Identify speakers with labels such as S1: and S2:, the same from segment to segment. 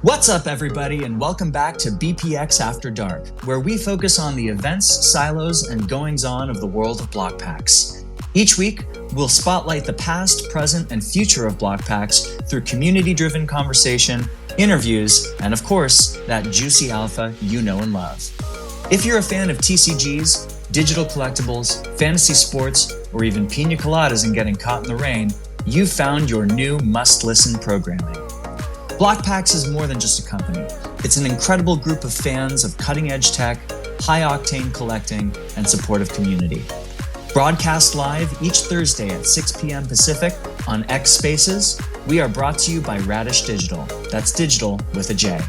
S1: What's up, everybody, and welcome back to BPX After Dark, where we focus on the events, silos, and goings-on of the world of Blokpax. Each week, we'll spotlight the past, present, and future of Blokpax through community-driven conversation, interviews, and of course, that juicy alpha you know and love. If you're a fan of TCGs, digital collectibles, fantasy sports, or even pina coladas and getting caught in the rain, you've found your new must-listen programming. Blokpax is more than just a company. It's an incredible group of fans of cutting-edge tech, high-octane collecting, and supportive community. Broadcast live each Thursday at 6 p.m. Pacific on X Spaces, we are brought to you by Razz Digital. That's digital with a J.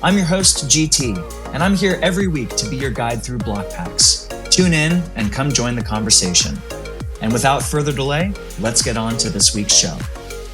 S1: I'm your host, GT, and I'm here every week to be your guide through Blokpax. Tune in and come join the conversation. And without further delay, let's get on to this week's show.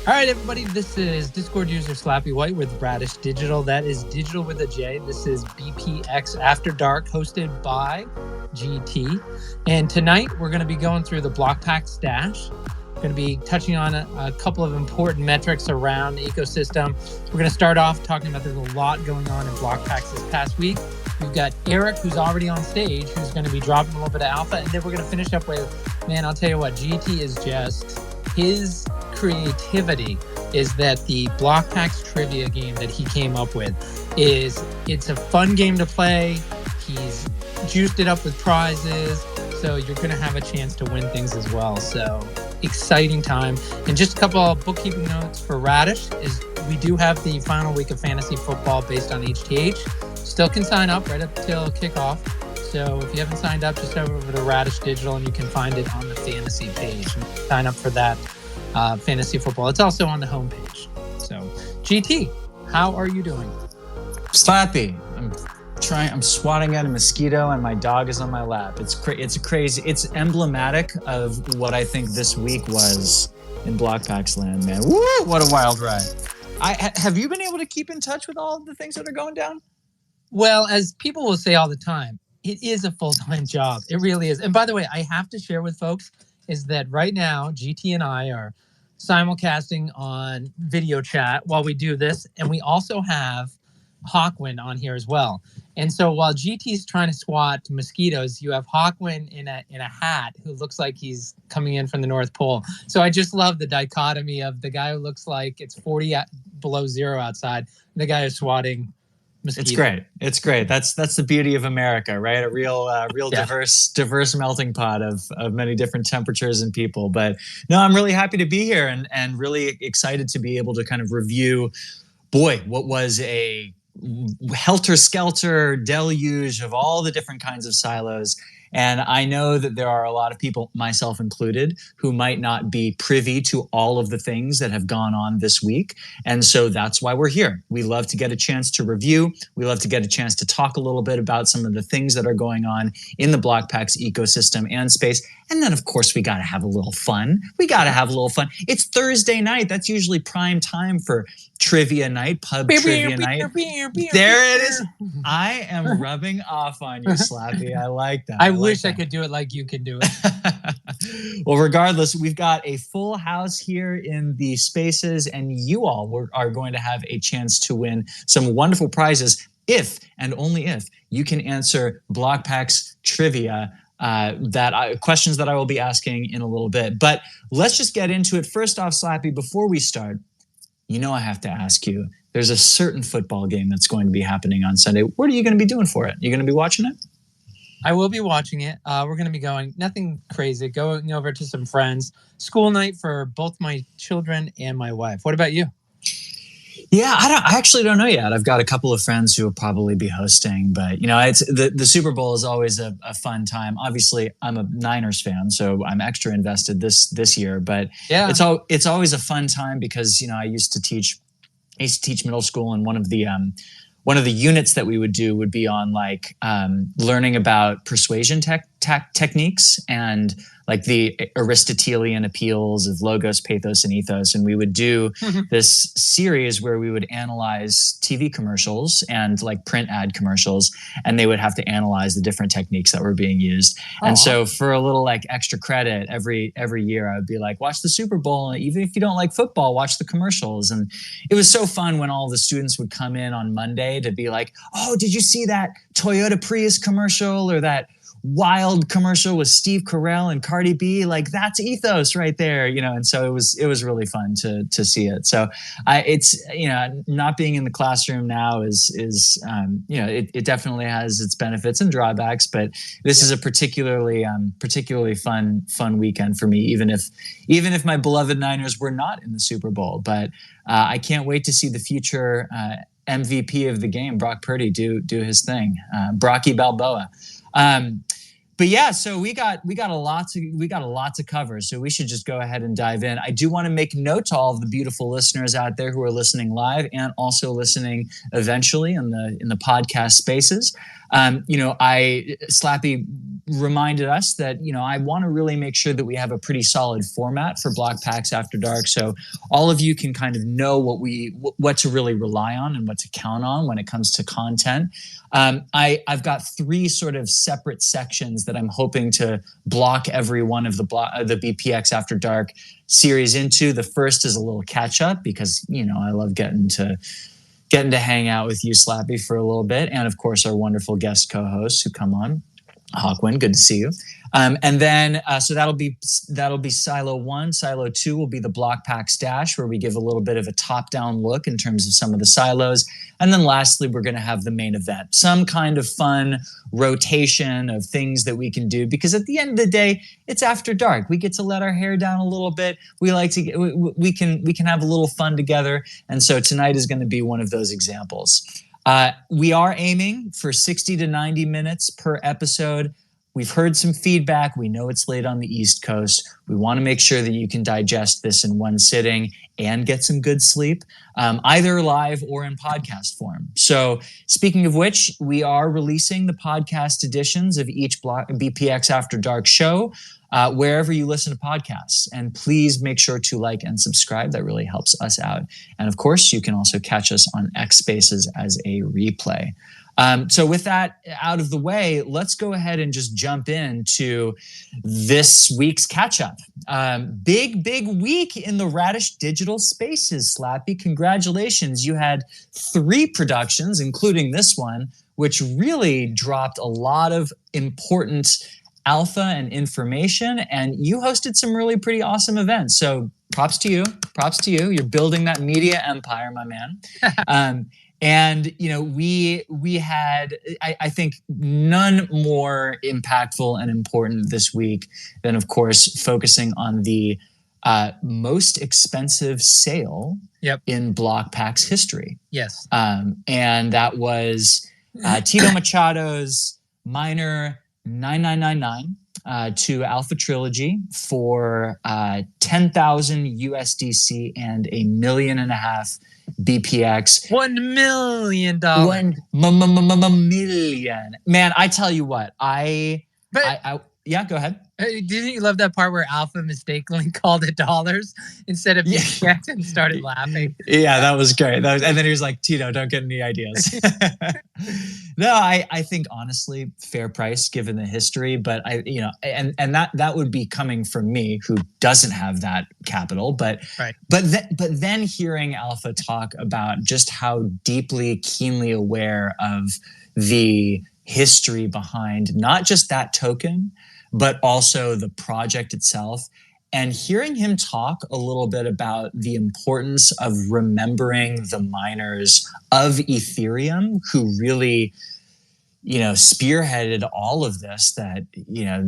S2: All right, everybody, this is Discord user Slappy White with Razz Digital. That is digital with a J. This is BPX After Dark, hosted by GT. And tonight, we're going to be going through the Blokpax Dash. We're going to be touching on a couple of important metrics around the ecosystem. We're going to start off talking about there's a lot going on in Blokpax this past week. We've got Eric, who's already on stage, who's going to be dropping a little bit of alpha. And then we're going to finish up with, man, I'll tell you what, GT is just, his creativity is that the Blokpax trivia game that he came up with it's a fun game to play. He's juiced it up with prizes, so you're going to have a chance to win things as well. So exciting time. And just a couple of bookkeeping notes for Radish is we do have the final week of fantasy football based on HTH. Still can sign up right up till kickoff. So if you haven't signed up, just head over to Razz Digital and you can find it on the fantasy page. Sign up for that fantasy football. It's also on the homepage. So GT, how are you doing?
S1: Slappy. I'm swatting at a mosquito and my dog is on my lap. It's crazy. It's emblematic of what I think this week was in Blokpax land, man. Woo! What a wild ride. Have you been able to keep in touch with all of the things that are going down?
S2: Well, as people will say all the time, it is a full-time job. It really is. And by the way, I have to share with folks is that right now, GT and I are simulcasting on video chat while we do this. And we also have Hawkwind on here as well. And so while GT's trying to swat mosquitoes, you have Hawkwind in a hat who looks like he's coming in from the North Pole. So I just love the dichotomy of the guy who looks like it's 40 below zero outside, and the guy who's swatting mosquitoes.
S1: It's great. That's the beauty of America, right? A real diverse melting pot of many different temperatures and people. But no, I'm really happy to be here and really excited to be able to kind of review, what was a helter-skelter deluge of all the different kinds of silos. And I know that there are a lot of people, myself included, who might not be privy to all of the things that have gone on this week. And so that's why we're here. We love to get a chance to review. We love to get a chance to talk a little bit about some of the things that are going on in the Blokpax ecosystem and space. And then, of course, we got to have a little fun. It's Thursday night. That's usually prime time for trivia night, pub trivia night. There it is. I am rubbing off on you, Slappy. I like that.
S2: I wish I could do it like you can do it.
S1: Well, regardless, we've got a full house here in the spaces, and you all are going to have a chance to win some wonderful prizes if and only if you can answer Blokpax trivia. Questions that I will be asking in a little bit. But let's just get into it. First off, Slappy, before we start, I have to ask you, there's a certain football game that's going to be happening on Sunday. What are you going to be doing for it? You going to be watching it?
S2: I will be watching it. We're going to be going, nothing crazy, going over to some friends. School night for both my children and my wife. What about you?
S1: Yeah, I actually don't know yet. I've got a couple of friends who will probably be hosting, but it's the Super Bowl is always a fun time. Obviously, I'm a Niners fan, so I'm extra invested this year. But yeah, it's always a fun time because I used to teach middle school, and one of the units that we would do would be on learning about persuasion techniques and like the Aristotelian appeals of logos, pathos, and ethos. And we would do this series where we would analyze TV commercials and like print ad commercials, and they would have to analyze the different techniques that were being used. And so for a little like extra credit every year, I would be like, watch the Super Bowl. And even if you don't like football, watch the commercials. And it was so fun when all the students would come in on Monday to be like, oh, did you see that Toyota Prius commercial or that wild commercial with Steve Carell and Cardi B? Like, that's ethos right there, you know. And so it was really fun to see it. So it's, you know, not being in the classroom now is you know, it definitely has its benefits and drawbacks, but this is a particularly fun weekend for me, even if my beloved Niners were not in the Super Bowl. But I can't wait to see the future MVP of the game, Brock Purdy, do his thing, Brocky Balboa. But yeah, so we got a lot to cover. So we should just go ahead and dive in. I do want to make note to all of the beautiful listeners out there who are listening live and also listening eventually in the podcast spaces. You know, Slappy reminded us that, you know, I want to really make sure that we have a pretty solid format for Blokpax After Dark, so all of you can kind of know what to really rely on and what to count on when it comes to content. I've got 3 sort of separate sections that I'm hoping to block every one of the BPX After Dark series into. The first is a little catch up because, you know, I love getting to hang out with you, Slappy, for a little bit, and of course our wonderful guest co-hosts who come on. Hawkwind, good to see you. And then, so that'll be Silo 1. Silo 2 will be the Blokpax Dash, where we give a little bit of a top-down look in terms of some of the silos. And then lastly, we're going to have the main event, some kind of fun rotation of things that we can do, because at the end of the day, it's after dark. We get to let our hair down a little bit. We like to we can have a little fun together. And so tonight is going to be one of those examples. We are aiming for 60 to 90 minutes per episode. We've heard some feedback. We know it's late on the East Coast. We want to make sure that you can digest this in one sitting and get some good sleep, either live or in podcast form. So speaking of which, we are releasing the podcast editions of each BPX After Dark show wherever you listen to podcasts. And please make sure to like and subscribe. That really helps us out. And of course, you can also catch us on X Spaces as a replay. So with that out of the way, let's go ahead and just jump into this week's catch-up. Big week in the Radish digital spaces, Slappy. Congratulations. You had 3 productions, including this one, which really dropped a lot of important alpha and information, and you hosted some really pretty awesome events. So props to you. You're building that media empire, my man. And, you know, we had, I think, none more impactful and important this week than, of course, focusing on the most expensive sale in Blokpax history.
S2: Yes.
S1: And that was Tito Machado's Miner 9999 to Alpha Trilogy for 10,000 USDC and $1.5 million BPX.
S2: $1 million.
S1: Million. Man, I tell you what, yeah, go ahead.
S2: Didn't you love that part where Alpha mistakenly called it dollars instead of BPX and started laughing?
S1: Yeah, that was great. And then he was like, Tito, don't get any ideas. No, I think honestly, fair price given the history, but and that would be coming from me who doesn't have that capital. But
S2: right.
S1: but then hearing Alpha talk about just how deeply, keenly aware of the history behind not just that token, but also the project itself. And hearing him talk a little bit about the importance of remembering the miners of Ethereum who really, spearheaded all of this, that,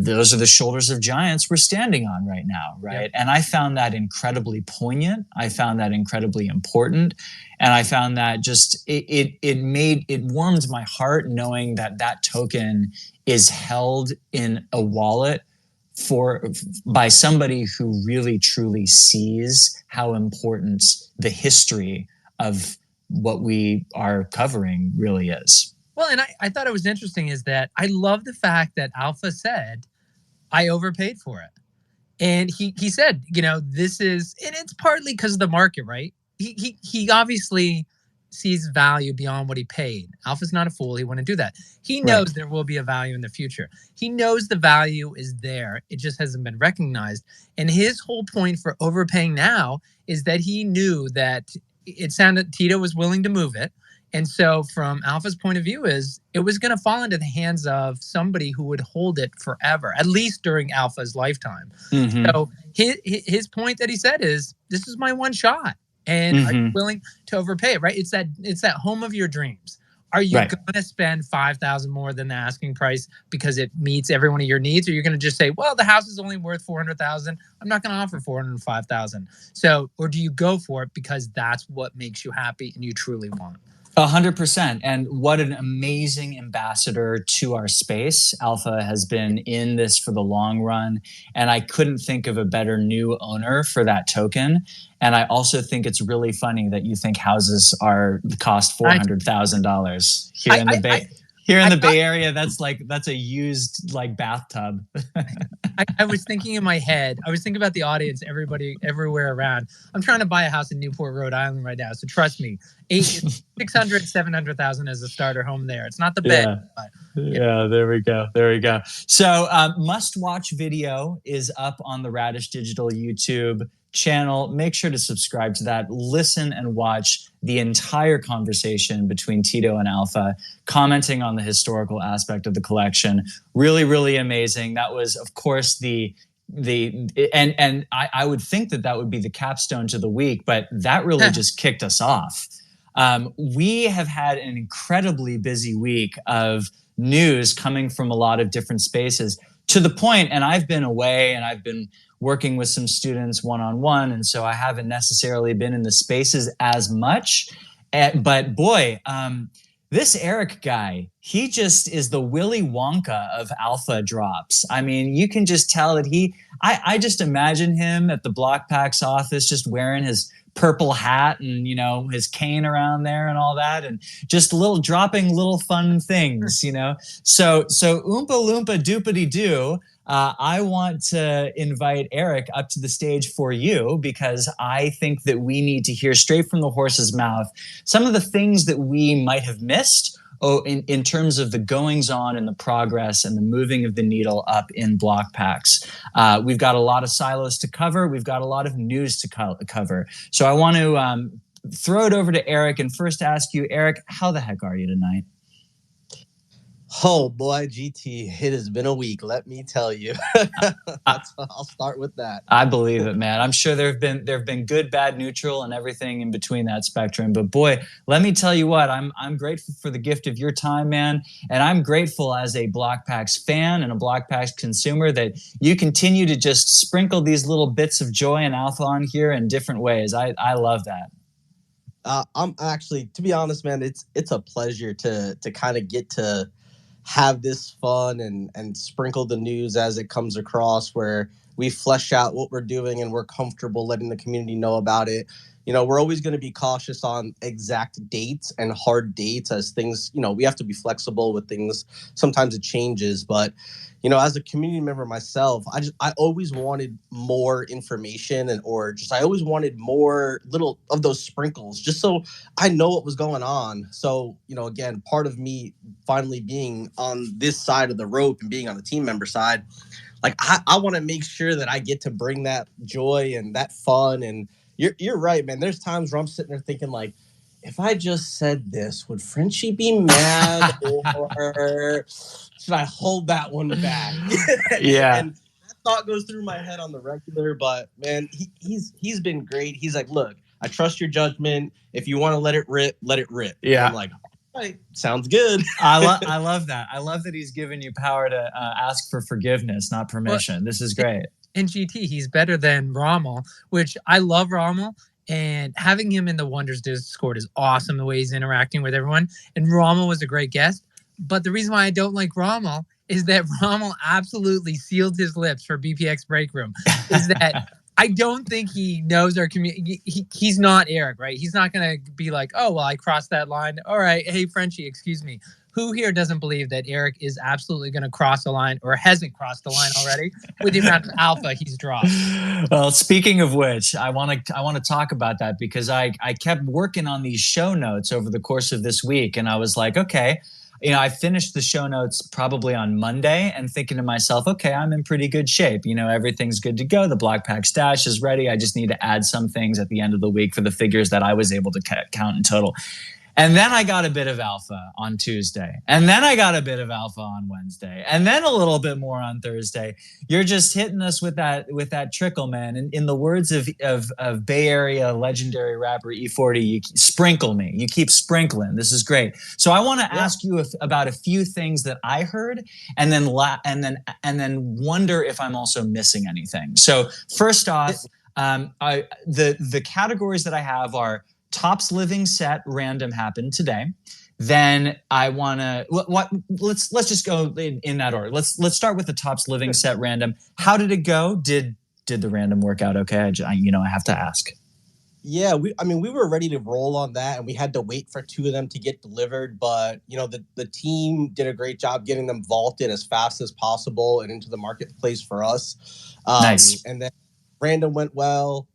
S1: those are the shoulders of giants we're standing on right now, right? Yep. And I found that incredibly poignant. I found that incredibly important. And I found that just, it warmed my heart knowing that token is held in a wallet by somebody who really truly sees how important the history of what we are covering really is.
S2: Well, and I thought it was interesting is that I love the fact that Alpha said, I overpaid for it. And he said, this is, and it's partly because of the market, right? He obviously sees value beyond what he paid. Alpha's not a fool. He wouldn't do that. He knows there will be a value in the future. He knows the value is there. It just hasn't been recognized. And his whole point for overpaying now is that he knew that it sounded Tito was willing to move it. And so from Alpha's point of view is it was going to fall into the hands of somebody who would hold it forever, at least during Alpha's lifetime. So his point that he said is, this is my one shot. And are you willing to overpay it, right? It's that home of your dreams. Are you going to spend $5,000 more than the asking price because it meets every one of your needs? Or you're going to just say, well, the house is only worth $400,000. I'm not going to offer $405,000. So, or do you go for it because that's what makes you happy and you truly want?
S1: 100%. And what an amazing ambassador to our space. Alpha has been in this for the long run. And I couldn't think of a better new owner for that token. And I also think it's really funny that you think houses cost $400,000 here in the Bay. Here in the Bay Area, that's a used bathtub.
S2: I was thinking in my head, I was thinking about the audience, everybody, everywhere around. I'm trying to buy a house in Newport, Rhode Island right now. So trust me, 600, 700,000 as a starter home there. It's not the bed.
S1: Yeah, there we go. There we go. So must-watch video is up on the Radish Digital YouTube channel. Make sure to subscribe to that. Listen and watch the entire conversation between Tito and Alpha, commenting on the historical aspect of the collection. Really, really amazing. That was, of course, I would think that would be the capstone to the week, but that really just kicked us off. We have had an incredibly busy week of news coming from a lot of different spaces, to the point, and I've been away and I've been working with some students one-on-one, and so I haven't necessarily been in the spaces as much. But boy, this Eric guy, he just is the Willy Wonka of Alpha drops. I mean, you can just tell that I just imagine him at the Blokpax office just wearing his purple hat and, his cane around there and all that, and just dropping little fun things, So Oompa Loompa Doopity Doo, I want to invite Eric up to the stage for you, because I think that we need to hear straight from the horse's mouth some of the things that we might have missed in terms of the goings-on and the progress and the moving of the needle up in Blokpax. We've got a lot of silos to cover. We've got a lot of news to cover. So I want to throw it over to Eric and first ask you, Eric, how the heck are you tonight?
S3: Oh boy, GT, it has been a week, let me tell you. I'll start with that.
S1: I believe it, man. I'm sure there have been good, bad, neutral, and everything in between that spectrum. But boy, let me tell you what, I'm grateful for the gift of your time, man. And I'm grateful as a Blokpax fan and a Blokpax consumer that you continue to just sprinkle these little bits of joy and alpha on here in different ways. I love that.
S3: I'm actually, to be honest, man, it's a pleasure to kind of get to have this fun and sprinkle the news as it comes across, where we flesh out what we're doing and we're comfortable letting the community know about it. We're always going to be cautious on exact dates and hard dates, as things, we have to be flexible with things. Sometimes it changes, but as a community member myself, I always wanted more information I always wanted more little of those sprinkles, just so I know what was going on. So, again, part of me finally being on this side of the rope and being on the team member side, I want to make sure that I get to bring that joy and that fun. And you're right, man. There's times where I'm sitting there thinking, if I just said this, would Frenchie be mad, or should I hold that one back?
S1: Yeah.
S3: And that thought goes through my head on the regular, but man, he's been great. He's like, look, I trust your judgment. If you want to let it rip, let it rip.
S1: Yeah.
S3: And I'm like, all right, sounds good.
S1: I love that. I love that he's given you power to ask for forgiveness, not permission. Well, this is great.
S2: In GT, he's better than Rommel, which I love Rommel. And having him in the Wonders Discord is awesome, the way he's interacting with everyone. And Rommel was a great guest. But the reason why I don't like Rommel is that Rommel absolutely sealed his lips for BPX Break Room. Is that I don't think he knows our community. He's not Eric, right? He's not going to be like, oh, well, I crossed that line. All right. Hey, Frenchie, excuse me. who here doesn't believe that Eric is absolutely going to cross the line or hasn't crossed the line already with the amount of alpha he's dropped?
S1: Well, speaking of which, I want to talk about that because I kept working on these show notes over the course of this week, and I was like, okay, I finished the show notes probably on Monday and thinking to myself, okay, I'm in pretty good shape. Everything's good to go. The Blokpax Dash is ready. I just need to add some things at the end of the week for the figures that I was able to count in total. And then I got a bit of alpha on Tuesday. And then I got a bit of alpha on Wednesday. And then a little bit more on Thursday. You're just hitting us with that trickle, man. And in the words of Bay Area legendary rapper E40, you sprinkle me. You keep sprinkling. This is great. So I want to ask you about a few things that I heard, and then wonder if I'm also missing anything. So first off, the categories that I have are Topps Living Set random happened today. Then I want to let's just go in that order. Let's start with the Topps Living Set random. How did it go? Did the random work out okay? I have to ask.
S3: Yeah, we were ready to roll on that, and we had to wait for 2 of them to get delivered. But the team did a great job getting them vaulted as fast as possible and into the marketplace for us.
S1: Nice.
S3: And then random went well.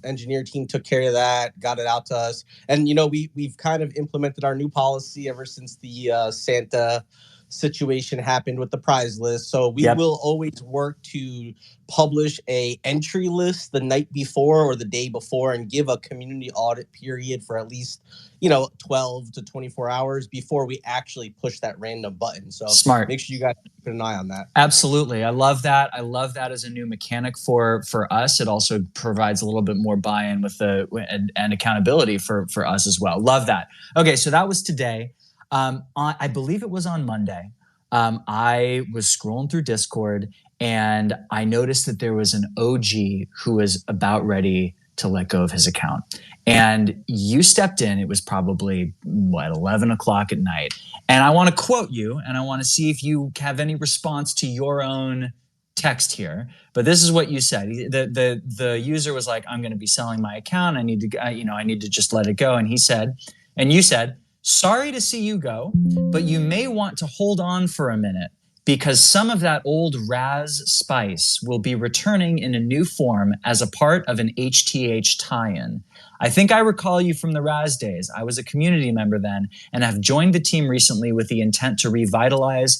S3: Engineer team took care of that, got it out to us. And, we've kind of implemented our new policy ever since the Santa situation happened with the prize list. So we will always work to publish a entry list the night before or the day before and give a community audit period for at least 12 to 24 hours before we actually push that random button. So
S1: smart.
S3: Make sure you guys keep an eye on that.
S1: Absolutely. I love that. I love that as a new mechanic for us. It also provides a little bit more buy-in with and accountability for us as well. Love that. Okay, so that was today. I believe it was on Monday. I was scrolling through Discord and I noticed that there was an OG who was about ready to let go of his account. And you stepped in. It was probably 11 o'clock at night. And I want to quote you, and I want to see if you have any response to your own text here. But this is what you said. The user was like, "I'm going to be selling my account. I need to just let it go." And you said, "Sorry to see you go, but you may want to hold on for a minute because some of that old Razz spice will be returning in a new form as a part of an HTH tie-in. I think I recall you from the Razz days. I was a community member then and have joined the team recently with the intent to revitalize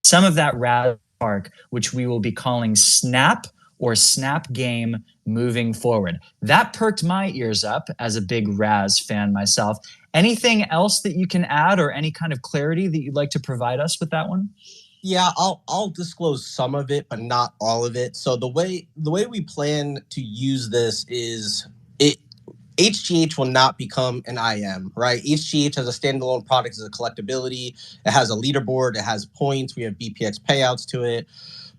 S1: some of that Razz spark, which we will be calling Snap or Snap Game moving forward." That perked my ears up as a big Razz fan myself. Anything else that you can add or any kind of clarity that you'd like to provide us with that one?
S3: Yeah, I'll disclose some of it, but not all of it. So the way we plan to use this is HGH will not become an IM, right? HGH as a standalone product is a collectability. It has a leaderboard. It has points. We have BPX payouts to it.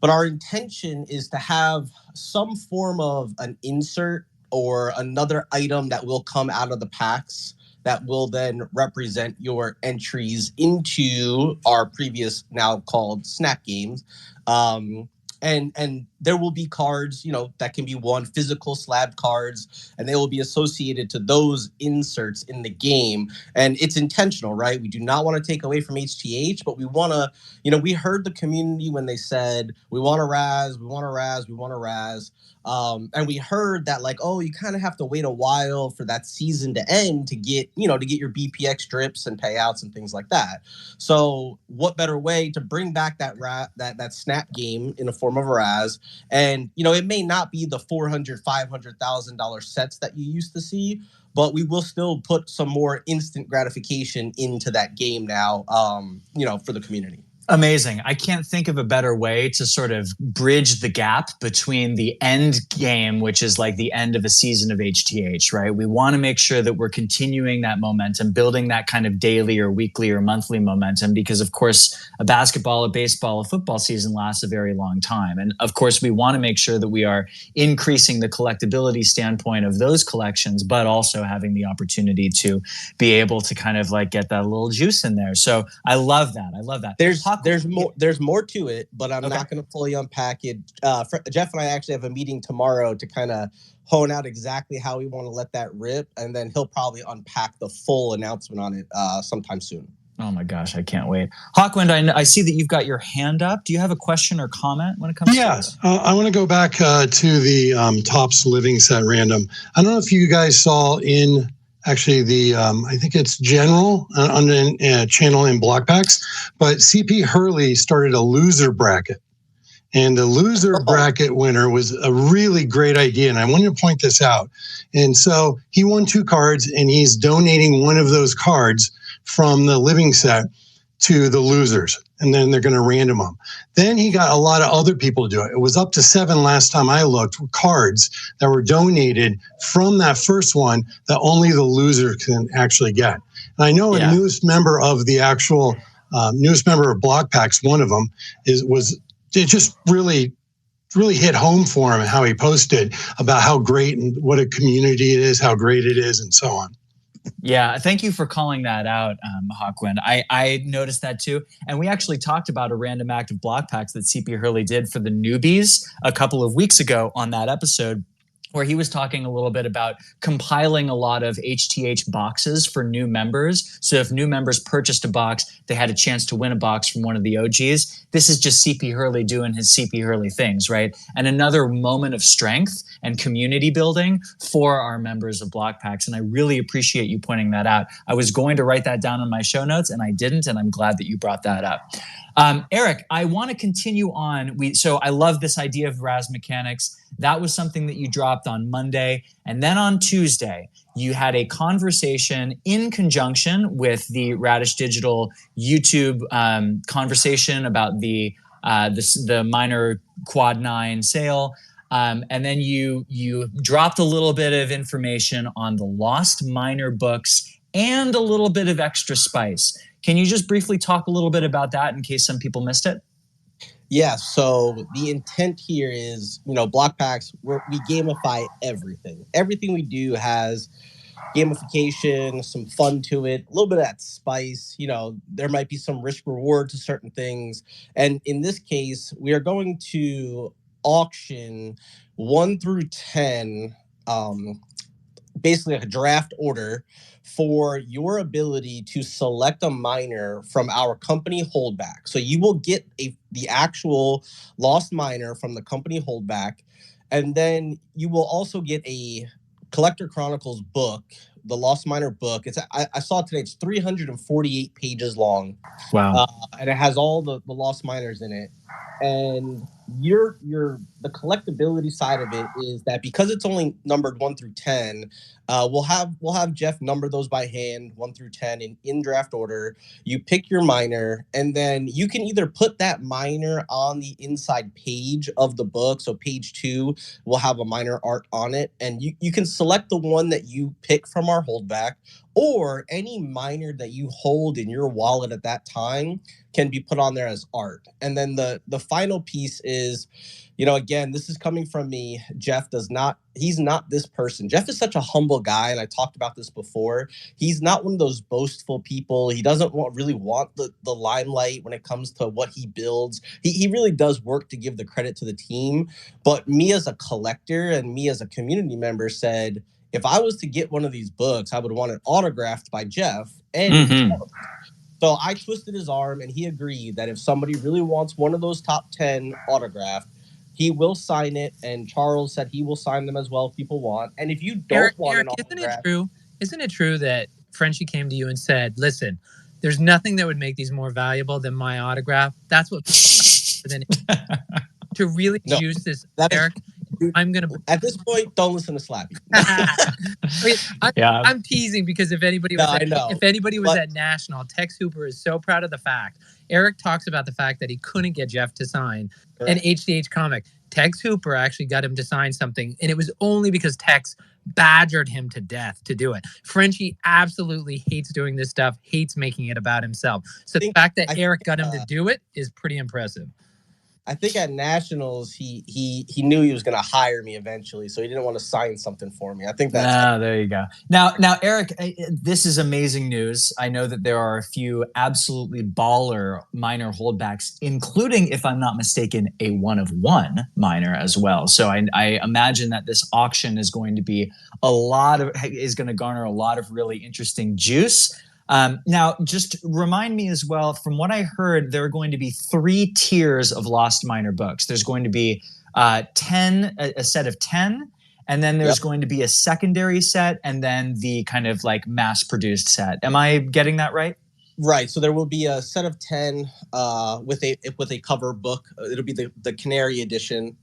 S3: But our intention is to have some form of an insert or another item that will come out of the packs that will then represent your entries into our previous, now called Snap games. And there will be cards, that can be won, physical slab cards, and they will be associated to those inserts in the game. And it's intentional, right? We do not want to take away from HTH, but we want to, we heard the community when they said, we want a Razz, we want a Razz, we want a Razz. And we heard that you kind of have to wait a while for that season to end to get your BPX drips and payouts and things like that. So what better way to bring back that Snap game in the form of a Razz? And, it may not be the $400,000, $500,000 sets that you used to see, but we will still put some more instant gratification into that game now, for the community.
S1: Amazing. I can't think of a better way to sort of bridge the gap between the end game, which is like the end of a season of HTH, right? We want to make sure that we're continuing that momentum, building that kind of daily or weekly or monthly momentum, because of course, a basketball, a baseball, a football season lasts a very long time. And of course, we want to make sure that we are increasing the collectability standpoint of those collections, but also having the opportunity to be able to kind of get that little juice in there. So I love that. I love that.
S3: There's more to it, but I'm not going to fully unpack it. Jeff and I actually have a meeting tomorrow to kind of hone out exactly how we want to let that rip, and then he'll probably unpack the full announcement on it sometime soon.
S1: Oh my gosh, I can't wait. Hawkwind, I see that you've got your hand up. Do you have a question or comment when it comes to this?
S4: I want to go back to the Topps Living Set random. I don't know if you guys saw in actually the, I think it's General on a channel in Blokpax, but CP Hurley started a loser bracket. And the loser bracket winner was a really great idea. And I wanted to point this out. And so he won 2 cards, and he's donating one of those cards from the living set to the losers. And then they're going to random them. Then he got a lot of other people to do it. It was up to 7 last time I looked, cards that were donated from that first one that only the loser can actually get. And I know a newest member of the actual, newest member of Blokpax, one of them, it just really hit home for him how he posted about how great and what a community it is, how great it is, and so on.
S1: Yeah, thank you for calling that out, Hawkwind. I noticed that too. And we actually talked about a random act of Blokpax that CP Hurley did for the newbies a couple of weeks ago on that episode, where he was talking a little bit about compiling a lot of HTH boxes for new members. So if new members purchased a box, they had a chance to win a box from one of the OGs. This is just CP Hurley doing his CP Hurley things, right? And another moment of strength and community building for our members of Blokpax. And I really appreciate you pointing that out. I was going to write that down in my show notes, and I didn't, and I'm glad that you brought that up. Eric, I want to continue on. So I love this idea of Razz mechanics. That was something that you dropped on Monday. And then on Tuesday, you had a conversation in conjunction with the Radish Digital YouTube conversation about the minor Quad 9 sale. And then you dropped a little bit of information on the Lost Minor books and a little bit of extra spice. Can you just briefly talk a little bit about that in case some people missed it?
S3: Yeah, so the intent here is, Blokpax, we gamify everything. Everything we do has gamification, some fun to it, a little bit of that spice. There might be some risk reward to certain things. And in this case, we are going to auction 1 through 10, basically a draft order for your ability to select a minor from our company holdback. So you will get the actual Lost Minor from the company holdback, and then you will also get a Collector Chronicles book, the Lost Minor book. I saw today it's 348 pages long.
S1: Wow.
S3: And it has all the Lost Minors in it. And the collectability side of it is that because it's only numbered 1 through 10, we'll have Jeff number those by hand 1 through 10 in draft order. You pick your minor, and then you can either put that minor on the inside page of the book. So page 2 will have a minor art on it, and you can select the one that you pick from our holdback, or any minor that you hold in your wallet at that time can be put on there as art. And then the final piece is, again, this is coming from me. Jeff he's not this person. Jeff is such a humble guy, and I talked about this before. He's not one of those boastful people. He doesn't really want the limelight when it comes to what he builds. He really does work to give the credit to the team. But me as a collector and me as a community member said, if I was to get one of these books, I would want it autographed by Jeff. And so I twisted his arm, and he agreed that if somebody really wants one of those top 10 autographed, he will sign it. And Charles said he will sign them as well if people want. And if you don't want an autograph,
S2: isn't it true that Frenchie came to you and said, "Listen, there's nothing that would make these more valuable than my autograph"? That's what. To really use this, Eric. I'm gonna.
S3: At this point, don't listen to Slappy.
S2: I'm teasing because if anybody was at National, Tex Hooper is so proud of the fact. Eric talks about the fact that he couldn't get Jeff to sign an HDH comic. Tex Hooper actually got him to sign something, and it was only because Tex badgered him to death to do it. Frenchie absolutely hates doing this stuff, hates making it about himself. So the fact that Eric got him to do it is pretty impressive.
S3: I think at Nationals, he knew he was going to hire me eventually, so he didn't want to sign something for me. I think that's...
S1: there you go. Now, Eric, this is amazing news. I know that there are a few absolutely baller minor holdbacks, including, if I'm not mistaken, a 1-of-1 minor as well. So I imagine that this auction is going to be going to garner a lot of really interesting juice. Now, just remind me as well, from what I heard, there are going to be 3 tiers of Lost Miner books. There's going to be a set of 10, and then there's going to be a secondary set, and then the kind of like mass-produced set. Am I getting that right?
S3: Right. So there will be a set of 10 with a cover book. It'll be the Canary edition.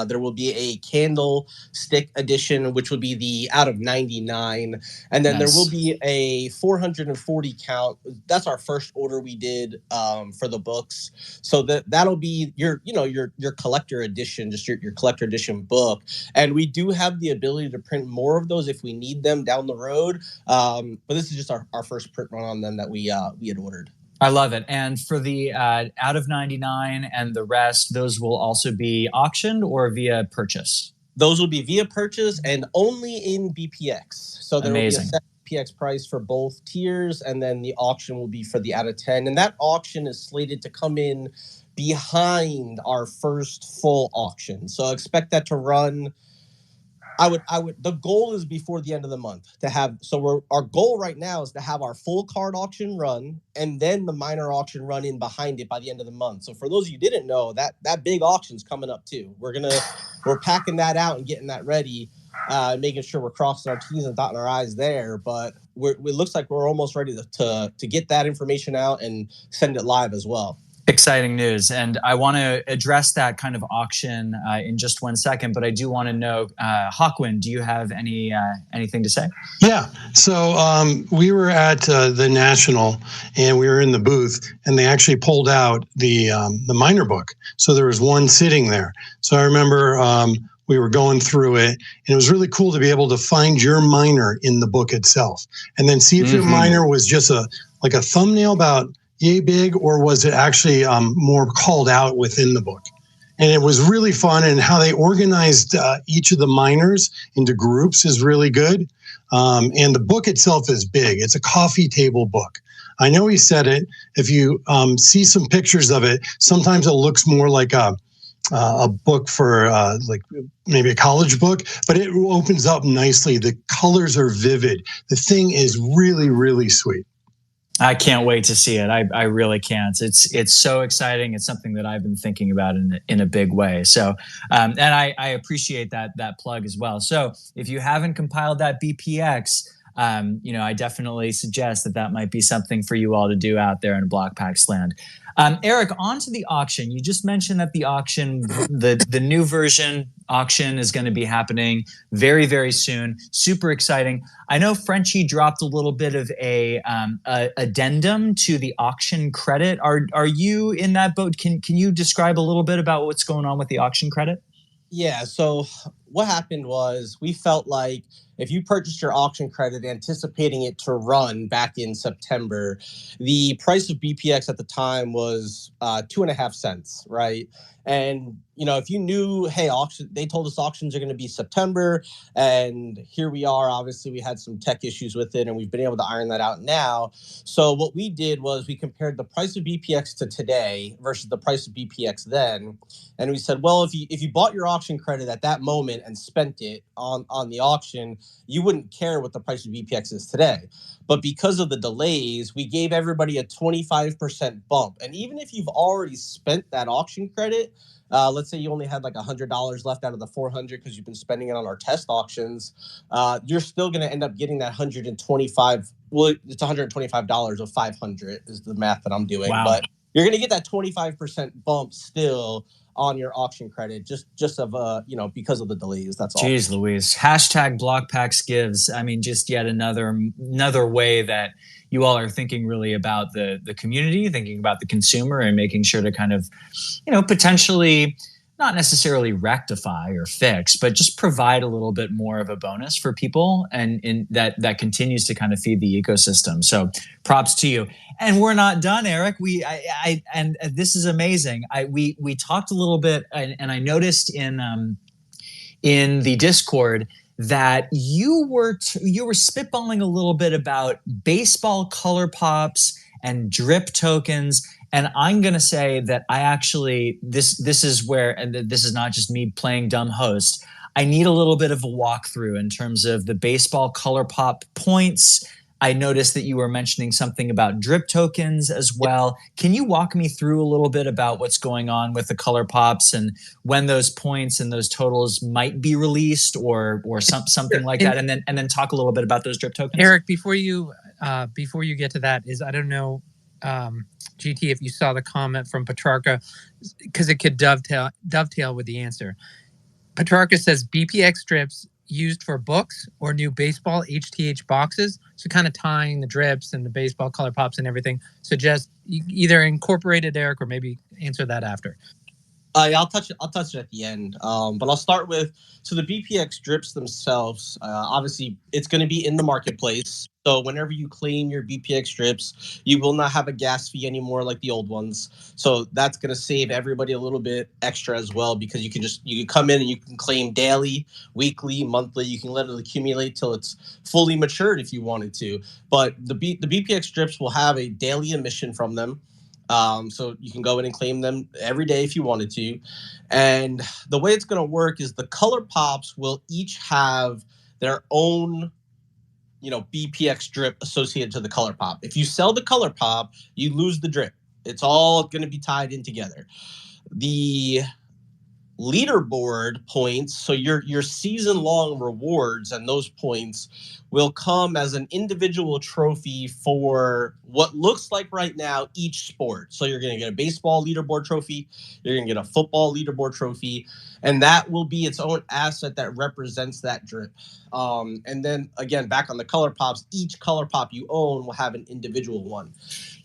S3: There will be a candlestick edition, which will be the out of 99, and then there will be a 440 count. That's our first order we did for the books. So that'll be your collector edition, just your collector edition book. And we do have the ability to print more of those if we need them down the road. But this is just our first print run on them that we had ordered.
S1: I love it. And for the out of 99 and the rest, those will also be auctioned or via purchase?
S3: Those will be via purchase and only in BPX. So there will be a set BPX price for both tiers, and then the auction will be for the out of 10. And that auction is slated to come in behind our first full auction. So expect that to run. The goal is before the end of the month to have. So our goal right now is to have our full card auction run, and then the minor auction run in behind it by the end of the month. So for those of you who didn't know, that big auction's coming up too. We're packing that out and getting that ready, making sure we're crossing our T's and dotting our I's there. But it looks like we're almost ready to get that information out and send it live as well.
S1: Exciting news. And I want to address that kind of auction in just one second, but I do want to know, Hawkwin, do you have anything to say?
S4: Yeah. So we were at the National, and we were in the booth, and they actually pulled out the miner book. So there was one sitting there. So I remember we were going through it, and it was really cool to be able to find your miner in the book itself, and then see if your miner was just a thumbnail about yay big, or was it actually more called out within the book? And it was really fun, and how they organized each of the miners into groups is really good. And the book itself is big. It's a coffee table book. I know he said it. If you see some pictures of it, sometimes it looks more like a book for like maybe a college book, but it opens up nicely. The colors are vivid. The thing is really, really sweet.
S1: I can't wait to see it. I really can't. It's so exciting. It's something that I've been thinking about in a big way. So, and I appreciate that plug as well. So if you haven't compiled that BPX, I definitely suggest that might be something for you all to do out there in Blokpax land. Eric, on to the auction. You just mentioned that the auction, the new version auction is going to be happening very, very soon. Super exciting. I know Frenchie dropped a little bit of a addendum to the auction credit. Are you in that boat? Can you describe a little bit about what's going on with the auction credit?
S3: Yeah, so what happened was we felt like if you purchased your auction credit anticipating it to run back in September, the price of BPX at the time was 2.5 cents, right? And, if you knew, hey, they told us auctions are going to be September, and here we are. Obviously, we had some tech issues with it, and we've been able to iron that out now. So what we did was we compared the price of BPX to today versus the price of BPX then. And we said, well, if you bought your auction credit at that moment and spent it on the auction, you wouldn't care what the price of BPX is today. But because of the delays, we gave everybody a 25% bump. And even if you've already spent that auction credit, let's say you only had like $100 left out of the 400 because you've been spending it on our test auctions, you're still going to end up getting that 125. Well, it's $125 of 500 is the math that I'm doing. Wow. But you're going to get that 25% bump still on your auction credit, just of because of the delays. That's all.
S1: Jeez Louise. Hashtag Blokpax gives. I mean, just yet another way that you all are thinking really about the community, thinking about the consumer, and making sure to kind of, potentially not necessarily rectify or fix, but just provide a little bit more of a bonus for people, and in that continues to kind of feed the ecosystem. So props to you. And we're not done, Eric. And this is amazing. We talked a little bit, and I noticed in the Discord that you were spitballing a little bit about baseball color pops and drip tokens. And I'm going to say that I actually, this is where, and this is not just me playing dumb host, I need a little bit of a walkthrough in terms of the baseball color pop points, I noticed that you were mentioning something about drip tokens as well. Can you walk me through a little bit about what's going on with the color pops and when those points and those totals might be released or something like that, and then talk a little bit about those drip tokens?
S2: Eric, before you get to that, I don't know, GT, if you saw the comment from Petrarca, because it could dovetail with the answer. Petrarca says BPX strips used for books or new baseball HTH boxes. So kind of tying the drips and the baseball color pops and everything. So just either incorporate it, Eric, or maybe answer that after.
S3: Yeah, I'll touch it at the end. But I'll start with, so the BPX drips themselves, obviously it's going to be in the marketplace. So whenever you claim your BPX strips, you will not have a gas fee anymore like the old ones. So that's going to save everybody a little bit extra as well, because you can come in and you can claim daily, weekly, monthly. You can let it accumulate till it's fully matured if you wanted to. But the BPX strips will have a daily emission from them. So you can go in and claim them every day if you wanted to. And the way it's going to work is the color pops will each have their own, BPX drip associated to the color pop. If you sell the color pop, you lose the drip. It's all going to be tied in together. The leaderboard points, so your season-long rewards and those points will come as an individual trophy for what looks like right now each sport. So you're going to get a baseball leaderboard trophy, you're going to get a football leaderboard trophy, and that will be its own asset that represents that drip. And then again, back on the color pops, each color pop you own will have an individual one.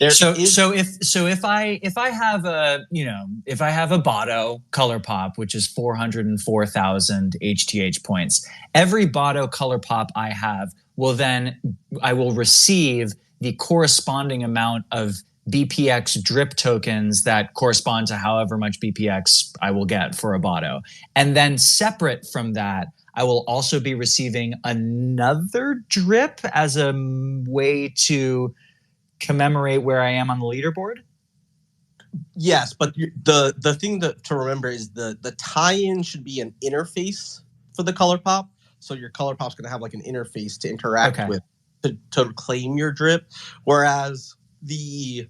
S1: So if I have a Botto color pop, which is 404,000 HTH points, every Botto color pop I have I will receive the corresponding amount of BPX drip tokens that correspond to however much BPX I will get for a Botto. And then separate from that, I will also be receiving another drip as a way to commemorate where I am on the leaderboard?
S3: Yes, but the thing to remember is the tie-in should be an interface for the color pop. So your color pop's going to have like an interface to interact with to claim your drip. Whereas the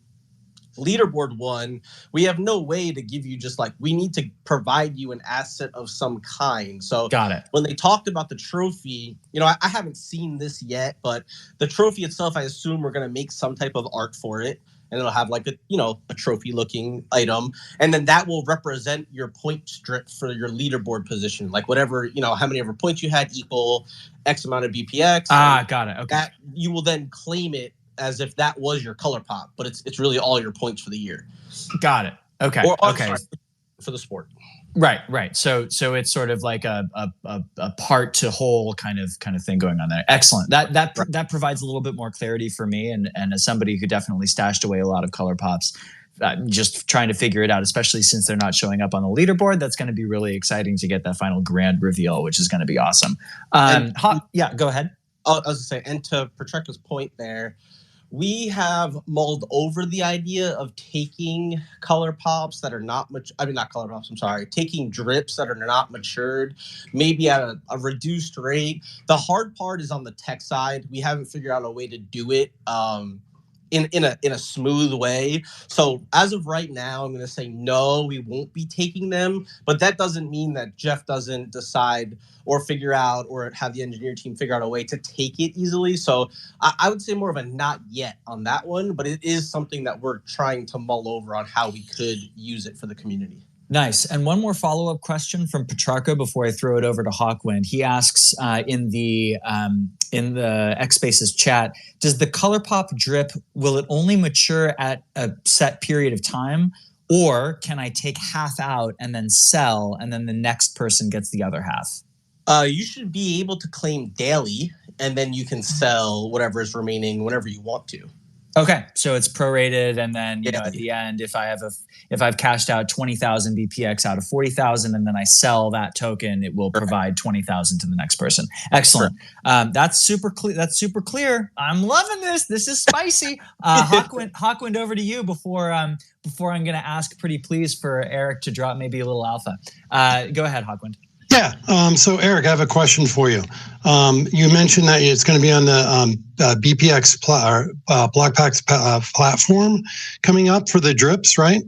S3: leaderboard one, we have no way to give you we need to provide you an asset of some kind. So
S1: got it.
S3: When they talked about the trophy, I haven't seen this yet, but the trophy itself, I assume we're going to make some type of art for it. And it'll have a trophy looking item. And then that will represent your point strip for your leaderboard position. Like whatever, how many ever points you had equal X amount of BPX.
S1: Got it. Okay.
S3: That you will then claim it as if that was your color pop, but it's really all your points for the year.
S1: Got it. Okay.
S3: Sorry, for the sport.
S1: Right. So it's sort of like a part to whole kind of thing going on there. Excellent. That provides a little bit more clarity for me, and as somebody who definitely stashed away a lot of color pops, just trying to figure it out, especially since they're not showing up on the leaderboard. That's going to be really exciting to get that final grand reveal, which is going to be awesome. Yeah, go ahead.
S3: I was going to say, and to Petrarca's point there, we have mulled over the idea of taking color pops that are not taking drips that are not matured, maybe at a reduced rate. The hard part is on the tech side. We haven't figured out a way to do it in a smooth way. So as of right now, I'm going to say no, we won't be taking them. But that doesn't mean that Jeff doesn't decide or figure out or have the engineer team figure out a way to take it easily. So I would say more of a not yet on that one, but it is something that we're trying to mull over on how we could use it for the community.
S1: Nice. And one more follow-up question from Petrarca before I throw it over to Hawkwind. He asks in the X Spaces chat, does the color pop drip, will it only mature at a set period of time, or can I take half out and then sell, and then the next person gets the other half?
S3: You should be able to claim daily, and then you can sell whatever is remaining whenever you want to.
S1: Okay, so it's prorated, and then at the end, if I've cashed out 20,000 BPX out of 40,000, and then I sell that token, it will provide 20,000 to the next person. Excellent. That's super clear. That's I'm loving this. This is spicy. Hawkwind, over to you before I'm going to ask pretty please for Eric to drop maybe a little alpha. Go ahead, Hawkwind.
S4: Yeah. So, Eric, I have a question for you. You mentioned that it's going to be on the BPX Blokpax platform coming up for the drips, right?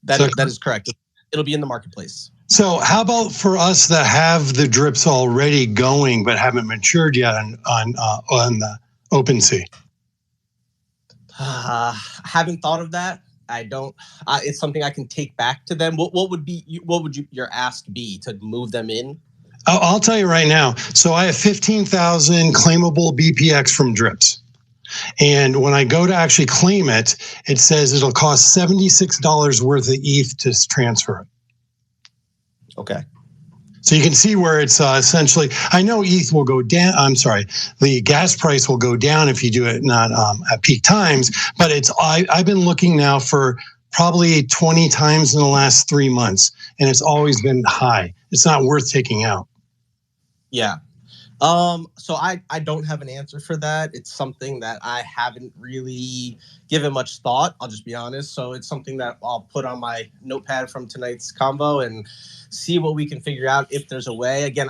S3: That is correct. It'll be in the marketplace.
S4: So, how about for us that have the drips already going but haven't matured yet on the OpenSea?
S3: Haven't thought of that. I don't. It's something I can take back to them. What would your ask be to move them in?
S4: I'll tell you right now. So I have 15,000 claimable BPX from drips, and when I go to actually claim it, it says it'll cost $76 worth of ETH to transfer it.
S3: Okay.
S4: So you can see where it's essentially, I know ETH will go down. I'm sorry, the gas price will go down if you do it not at peak times, but I've been looking now for probably 20 times in the last 3 months, and it's always been high. It's not worth taking out.
S3: Yeah. So I don't have an answer for that. It's something that I haven't really given much thought. I'll just be honest. So it's something that I'll put on my notepad from tonight's convo and see what we can figure out if there's a way. Again,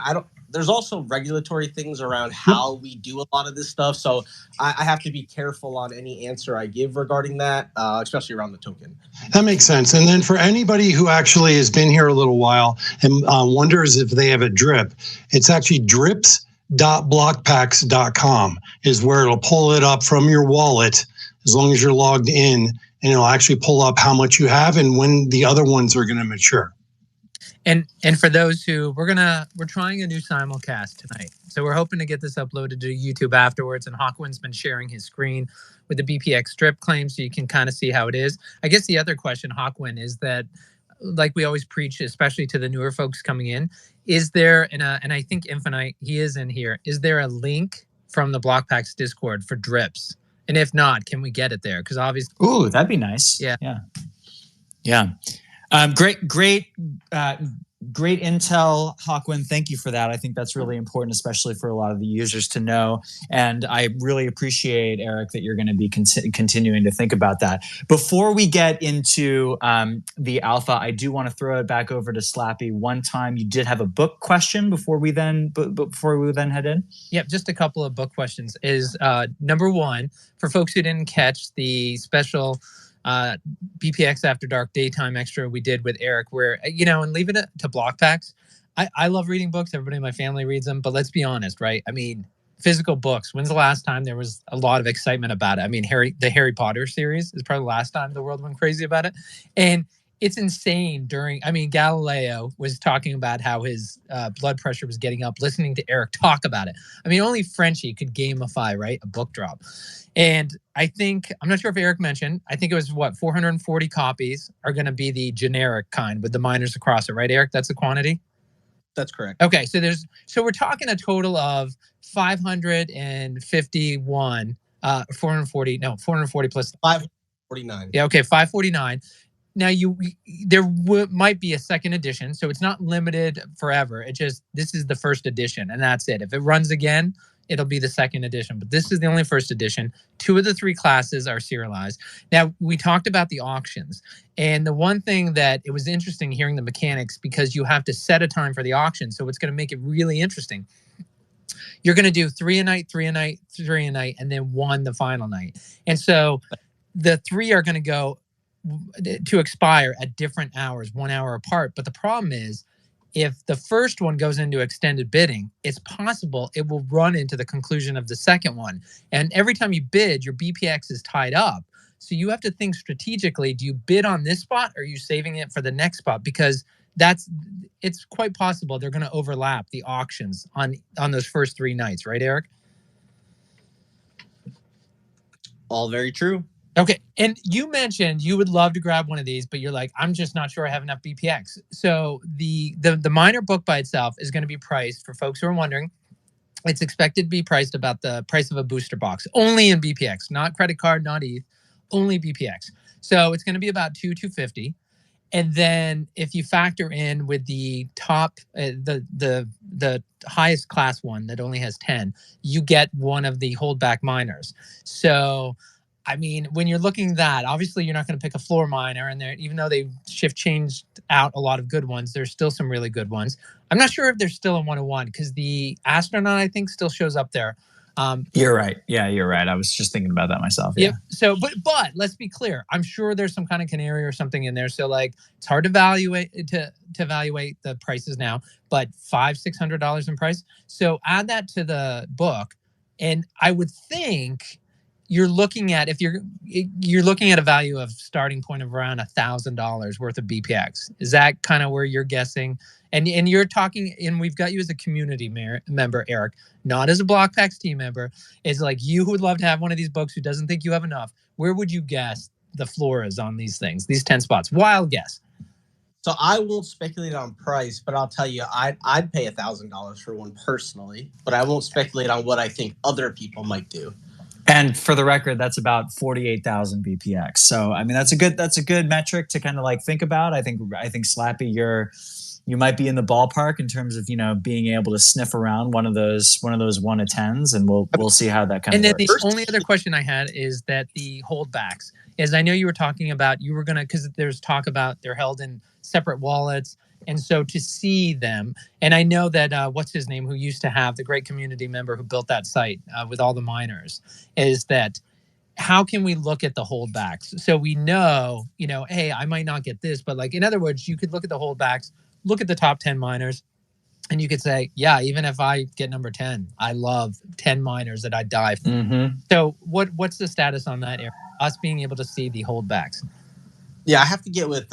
S3: there's also regulatory things around how we do a lot of this stuff. So I have to be careful on any answer I give regarding that, especially around the token.
S4: That makes sense. And then for anybody who actually has been here a little while and wonders if they have a drip, it's actually drips.blokpax.com is where it'll pull it up from your wallet as long as you're logged in, and it'll actually pull up how much you have and when the other ones are going to mature.
S2: And for those who we're trying a new simulcast tonight, so we're hoping to get this uploaded to YouTube afterwards. And Hawkwin's been sharing his screen with the BPX strip claim, so you can kind of see how it is. I guess the other question, Hawkwin, is that, like we always preach, especially to the newer folks coming in, is there and I think Infinite, he is in here. Is there a link from the Blokpax Discord for drips? And if not, can we get it there? Because obviously,
S1: ooh, that'd be nice.
S2: Yeah.
S1: Great intel, Hawkwin. Thank you for that. I think that's really important, especially for a lot of the users to know. And I really appreciate, Eric, that you're going to be continuing to think about that. Before we get into the alpha, I do want to throw it back over to Slappy one time. You did have a book question before we then head in?
S2: Yep, just a couple of book questions. Is number one, for folks who didn't catch the special BPX After Dark daytime extra we did with Eric, where, and leaving it to Blokpax. I love reading books. Everybody in my family reads them, but let's be honest, right? I mean, physical books. When's the last time there was a lot of excitement about it? I mean, the Harry Potter series is probably the last time the world went crazy about it. And it's insane Galileo was talking about how his blood pressure was getting up, listening to Eric talk about it. I mean, only Frenchie could gamify, right? A book drop. And I think, I'm not sure if Eric mentioned, I think it was 440 copies are going to be the generic kind with the miners across it, right, Eric? That's the quantity?
S3: That's correct.
S2: Okay, so we're talking a total of 551, 440 plus
S3: 549.
S2: Yeah, okay, 549. Now there might be a second edition, so it's not limited forever. This is the first edition, and that's it. If it runs again, it'll be the second edition, but this is the only first edition. 2 of the 3 classes are serialized. Now, we talked about the auctions, and the one thing that it was interesting hearing the mechanics, because you have to set a time for the auction, so it's going to make it really interesting. You're going to do 3 a night, 3 a night, 3 a night, and then 1 the final night. And so the 3 are going to go to expire at different hours, 1 hour apart. But the problem is, if the first one goes into extended bidding, it's possible it will run into the conclusion of the second one. And every time you bid, your BPX is tied up. So you have to think strategically, do you bid on this spot or are you saving it for the next spot? Because it's quite possible they're going to overlap the auctions on those first 3 nights, right, Eric?
S3: All very true.
S2: Okay, and you mentioned you would love to grab one of these, but you're like, I'm just not sure I have enough BPX. So the miner book by itself is going to be priced, for folks who are wondering, it's expected to be priced about the price of a booster box, only in BPX, not credit card, not ETH, only BPX. So it's going to be about $250. And then if you factor in with the top, the highest class one that only has 10, you get one of the holdback miners. So I mean, when you're looking at that, obviously you're not going to pick a floor miner, and there, even though they shift changed out a lot of good ones, there's still some really good ones. I'm not sure if they're still in 101 because the astronaut I think still shows up there.
S1: You're right. Yeah, you're right. I was just thinking about that myself. Yeah.
S2: Yep. So, but let's be clear. I'm sure there's some kind of canary or something in there. So, like, it's hard to evaluate the prices now, but $500-$600 in price. So, add that to the book, and I would think you're looking at you're looking at a value of starting point of around $1,000 worth of BPX. Is that kind of where you're guessing? And you're talking, and we've got you as a community member, Eric, not as a Blokpax team member. It's like you who would love to have one of these books who doesn't think you have enough. Where would you guess the floor is on these things, these 10 spots? Wild guess.
S3: So I won't speculate on price, but I'll tell you, I'd pay $1,000 for one personally, but I won't speculate on what I think other people might do.
S1: And for the record, that's about 48,000 BPX. So I mean, that's a good metric to kind of like think about. I think Slappy, you might be in the ballpark in terms of, being able to sniff around one of those 1 to 10s, and we'll see how that kind of works.
S2: And then the only other question I had is that the holdbacks, as I know you were talking about, because there's talk about they're held in separate wallets. And so to see them, and I know that what's his name, who used to have the great community member who built that site with all the miners, is that how can we look at the holdbacks? So we know, hey, I might not get this, but like, in other words, you could look at the holdbacks, look at the top 10 miners, and you could say, yeah, even if I get number 10, I love 10 miners that I die for.
S1: Mm-hmm.
S2: So what's the status on that, Eric? Us being able to see the holdbacks?
S3: Yeah, I have to get with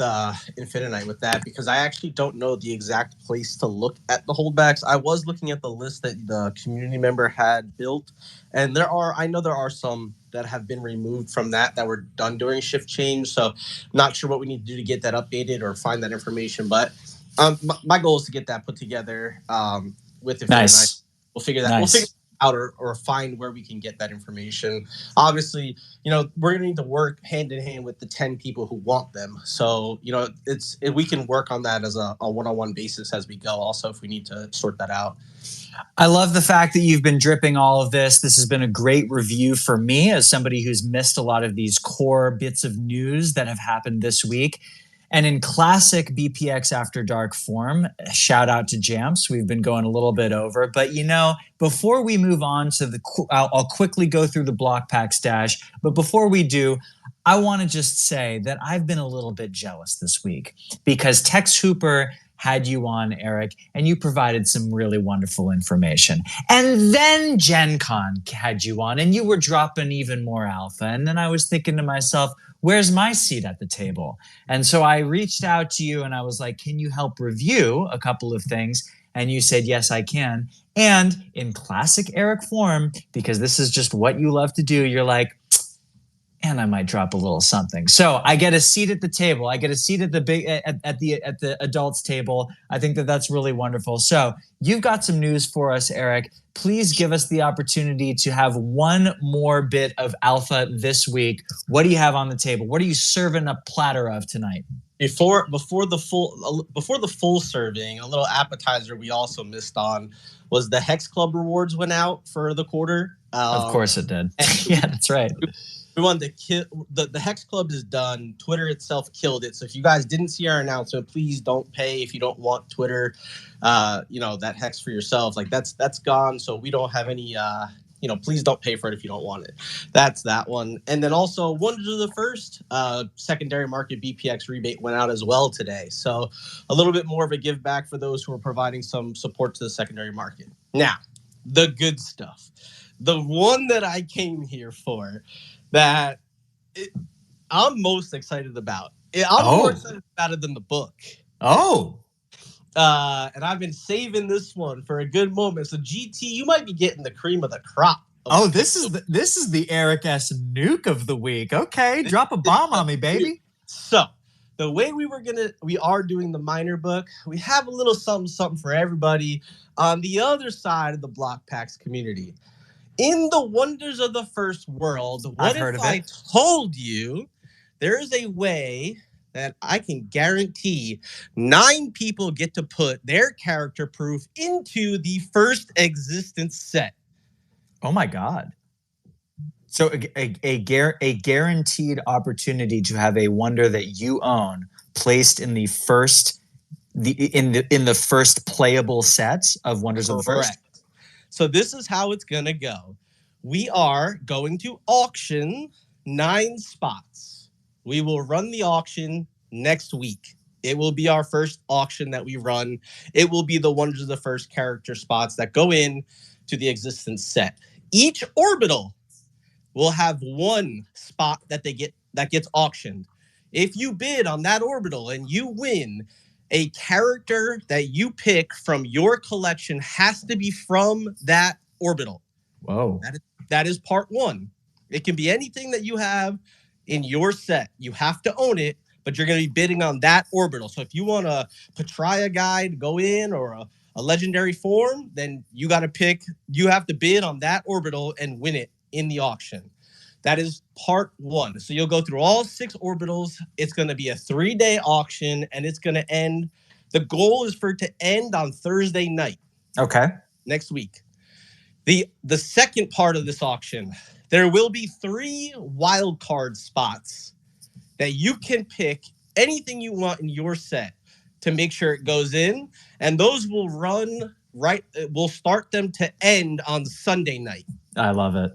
S3: Infinite with that because I actually don't know the exact place to look at the holdbacks. I was looking at the list that the community member had built, and I know there are some that have been removed from that were done during shift change. So not sure what we need to do to get that updated or find that information. But my goal is to get that put together with Infinite.
S1: Nice.
S3: We'll figure that.
S1: Nice.
S3: We'll figure out or find where we can get that information. Obviously, we're going to need to work hand in hand with the 10 people who want them. So, we can work on that as a one-on-one basis as we go also if we need to sort that out.
S1: I love the fact that you've been dripping all of this. This has been a great review for me as somebody who's missed a lot of these core bits of news that have happened this week. And in classic BPX After Dark form, shout out to Jamps. We've been going a little bit over. But, before we move on to I'll quickly go through the Blokpax Dash. But before we do, I want to just say that I've been a little bit jealous this week because Tex Hooper had you on, Eric, and you provided some really wonderful information. And then Gen Con had you on, and you were dropping even more alpha. And then I was thinking to myself, where's my seat at the table? And so I reached out to you and I was like, can you help review a couple of things? And you said, yes, I can. And in classic Eric form, because this is just what you love to do, you're like, and I might drop a little something. So I get a seat at the table. I get a seat at the adults table. I think that's really wonderful. So you've got some news for us, Eric. Please give us the opportunity to have one more bit of alpha this week. What do you have on the table? What are you serving a platter of tonight?
S3: Before the full serving, a little appetizer we also missed on was the Hex Club rewards went out for the quarter.
S1: Of course it did. Yeah, that's right.
S3: We wanted to kill the Hex Club is done. Twitter itself killed it. So if you guys didn't see our announcement, please don't pay if you don't want Twitter. That Hex for yourself. Like that's gone. So we don't have any. Please don't pay for it if you don't want it. That's that one. And then also Wonders of the First secondary market BPX rebate went out as well today. So a little bit more of a give back for those who are providing some support to the secondary market. Now, the good stuff. The one that I came here for that I'm most excited about. I'm more excited about it than the book.
S1: Oh.
S3: And I've been saving this one for a good moment. So GT, you might be getting the cream of the crop.
S1: This is the EricS nuke of the week. Okay, drop a bomb on me, baby.
S3: So the way we are doing the miner book, we have a little something for everybody on the other side of the Blokpax community. In the Wonders of the First World, what if I told you there is a way that I can guarantee 9 people get to put their character proof into the first existence set?
S1: Oh my God. So a guaranteed opportunity to have a wonder that you own placed in the first playable sets of Wonders of the First.
S3: Correct. So this is how it's gonna go. We are going to auction 9 spots. We will run the auction next week. It will be our first auction that we run. It will be the Wonders of the First character spots that go in to the existence set. Each orbital will have 1 spot that gets auctioned. If you bid on that orbital and you win, a character that you pick from your collection has to be from that orbital.
S1: Whoa.
S3: That is part 1. It can be anything that you have in your set. You have to own it, but you're going to be bidding on that orbital. So if you want a Patria guide go in or a legendary form, then you have to bid on that orbital and win it in the auction. That is part 1. So you'll go through all 6 orbitals. It's going to be a 3-day auction, and it's going to end. The goal is for it to end on Thursday night.
S1: Okay.
S3: Next week. The second part of this auction, there will be 3 wild card spots that you can pick anything you want in your set to make sure it goes in, and those will run right. We'll start them to end on Sunday night.
S1: I love it.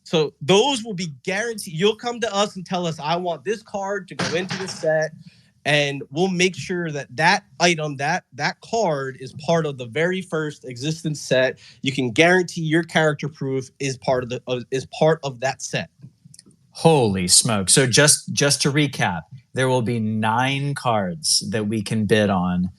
S3: So those will be guaranteed. You'll come to us and tell us, I want this card to go into the set, and we'll make sure that item, that card is part of the very first existence set. You can guarantee your character proof is part of that set.
S1: Holy smoke. So just to recap, there will be 9 cards that we can bid on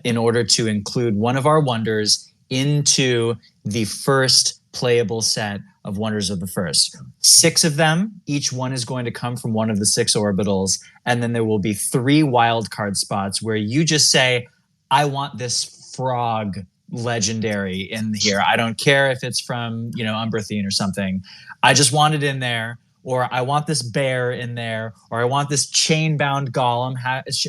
S1: in order to include one of our wonders into the first playable set of Wonders of the First. 6 of them, each one is going to come from one of the 6 orbitals, and then there will be 3 wild card spots where you just say, I want this frog legendary in here. I don't care if it's from, Umbrathine or something. I just want it in there. Or I want this bear in there, or I want this chain-bound golem.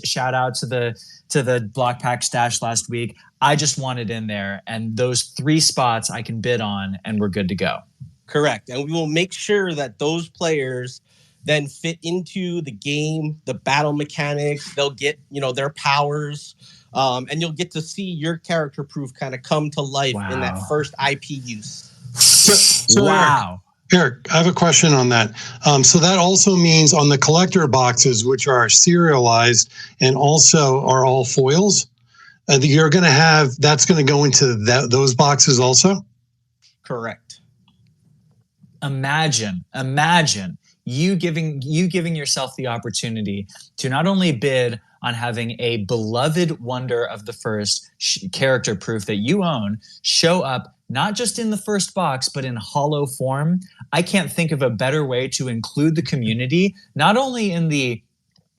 S1: Shout out to the Blokpax Dash last week. I just want it in there, and those 3 spots I can bid on, and we're good to go.
S3: Correct, and we will make sure that those players then fit into the game, the battle mechanics. They'll get their powers, and you'll get to see your character proof kind of come to life in that first IP use.
S4: So
S1: wow.
S4: Eric, I have a question on that. So that also means on the collector boxes, which are serialized and also are all foils, you're going to have, that's going to go into those boxes also?
S3: Correct.
S1: Imagine you giving yourself the opportunity to not only bid on having a beloved Wonder of the First character proof that you own show up not just in the first box, but in hollow form. I can't think of a better way to include the community, not only in the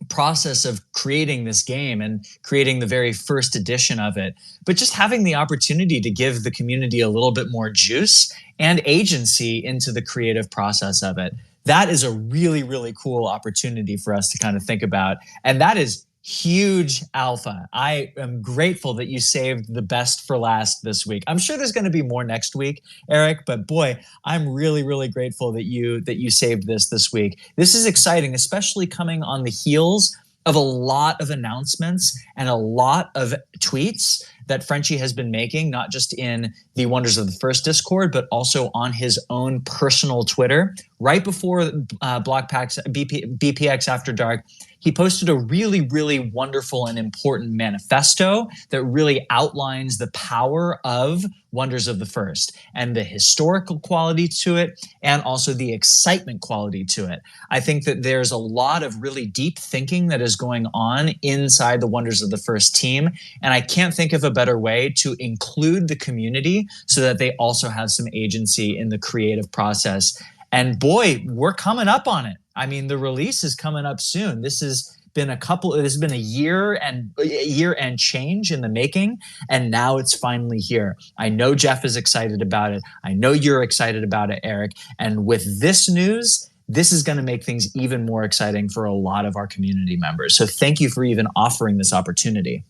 S1: process of creating this game and creating the very first edition of it, but just having the opportunity to give the community a little bit more juice and agency into the creative process of it. That is a really, really cool opportunity for us to kind of think about. And that is huge alpha. I am grateful that you saved the best for last this week. I'm sure there's going to be more next week, Eric, but boy, I'm really, really grateful that you saved this week. This is exciting, especially coming on the heels of a lot of announcements and a lot of tweets that Frenchie has been making, not just in the Wonders of the First Discord, but also on his own personal Twitter. Right before Blokpax BPX After Dark, he posted a really, really wonderful and important manifesto that really outlines the power of Wonders of the First and the historical quality to it and also the excitement quality to it. I think that there's a lot of really deep thinking that is going on inside the Wonders of the First team, and I can't think of a better way to include the community so that they also have some agency in the creative process. And boy, we're coming up on it. I mean, the release is coming up soon. This has been a year and change in the making, and now it's finally here. I know Jeff is excited about it. I know you're excited about it, Eric. And with this news, this is going to make things even more exciting for a lot of our community members. So thank you for even offering this opportunity.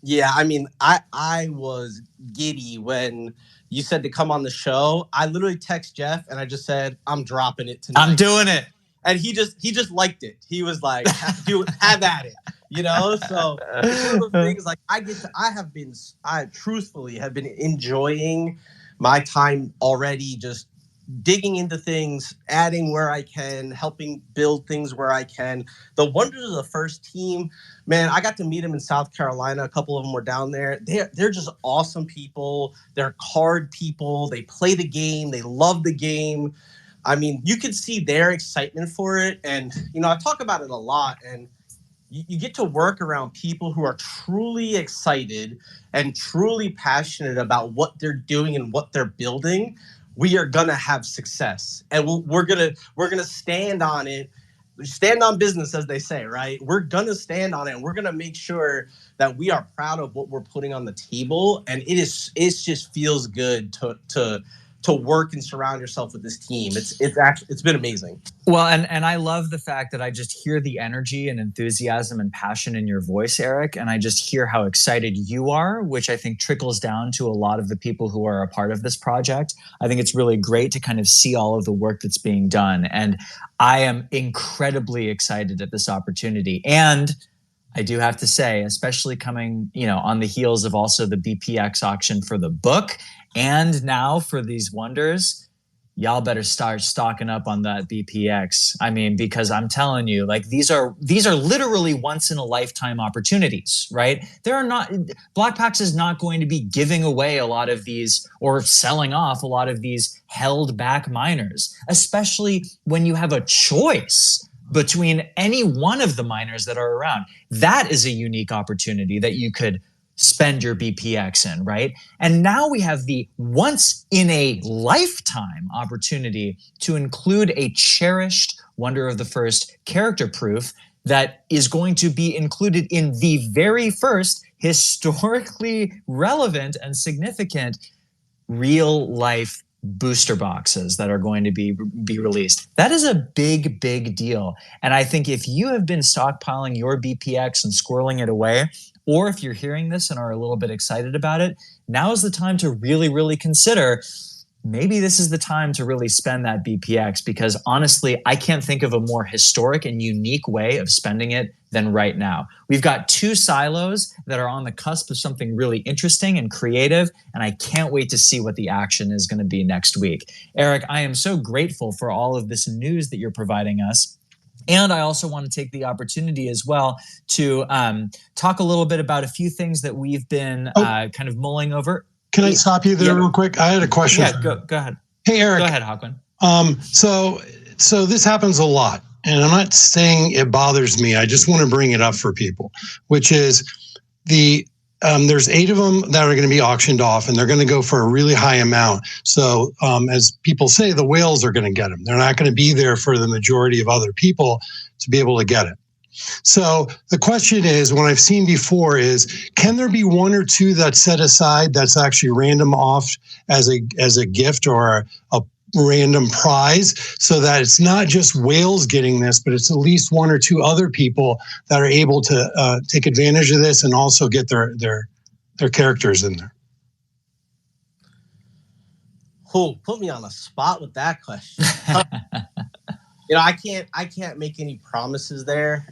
S3: Yeah, I mean, I was giddy when you said to come on the show, I literally text Jeff and I just said, I'm dropping it tonight.
S1: I'm doing it.
S3: And he just liked it. He was like, have at it. So it's one of those things, like I truthfully have been enjoying my time already, just digging into things, adding where I can, helping build things where I can. The wonders of the first team, man, I got to meet them in South Carolina. A couple of them were down there. They're just awesome people. They're card people. They play the game. They love the game. I mean, you can see their excitement for it. And, I talk about it a lot. And you get to work around people who are truly excited and truly passionate about what they're doing and what they're building. We are gonna have success, and we're gonna stand on it, stand on business, as they say, right? We're gonna stand on it, and we're gonna make sure that we are proud of what we're putting on the table. And it just feels good to work and surround yourself with this team. It's been amazing.
S1: Well, and I love the fact that I just hear the energy and enthusiasm and passion in your voice, Eric, and I just hear how excited you are, which I think trickles down to a lot of the people who are a part of this project. I think it's really great to kind of see all of the work that's being done, and I am incredibly excited at this opportunity. And I do have to say, especially coming, on the heels of also the BPX auction for the book, and now for these wonders, y'all better start stocking up on that BPX. I mean, because I'm telling you, like, these are literally once in a lifetime opportunities, right? Blokpax is not going to be giving away a lot of these or selling off a lot of these held back miners, especially when you have a choice between any one of the miners that are around. That is a unique opportunity that you could spend your BPX in, right? And now we have the once in a lifetime opportunity to include a cherished Wonder of the First character proof that is going to be included in the very first historically relevant and significant real life booster boxes that are going to be released. That is a big, big deal. And I think if you have been stockpiling your BPX and squirreling it away, or if you're hearing this and are a little bit excited about it, now is the time to really, really consider, maybe this is the time to really spend that BPX, because honestly, I can't think of a more historic and unique way of spending it than right now. We've got 2 silos that are on the cusp of something really interesting and creative, and I can't wait to see what the action is going to be next week. Eric, I am so grateful for all of this news that you're providing us. And I also want to take the opportunity as well to talk a little bit about a few things that we've been kind of mulling over.
S4: Can I stop you there real quick? I had a question.
S1: Yeah, go ahead.
S4: Hey, Eric.
S1: Go ahead, Hawkwind.
S4: So this happens a lot, and I'm not saying it bothers me. I just want to bring it up for people, which is there's 8 of them that are going to be auctioned off, and they're going to go for a really high amount. So as people say, the whales are going to get them. They're not going to be there for the majority of other people to be able to get it. So the question is, what I've seen before is, can there be 1 or 2 that's set aside that's actually random off as a gift or a random prize, so that it's not just whales getting this, but it's at least 1 or 2 other people that are able to take advantage of this and also get their characters in there?
S3: Oh, put me on a spot with that question. I can't make any promises there.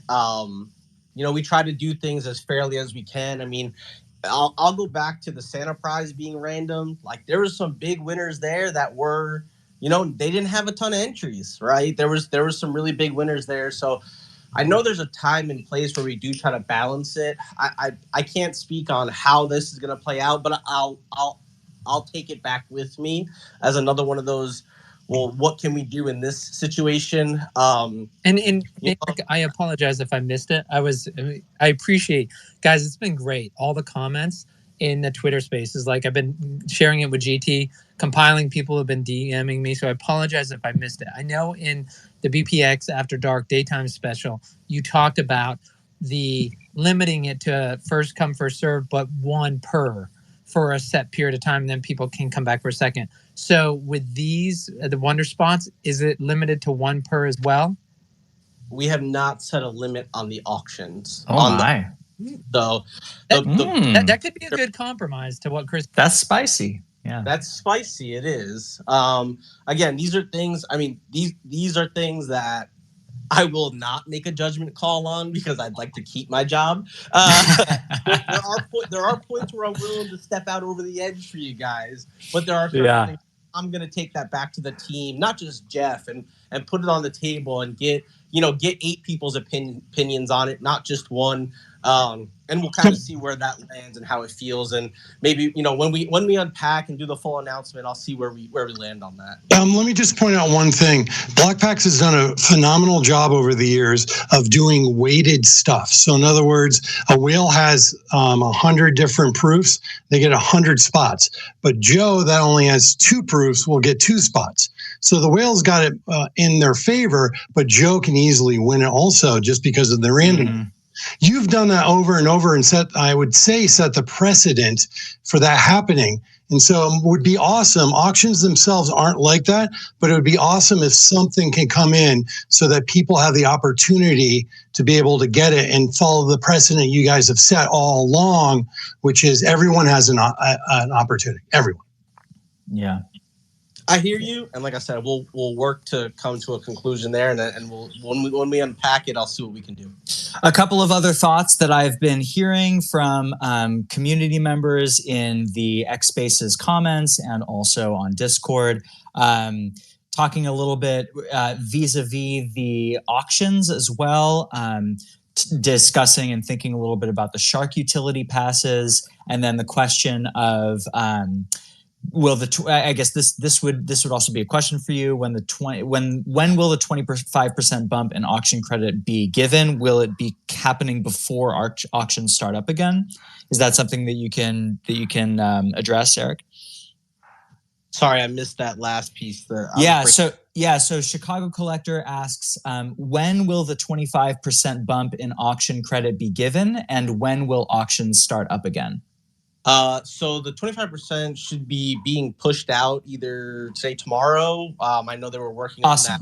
S3: We try to do things as fairly as we can. I mean, I'll go back to the Santa prize being random. Like, there was some big winners there that were, they didn't have a ton of entries, right? There was some really big winners there. So I know there's a time and place where we do try to balance it. I can't speak on how this is going to play out, but I'll take it back with me as another one of those, well, what can we do in this situation?
S2: And I apologize if I missed it. I appreciate, guys, it's been great. All the comments in the Twitter spaces, like, I've been sharing it with GT, compiling, people have been DMing me. So I apologize if I missed it. I know in the BPX After Dark Daytime Special, you talked about the limiting it to first come, first serve, but 1 per for a set period of time, and then people can come back for a second. So with these, the Wonder Spots, is it limited to 1 per as well?
S3: We have not set a limit on the auctions.
S1: Oh, my.
S3: So
S2: that could be a good compromise to what Chris...
S1: That's spicy. Yeah.
S3: That's spicy. It is. Again, these are things. I mean, these are things that I will not make a judgment call on because I'd like to keep my job. There are points where I'm willing to step out over the edge for you guys, but there are certain things I'm going to take that back to the team, not just Jeff, and put it on the table and get 8 people's opinions on it, not just one. And we'll kind of see where that lands and how it feels, and maybe when we unpack and do the full announcement, I'll see where we land on that.
S4: Let me just point out one thing. Blokpax has done a phenomenal job over the years of doing weighted stuff. So in other words, a whale has 100 different proofs. They get 100 spots. But Joe, that only has 2 proofs, will get 2 spots. So the whales got it in their favor, but Joe can easily win it also just because of the random. Mm-hmm. You've done that over and over and set the precedent for that happening. And so it would be awesome. Auctions themselves aren't like that, but it would be awesome if something can come in so that people have the opportunity to be able to get it and follow the precedent you guys have set all along, which is everyone has an opportunity. Everyone.
S1: Yeah.
S3: I hear you, and like I said, we'll work to come to a conclusion there, and we'll when we unpack it, I'll see what we can do.
S1: A couple of other thoughts that I've been hearing from community members in the X Spaces comments and also on Discord, talking a little bit vis-a-vis the auctions as well. Discussing and thinking a little bit about the shark utility passes, and then the question of. I guess this would also be a question for you. When will the 25% bump in auction credit be given? Will it be happening before auctions start up again? Is that something that you can address, Eric?
S3: Sorry, I missed that last piece.
S1: So Chicago Collector asks, when will the 25% bump in auction credit be given, and when will auctions start up again?
S3: So the 25% should be being pushed out either today, tomorrow. I know they were working on that.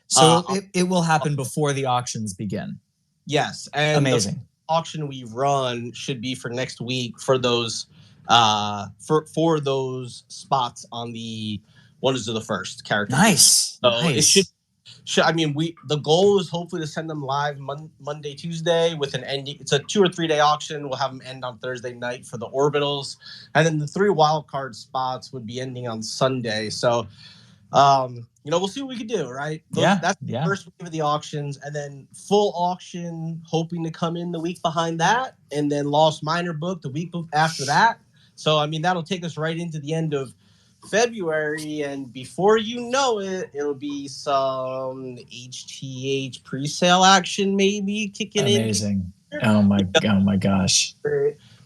S1: So it will happen before the auctions begin.
S3: Yes, and
S1: amazing.
S3: The auction we run should be for next week for those for those spots on the Wonders of the First character.
S1: Nice.
S3: So it should. I mean, the goal is hopefully to send them live Monday, Tuesday with an ending. It's a 2 or 3 day auction. We'll have them end on Thursday night for the orbitals, and then the 3 wildcard spots would be ending on Sunday. So, we'll see what we can do, right? That's the first week of the auctions, and then full auction hoping to come in the week behind that, and then Lost Miner book the week after that. So, I mean, that'll take us right into the end of February, and before you know it, it'll be some HTH pre-sale action maybe kicking in.
S1: Amazing. Oh my gosh.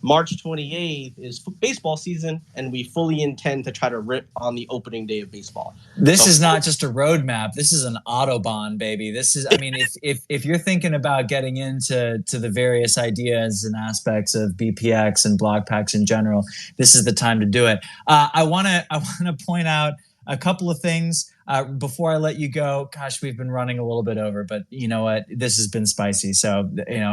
S3: March 28th is baseball season, and we fully intend to try to rip on the opening day of baseball.
S1: This is not just a roadmap. This is an Autobahn, baby. This is, I mean, if you're thinking about getting into the various ideas and aspects of BPX and Blokpax in general, this is the time to do it. I want to point out a couple of things before I let you go. Gosh, we've been running a little bit over, but you know what? This has been spicy. So,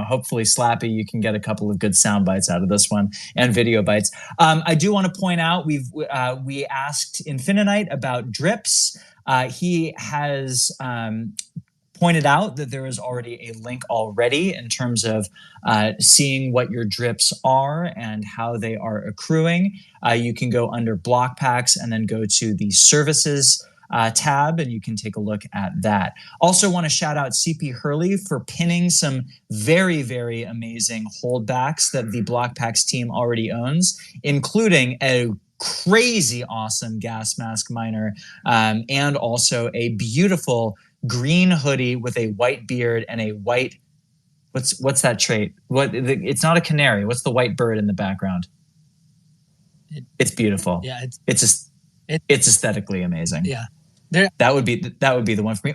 S1: hopefully Slappy, you can get a couple of good sound bites out of this one and video bites. I do want to point out, we asked Infinite about drips. He has pointed out that there is already a link already in terms of seeing what your drips are and how they are accruing. You can go under Blokpax and then go to the services tab, and you can take a look at that. Also want to shout out CP Hurley for pinning some very, very amazing holdbacks that the Blokpax team already owns, including a crazy awesome gas mask miner and also a beautiful green hoodie with a white beard and a white, what's that trait? It's not a canary. What's the white bird in the background? It's beautiful.
S2: Yeah,
S1: it's aesthetically amazing.
S2: Yeah.
S1: That would be the one for me.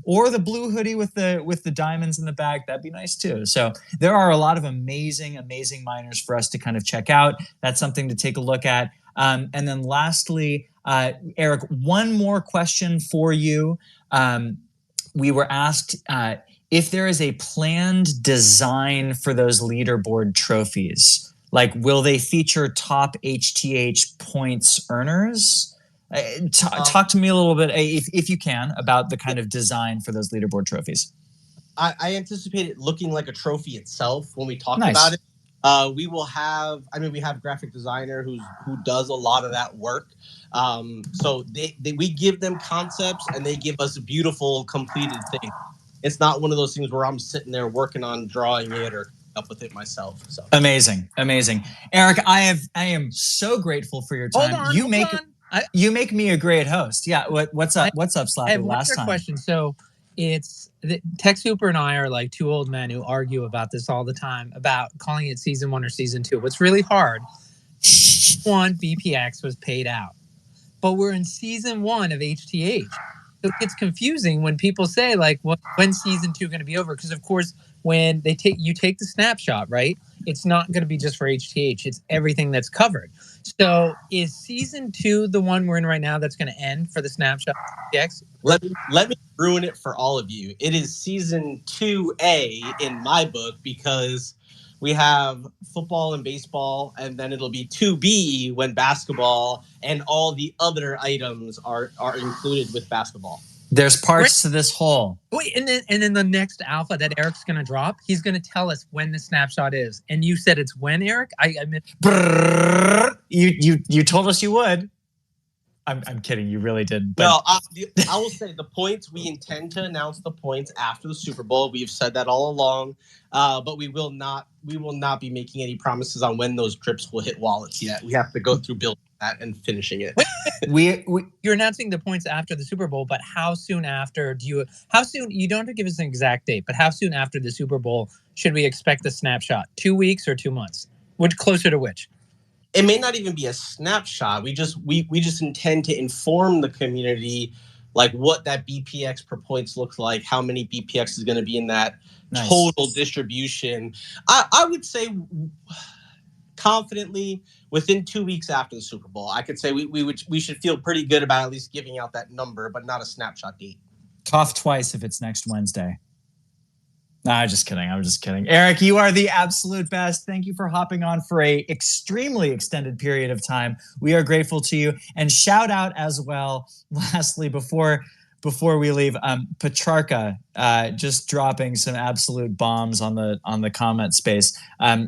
S1: Or the blue hoodie with the diamonds in the back. That'd be nice too. So there are a lot of amazing miners for us to kind of check out. That's something to take a look at. And then lastly, Eric, one more question for you. We were asked if there is a planned design for those leaderboard trophies. Like, will they feature top HTH points earners? Talk to me a little bit, if you can, about the kind of design for those leaderboard trophies.
S3: I anticipate it looking like a trophy itself when we talk
S1: Nice.
S3: about it. We will have, we have graphic designer who does a lot of that work. So we give them concepts and they give us beautiful completed things. It's not one of those things where I'm sitting there working on drawing it or up with it myself. So
S1: amazing. Eric, I am so grateful for your time.
S2: Hold on.
S1: You make me a great host. Yeah. What's up, Slappy?
S2: I have one
S1: Last
S2: other
S1: time.
S2: question. So it's Tech Super and I are like two old men who argue about this all the time about calling it season 1 or season 2. What's really hard, one, BPX was paid out, but we're in season 1 of HTH. So it gets confusing when people say like, when's season 2 going to be over? Because of course, when you take the snapshot, right? It's not going to be just for HTH. It's everything that's covered. So is season 2 the one we're in right now that's going to end for the snapshot?
S3: Let me ruin it for all of you. It is season 2A in my book because we have football and baseball, and then it'll be 2B when basketball and all the other items are included with basketball.
S1: There's parts to this whole.
S2: Wait, and then the next alpha that Eric's going to drop, he's going to tell us when the snapshot is. And you said it's when, Eric? I meant
S1: you told us you would. I'm kidding. You really did. But...
S3: No, I will say the points. We intend to announce the points after the Super Bowl. We've said that all along, but we will not be making any promises on when those drips will hit wallets yet. We have to go through building that and finishing it.
S2: You're announcing the points after the Super Bowl, but how soon after you don't have to give us an exact date, but how soon after the Super Bowl should we expect the snapshot? 2 weeks or 2 months? Which closer to which?
S3: It may not even be a snapshot. We just intend to inform the community like what that BPX per points looks like, how many BPX is going to be in that total distribution. I would say confidently within 2 weeks after the Super Bowl, I could say we should feel pretty good about at least giving out that number, but not a snapshot date.
S1: Cough twice if it's next Wednesday. No, I'm just kidding. Eric, you are the absolute best. Thank you for hopping on for a extremely extended period of time. We are grateful to you. And shout out as well, lastly, before we leave, Petrarca just dropping some absolute bombs on the comment space.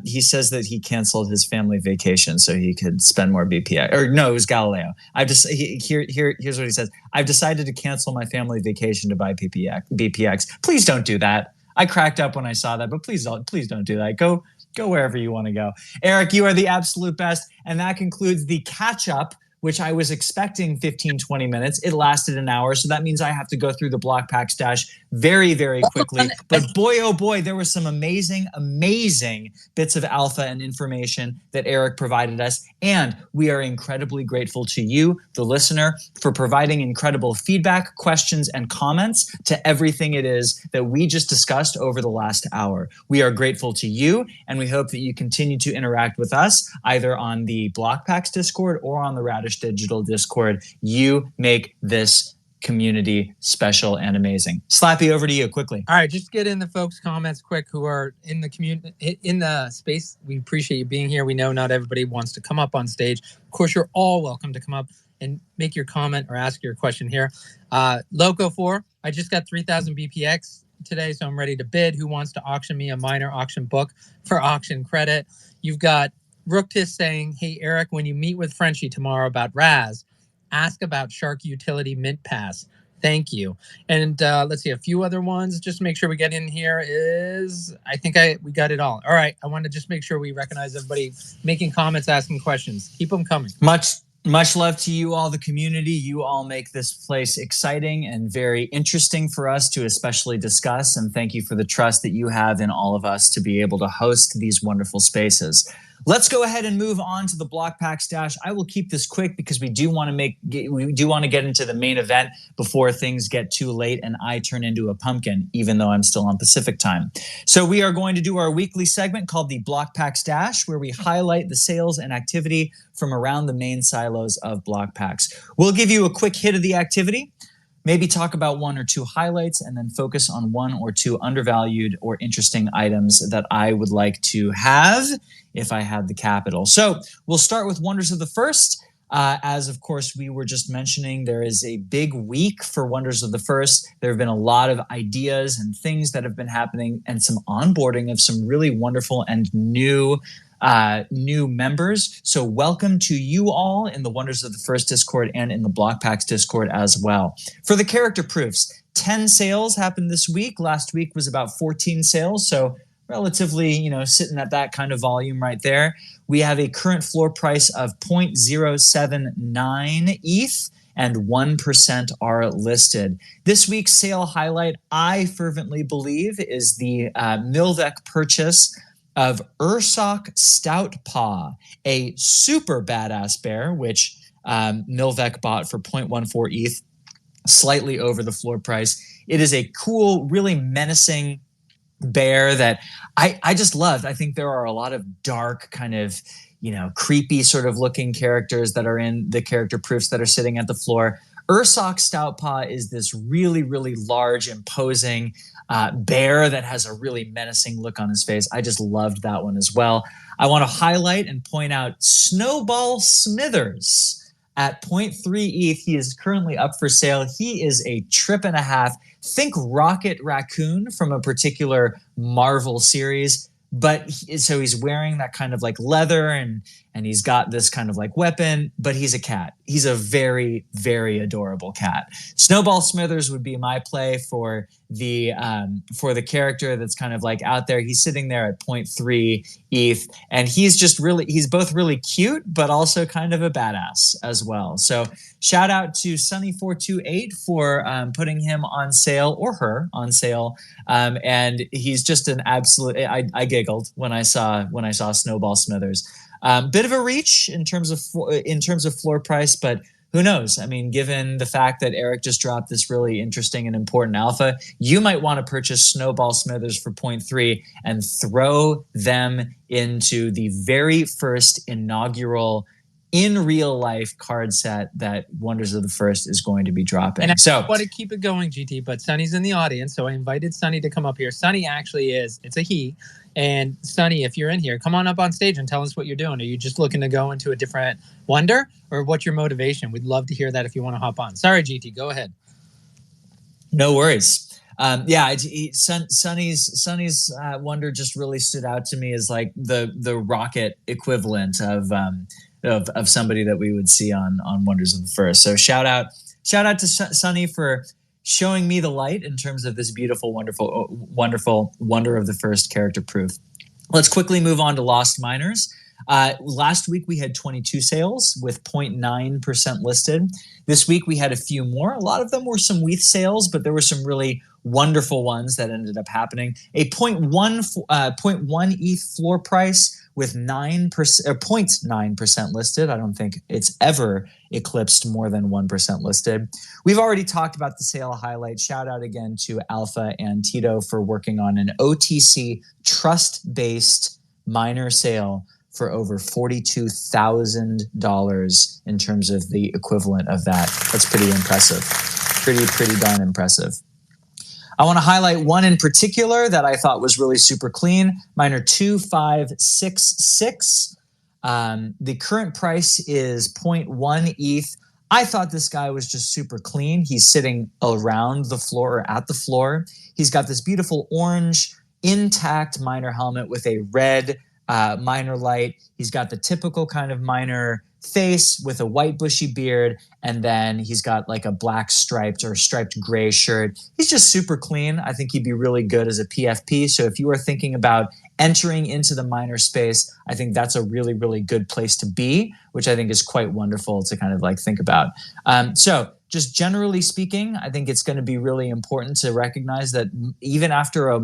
S1: He says that he canceled his family vacation so he could spend more BPX. Or no, it was Galileo. Here's what he says. I've decided to cancel my family vacation to buy BPX. Please don't do that. I cracked up when I saw that, but please don't do that. Go wherever you want to go. Eric, you are the absolute best. And that concludes the catch up, which I was expecting 15, 20 minutes. It lasted an hour. So that means I have to go through the Blokpax Dash very, very quickly. But boy, oh boy, there was some amazing, amazing bits of alpha and information that Eric provided us. And we are incredibly grateful to you, the listener, for providing incredible feedback, questions, and comments to everything it is that we just discussed over the last hour. We are grateful to you, and we hope that you continue to interact with us either on the Blokpax Discord or on the Radish Digital Discord. You make this community special and amazing. Slappy, over to you quickly.
S2: All right, just get in the folks' comments quick who are in the community, in the space. We appreciate you being here. We know not everybody wants to come up on stage. Of course, you're all welcome to come up and make your comment or ask your question here. Loco4, I just got 3,000 BPX today, so I'm ready to bid. Who wants to auction me a minor auction book for auction credit? You've got Rooktis saying, hey, Eric, when you meet with Frenchie tomorrow about Razz, ask about Shark Utility Mint Pass. Thank you. And let's see, a few other ones. Just make sure we get in here is, I think we got it all. All right. I want to just make sure we recognize everybody making comments, asking questions. Keep them coming.
S1: Much love to you all, the community. You all make this place exciting and very interesting for us to especially discuss. And thank you for the trust that you have in all of us to be able to host these wonderful spaces. Let's go ahead and move on to the Blokpax Dash. I will keep this quick because we do want to get into the main event before things get too late and I turn into a pumpkin, even though I'm still on Pacific time. So we are going to do our weekly segment called the Blokpax Dash, where we highlight the sales and activity from around the main silos of Blokpax. We'll give you a quick hit of the activity. maybe talk about one or two highlights, and then focus on one or two undervalued or interesting items that I would like to have if I had the capital. So we'll start with Wonders of the First. As of course we were just mentioning, there is a big week for Wonders of the First. There have been a lot of ideas and things that have been happening, and some onboarding of some really wonderful and new members. So welcome to you all in the Wonders of the First Discord and in the Blokpax Discord as well. For the character proofs, 10 sales happened this week. Last week was about 14 sales, so relatively, sitting at that kind of volume right there. We have a current floor price of 0.079 ETH, and 1% are listed. This week's sale highlight, I fervently believe, is the Milvek purchase of Ursoc Stout Paw, a super badass bear, which Milvek bought for 0.14 ETH, slightly over the floor price. It is a cool, really menacing bear that I just loved. I think there are a lot of dark kind of, creepy sort of looking characters that are in the character proofs that are sitting at the floor. Ursoc Stoutpaw is this really, really large, imposing bear that has a really menacing look on his face. I just loved that one as well. I want to highlight and point out Snowball Smithers at 0.3 ETH. He is currently up for sale. He is a trip and a half. Think Rocket Raccoon from a particular Marvel series. But so he's wearing that kind of like leather and he's got this kind of like weapon, but he's a cat. He's a very, very adorable cat. Snowball Smithers would be my play for the character that's kind of like out there. He's sitting there at 0.3 ETH, and he's both really cute, but also kind of a badass as well. So shout out to Sunny428 for putting him on sale, or her on sale. And he's just an absolute, I giggled when I saw Snowball Smithers. Bit of a reach in terms of floor price, but who knows? I mean, given the fact that Eric just dropped this really interesting and important alpha, you might want to purchase Snowball Smithers for 0.3 and throw them into the very first inaugural in real life card set that Wonders of the First is going to be dropping.
S2: And I want to keep it going, GT, but Sunny's in the audience, so I invited Sunny to come up here. Sunny actually it's a he. And Sunny, if you're in here, come on up on stage and tell us what you're doing. Are you just looking to go into a different wonder, or what's your motivation? We'd love to hear that if you want to hop on. Sorry, GT, go ahead.
S1: No worries. Sunny's wonder just really stood out to me as like the rocket equivalent of somebody that we would see on Wonders of the First. So shout out to Sunny for showing me the light in terms of this beautiful, wonderful Wonder of the First character proof. Let's quickly move on to Lost Miners. Last week we had 22 sales with 0.9% listed. This week we had a few more. A lot of them were some WETH sales, but there were some really wonderful ones that ended up happening. A 0.1 ETH floor price with 0.9% listed. I don't think it's ever eclipsed more than 1% listed. We've already talked about the sale highlight. Shout out again to Alpha and Tito for working on an OTC trust-based miner sale for over $42,000 in terms of the equivalent of that. That's pretty impressive. Pretty darn impressive. I want to highlight one in particular that I thought was really super clean. Miner 2566. The current price is 0.1 ETH. I thought this guy was just super clean. He's sitting around the floor or at the floor. He's got this beautiful orange intact miner helmet with a red miner light. He's got the typical kind of miner face with a white bushy beard, and then he's got like a black striped gray shirt. He's just super clean. I think he'd be really good as a PFP. So if you are thinking about entering into the miner space, I think that's a really, really good place to be, which I think is quite wonderful to kind of like think about. So just generally speaking, I think it's going to be really important to recognize that even after a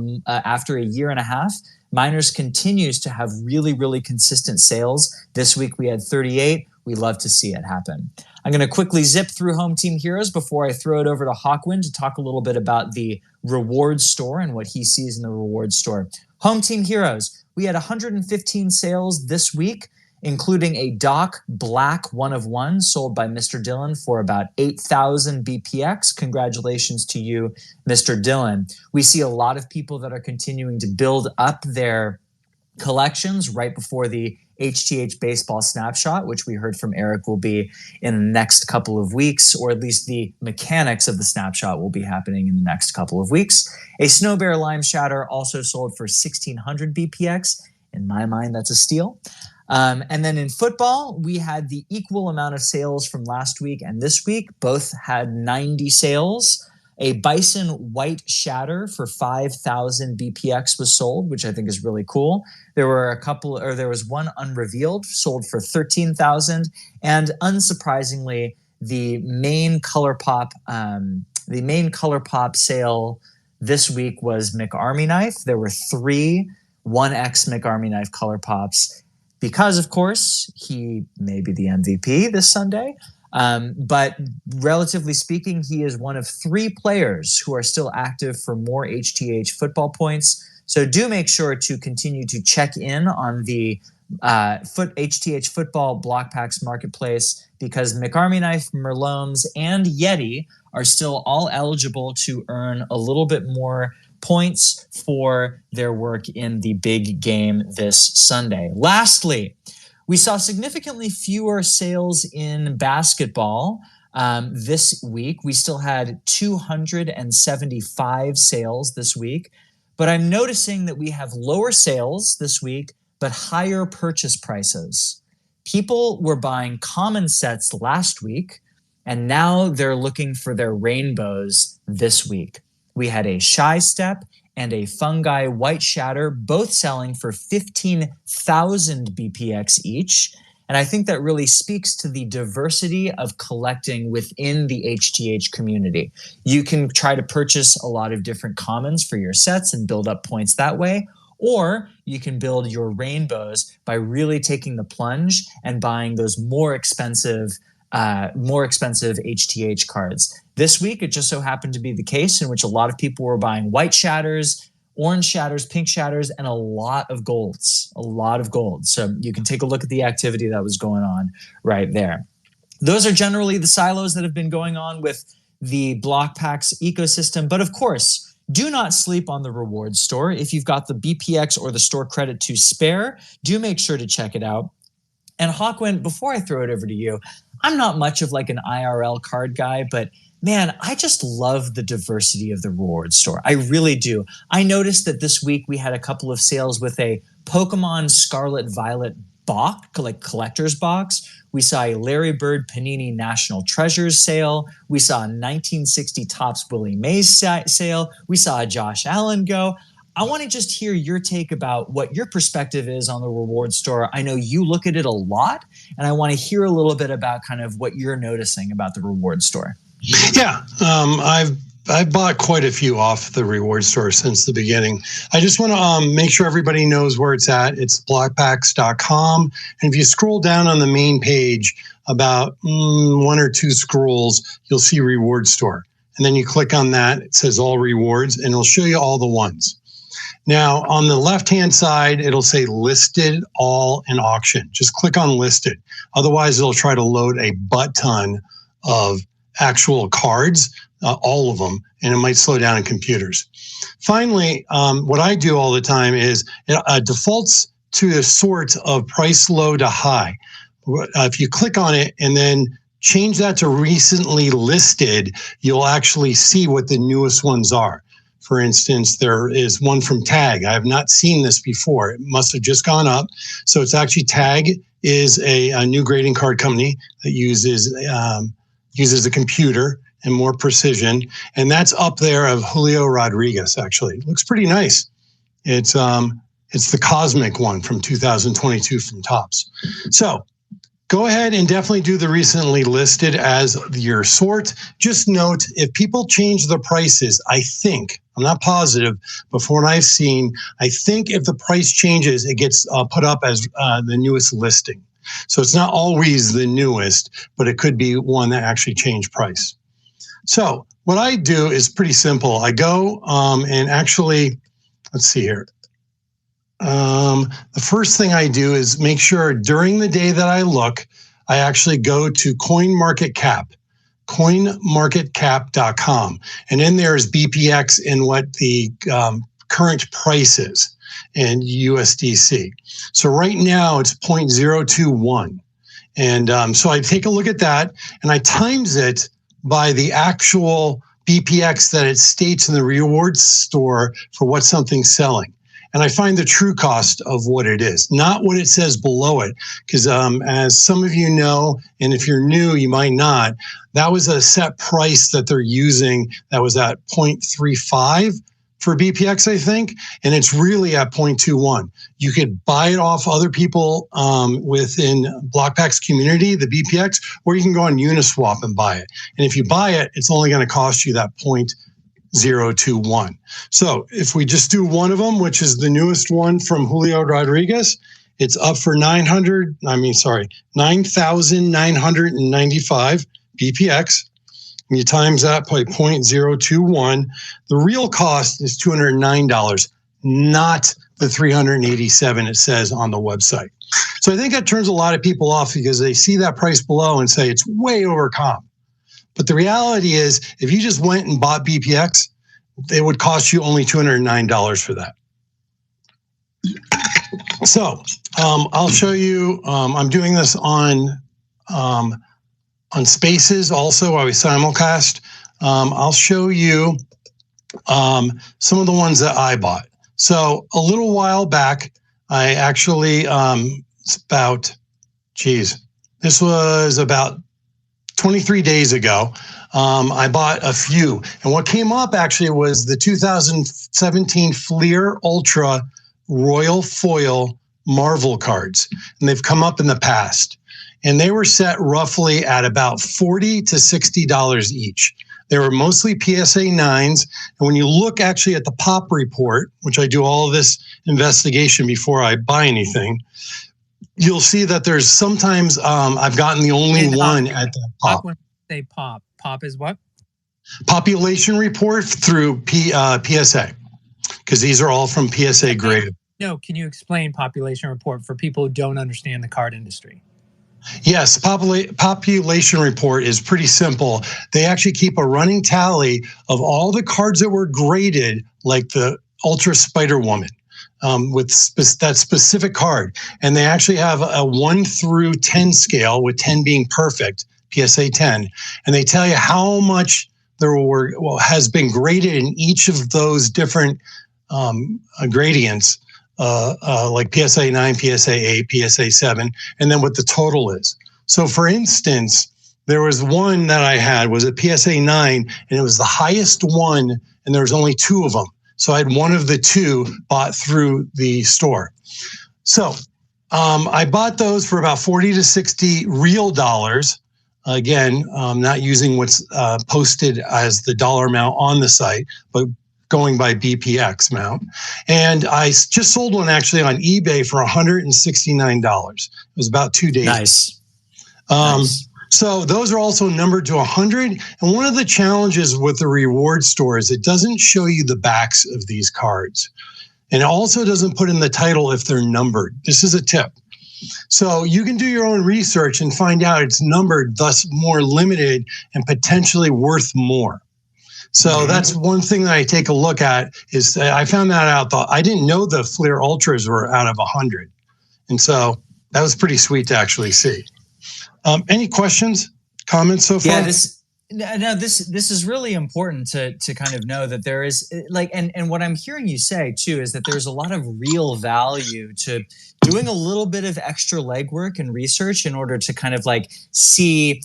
S1: year and a half, Miners continues to have really, really consistent sales. This week we had 38. We love to see it happen. I'm going to quickly zip through Home Team Heroes before I throw it over to Hawkwind to talk a little bit about the reward store and what he sees in the reward store. Home Team Heroes, we had 115 sales this week, including a Doc Black 1 of 1 sold by Mr. Dillon for about 8,000 BPX. Congratulations to you, Mr. Dillon. We see a lot of people that are continuing to build up their collections right before the HTH baseball snapshot, which we heard from Eric will be in the next couple of weeks, or at least the mechanics of the snapshot will be happening in the next couple of weeks. A Snow Bear Lime Shatter also sold for 1,600 BPX. In my mind, that's a steal. And then in football, we had the equal amount of sales from last week and this week. Both had 90 sales. A Bison White Shatter for 5,000 BPX was sold, which I think is really cool. There was one unrevealed, sold for 13,000. And unsurprisingly, the main color pop sale this week was McArmy Knife. There were 3 1X McArmy Knife color pops because, of course, he may be the MVP this Sunday. But relatively speaking, he is one of 3 players who are still active for more HTH football points. So do make sure to continue to check in on the HTH football Blokpax marketplace, because McArmy Knife, Merlones, and Yeti are still all eligible to earn a little bit more points for their work in the big game this Sunday. Lastly, we saw significantly fewer sales in basketball this week. We still had 275 sales this week, but I'm noticing that we have lower sales this week, but higher purchase prices. People were buying common sets last week, and now they're looking for their rainbows this week. We had a Shy Step and a Fungi White Shatter, both selling for 15,000 BPX each. And I think that really speaks to the diversity of collecting within the HTH community. You can try to purchase a lot of different commons for your sets and build up points that way, or you can build your rainbows by really taking the plunge and buying those more expensive HTH cards. This week, it just so happened to be the case in which a lot of people were buying white shatters, orange shatters, pink shatters, and a lot of golds. So you can take a look at the activity that was going on right there. Those are generally the silos that have been going on with the Blokpax ecosystem. But of course, do not sleep on the reward store. If you've got the BPX or the store credit to spare, do make sure to check it out. And Hawkwin, before I throw it over to you, I'm not much of like an IRL card guy, but man, I just love the diversity of the reward store. I really do. I noticed that this week we had a couple of sales with a Pokemon Scarlet Violet box, like collector's box. We saw a Larry Bird Panini National Treasures sale. We saw a 1960 Topps Willie Mays sale. We saw a Josh Allen go. I want to just hear your take about what your perspective is on the reward store. I know you look at it a lot, and I want to hear a little bit about kind of what you're noticing about the reward store.
S4: Yeah, I've bought quite a few off the reward store since the beginning. I just want to make sure everybody knows where it's at. It's blokpax.com. And if you scroll down on the main page about 1 or 2 scrolls, you'll see reward store. And then you click on that. It says all rewards, and it'll show you all the ones. Now, on the left-hand side, it'll say listed, all, and auction. Just click on listed. Otherwise, it'll try to load a butt ton of actual cards, all of them, and it might slow down in computers. Finally, what I do all the time is it defaults to a sort of price low to high. If you click on it and then change that to recently listed, you'll actually see what the newest ones are. For instance, there is one from Tag. I have not seen this before. It must have just gone up. So it's actually Tag is a new grading card company that uses a computer and more precision. And that's up there of Julio Rodriguez, actually. It looks pretty nice. It's the Cosmic one from 2022 from Topps. So go ahead and definitely do the recently listed as your sort. Just note, if people change the prices, I'm not positive, but from what I've seen, I think if the price changes, it gets put up as the newest listing. So it's not always the newest, but it could be one that actually changed price. So what I do is pretty simple. I go and actually, let's see here. The first thing I do is make sure during the day that I look, I actually go to coinmarketcap.com. And in there is BPX and what the current price is in USDC. So right now it's 0.021. And so I take a look at that and I times it by the actual BPX that it states in the rewards store for what something's selling. And I find the true cost of what it is, not what it says below it. Because as some of you know, and if you're new, you might not, that was a set price that they're using that was at 0.35 for BPX, I think, and it's really at 0.21. You could buy it off other people within Blokpax community, the BPX, or you can go on Uniswap and buy it. And if you buy it, it's only going to cost you that 0.021. So if we just do one of them, which is the newest one from Julio Rodriguez, it's up for 9,995 BPX. And you times that by 0.021. The real cost is $209, not the $387 it says on the website. So I think that turns a lot of people off because they see that price below and say it's way over comp. But the reality is, if you just went and bought BPX, it would cost you only $209 for that. So I'll show you. I'm doing this on Spaces also while we simulcast. I'll show you some of the ones that I bought. So a little while back, I actually this was about 23 days ago. I bought a few, and what came up actually was the 2017 Fleer Ultra Royal Foil Marvel cards, and they've come up in the past, and they were set roughly at about $40 to $60 each. They were mostly PSA 9s, and when you look actually at the pop report, which I do all of this investigation before I buy anything, you'll see that there's sometimes I've gotten the only one at the pop.
S2: When they pop. Pop is what?
S4: Population report through PSA, because these are all from PSA grade.
S2: No, can you explain population report for people who don't understand the card industry?
S4: Yes, population report is pretty simple. They actually keep a running tally of all the cards that were graded, like the Ultra Spider Woman, with that specific card. And they actually have a 1 through 10 scale, with 10 being perfect, PSA 10. And they tell you how much has been graded in each of those different gradients, like PSA 9, PSA 8, PSA 7, and then what the total is. So for instance, there was one that I had was a PSA 9, and it was the highest one, and there was only 2 of them. So I had one of the 2 bought through the store. So I bought those for about 40 to 60 real dollars. Again, not using what's posted as the dollar amount on the site, but going by BPX amount. And I just sold one actually on eBay for $169. It was about 2 days.
S1: Nice.
S4: Nice. So those are also numbered to 100. And one of the challenges with the reward store is it doesn't show you the backs of these cards. And it also doesn't put in the title if they're numbered. This is a tip. So you can do your own research and find out it's numbered, thus more limited and potentially worth more. So that's one thing that I take a look at is I found that out. I didn't know the Fleer Ultras were out of 100. And so that was pretty sweet to actually see. Any questions, comments so far?
S1: Yeah, this is really important to kind of know that there is and what I'm hearing you say too is that there's a lot of real value to doing a little bit of extra legwork and research in order to kind of see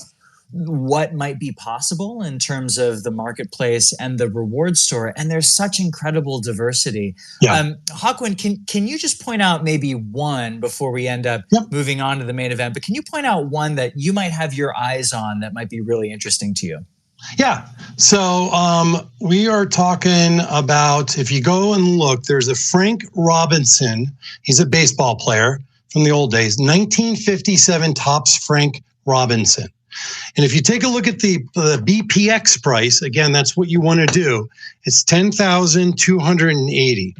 S1: what might be possible in terms of the marketplace and the reward store. And there's such incredible diversity. Yeah. Hakwin, can you just point out maybe one before we end up moving on to the main event, but can you point out one that you might have your eyes on that might be really interesting to you?
S4: Yeah. So we are talking about, if you go and look, there's a Frank Robinson. He's a baseball player from the old days, 1957 Topps Frank Robinson. And if you take a look at the BPX price, again, that's what you want to do. It's 10,280.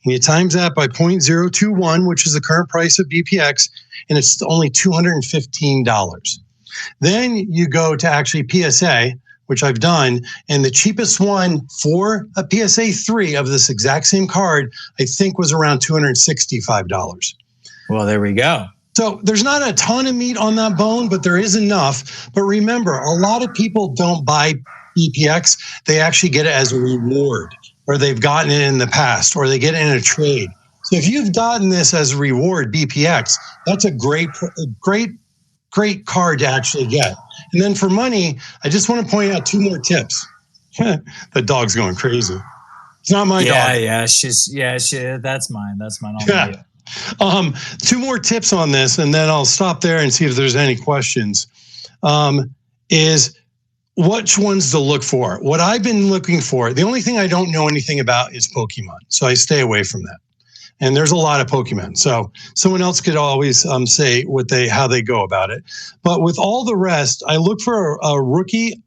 S4: And you times that by 0.021, which is the current price of BPX, and it's only $215. Then you go to actually PSA, which I've done, and the cheapest one for a PSA 3 of this exact same card, I think was around $265.
S1: Well, there we go.
S4: So there's not a ton of meat on that bone, but there is enough. But remember, a lot of people don't buy BPX. They actually get it as a reward, or they've gotten it in the past, or they get it in a trade. So if you've gotten this as a reward, BPX, that's a great card to actually get. And then for money, I just want to point out 2 more tips. The dog's going crazy. It's not my dog.
S1: That's mine.
S4: Yeah. 2 more tips on this, and then I'll stop there and see if there's any questions. Is which ones to look for? What I've been looking for, the only thing I don't know anything about is Pokemon, so I stay away from that. And there's a lot of Pokemon, so someone else could always say how they go about it. But with all the rest, I look for a rookie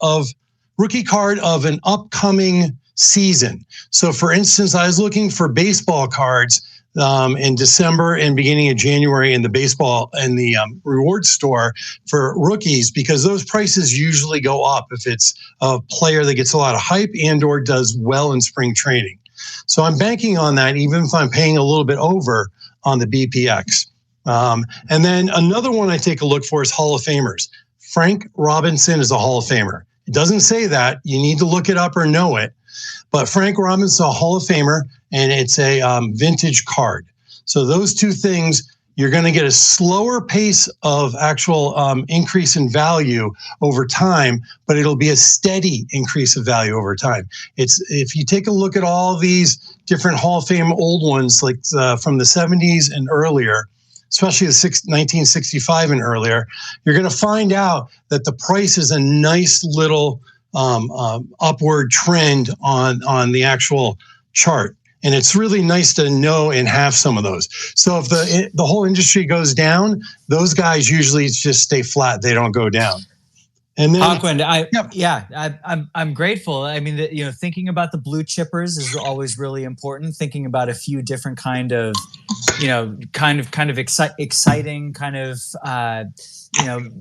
S4: card of an upcoming season. So, for instance, I was looking for baseball cards in December and beginning of January in the baseball and the reward store for rookies, because those prices usually go up if it's a player that gets a lot of hype and or does well in spring training. So I'm banking on that, even if I'm paying a little bit over on the BPX. And then another one I take a look for is Hall of Famers. Frank Robinson is a Hall of Famer. It doesn't say that. You need to look it up or know it. But Frank Robinson is a Hall of Famer, and it's a vintage card. So those 2 things, you're going to get a slower pace of actual increase in value over time, but it'll be a steady increase of value over time. If you take a look at all these different Hall of Fame old ones, like from the 70s and earlier, especially the 1965 and earlier, you're going to find out that the price is a nice little upward trend on the actual chart. And it's really nice to know and have some of those. So if the whole industry goes down, those guys usually just stay flat. They don't go down. And then,
S1: Hawkwind, I'm grateful. I mean, thinking about the blue chippers is always really important. Thinking about a few different kind of exciting kind of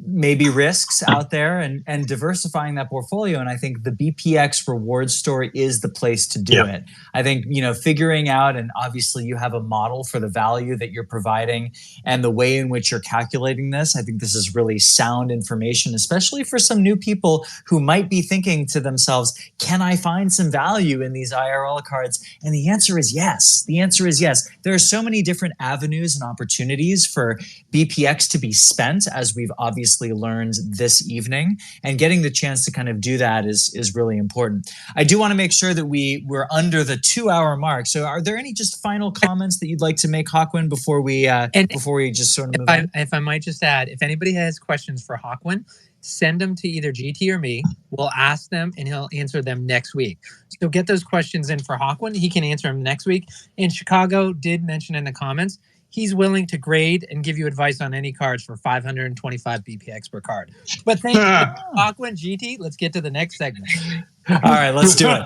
S1: maybe risks out there, and diversifying that portfolio. And I think the BPX reward store is the place to do it. I think, figuring out, and obviously you have a model for the value that you're providing and the way in which you're calculating this. I think this is really sound information, especially for some new people who might be thinking to themselves, can I find some value in these IRL cards? And the answer is yes. There are so many different avenues and opportunities for BPX to be spent, as we've obviously learned this evening, and getting the chance to kind of do that is really important. I do want to make sure that we're under the 2-hour mark. So are there any just final comments that you'd like to make, Hawkwind, before we just sort of move on?
S2: If I might just add, if anybody has questions for Hawkwind, send them to either GT or me. We'll ask them and he'll answer them next week. So get those questions in for Hawkwind. He can answer them next week. And Chicago did mention in the comments, he's willing to grade and give you advice on any cards for 525 BPX per card. But thank you, Hawkwind, GT. Let's get to the next segment.
S1: All right, let's do it.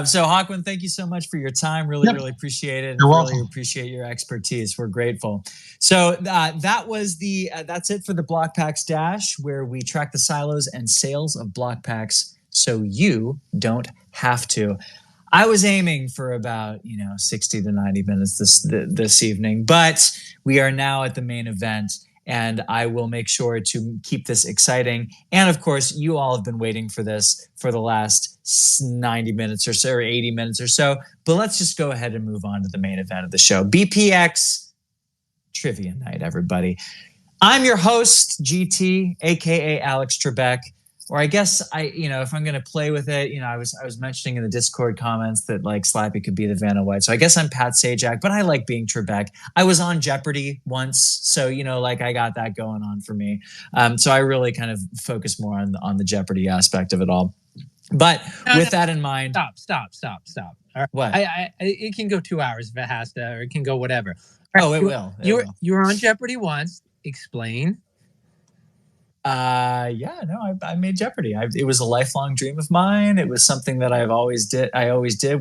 S1: So Hawkwind, thank you so much for your time. Really appreciate it.
S4: You're
S1: welcome.
S4: Really
S1: appreciate your expertise. We're grateful. So that's it for the Blokpax Dash, where we track the silos and sales of Blokpax so you don't have to. I was aiming for about 60 to 90 minutes this evening, but we are now at the main event, and I will make sure to keep this exciting. And of course, you all have been waiting for this for the last 90 minutes or so, or 80 minutes or so. But let's just go ahead and move on to the main event of the show. BPX Trivia Night, everybody. I'm your host, GT, aka Alex Trebek. Or I guess if I'm going to play with it, I was mentioning in the Discord comments that like Slappy could be the Vanna White. So I guess I'm Pat Sajak, but I like being Trebek. I was on Jeopardy once, so I got that going on for me. So I really kind of focus more on the Jeopardy aspect of it all. But with that in mind,
S2: stop. All right.
S1: What?
S2: It can go 2 hours if it has to, or it can go whatever.
S1: Oh, it will.
S2: You were on Jeopardy once. Explain
S1: Yeah, no, I made Jeopardy. It was a lifelong dream of mine. It was something that I always did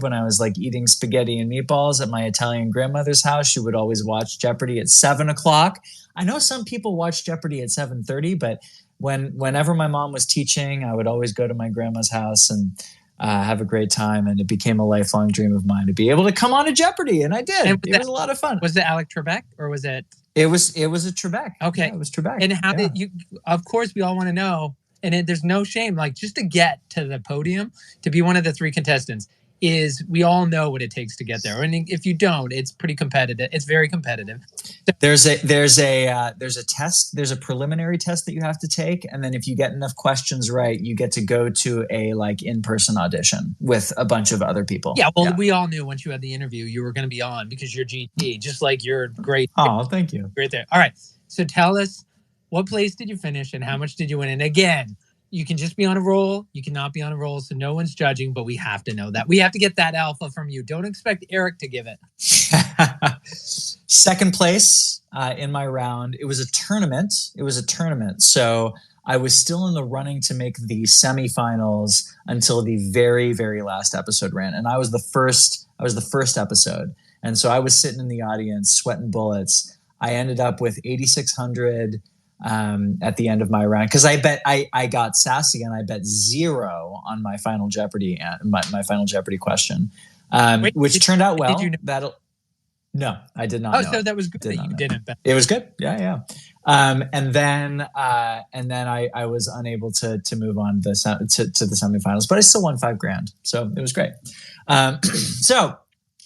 S1: when I was like eating spaghetti and meatballs at my Italian grandmother's house. She would always watch Jeopardy at 7 o'clock. I know some people watch Jeopardy at 7:30, but whenever my mom was teaching, I would always go to my grandma's house and have a great time. And it became a lifelong dream of mine to be able to come on to Jeopardy, and I did. It was a lot of fun.
S2: Was it Alec Trebek or was it?
S1: It was a Trebek.
S2: Okay.
S1: Yeah, it was Trebek.
S2: And how did you, of course, we all want to know, and there's no shame, like just to get to the podium, to be one of the 3 contestants, is we all know what it takes to get there. And if you don't, it's pretty competitive. It's very competitive.
S1: There's a test. There's a preliminary test that you have to take, and then if you get enough questions right, you get to go to a like in-person audition with a bunch of other people.
S2: Yeah, well, we all knew once you had the interview you were going to be on because you're GT, just like you're great.
S1: Oh, thank you.
S2: Great there. All right, so tell us, what place did you finish and how much did you win? And again, you can just be on a roll. You cannot be on a roll, so no one's judging, but we have to know that. We have to get that alpha from you. Don't expect Eric to give it.
S1: Second place in my round. It was a tournament. So I was still in the running to make the semifinals until the very, very last episode ran. And I was the first episode. And so I was sitting in the audience, sweating bullets. I ended up with 8,600 at the end of my round because I got sassy and I bet 0 on my final Jeopardy my final Jeopardy question, which turned out well.
S2: Did you
S1: No, I did not.
S2: So that was good that you didn't bet.
S1: It was good. Yeah. And then I was unable to move on to the semifinals, but I still won $5,000, so it was great. So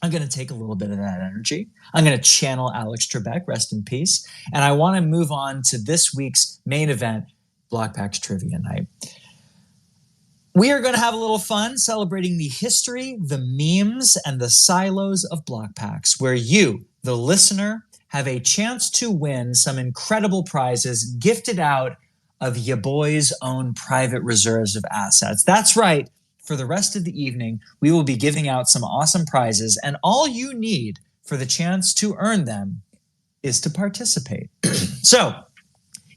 S1: I'm going to take a little bit of that energy. I'm going to channel Alex Trebek, rest in peace. And I want to move on to this week's main event, Blokpax Trivia Night. We are going to have a little fun celebrating the history, the memes, and the silos of Blokpax, where you, the listener, have a chance to win some incredible prizes gifted out of ya boy's own private reserves of assets. That's right. For the rest of the evening, we will be giving out some awesome prizes, and all you need for the chance to earn them is to participate. So,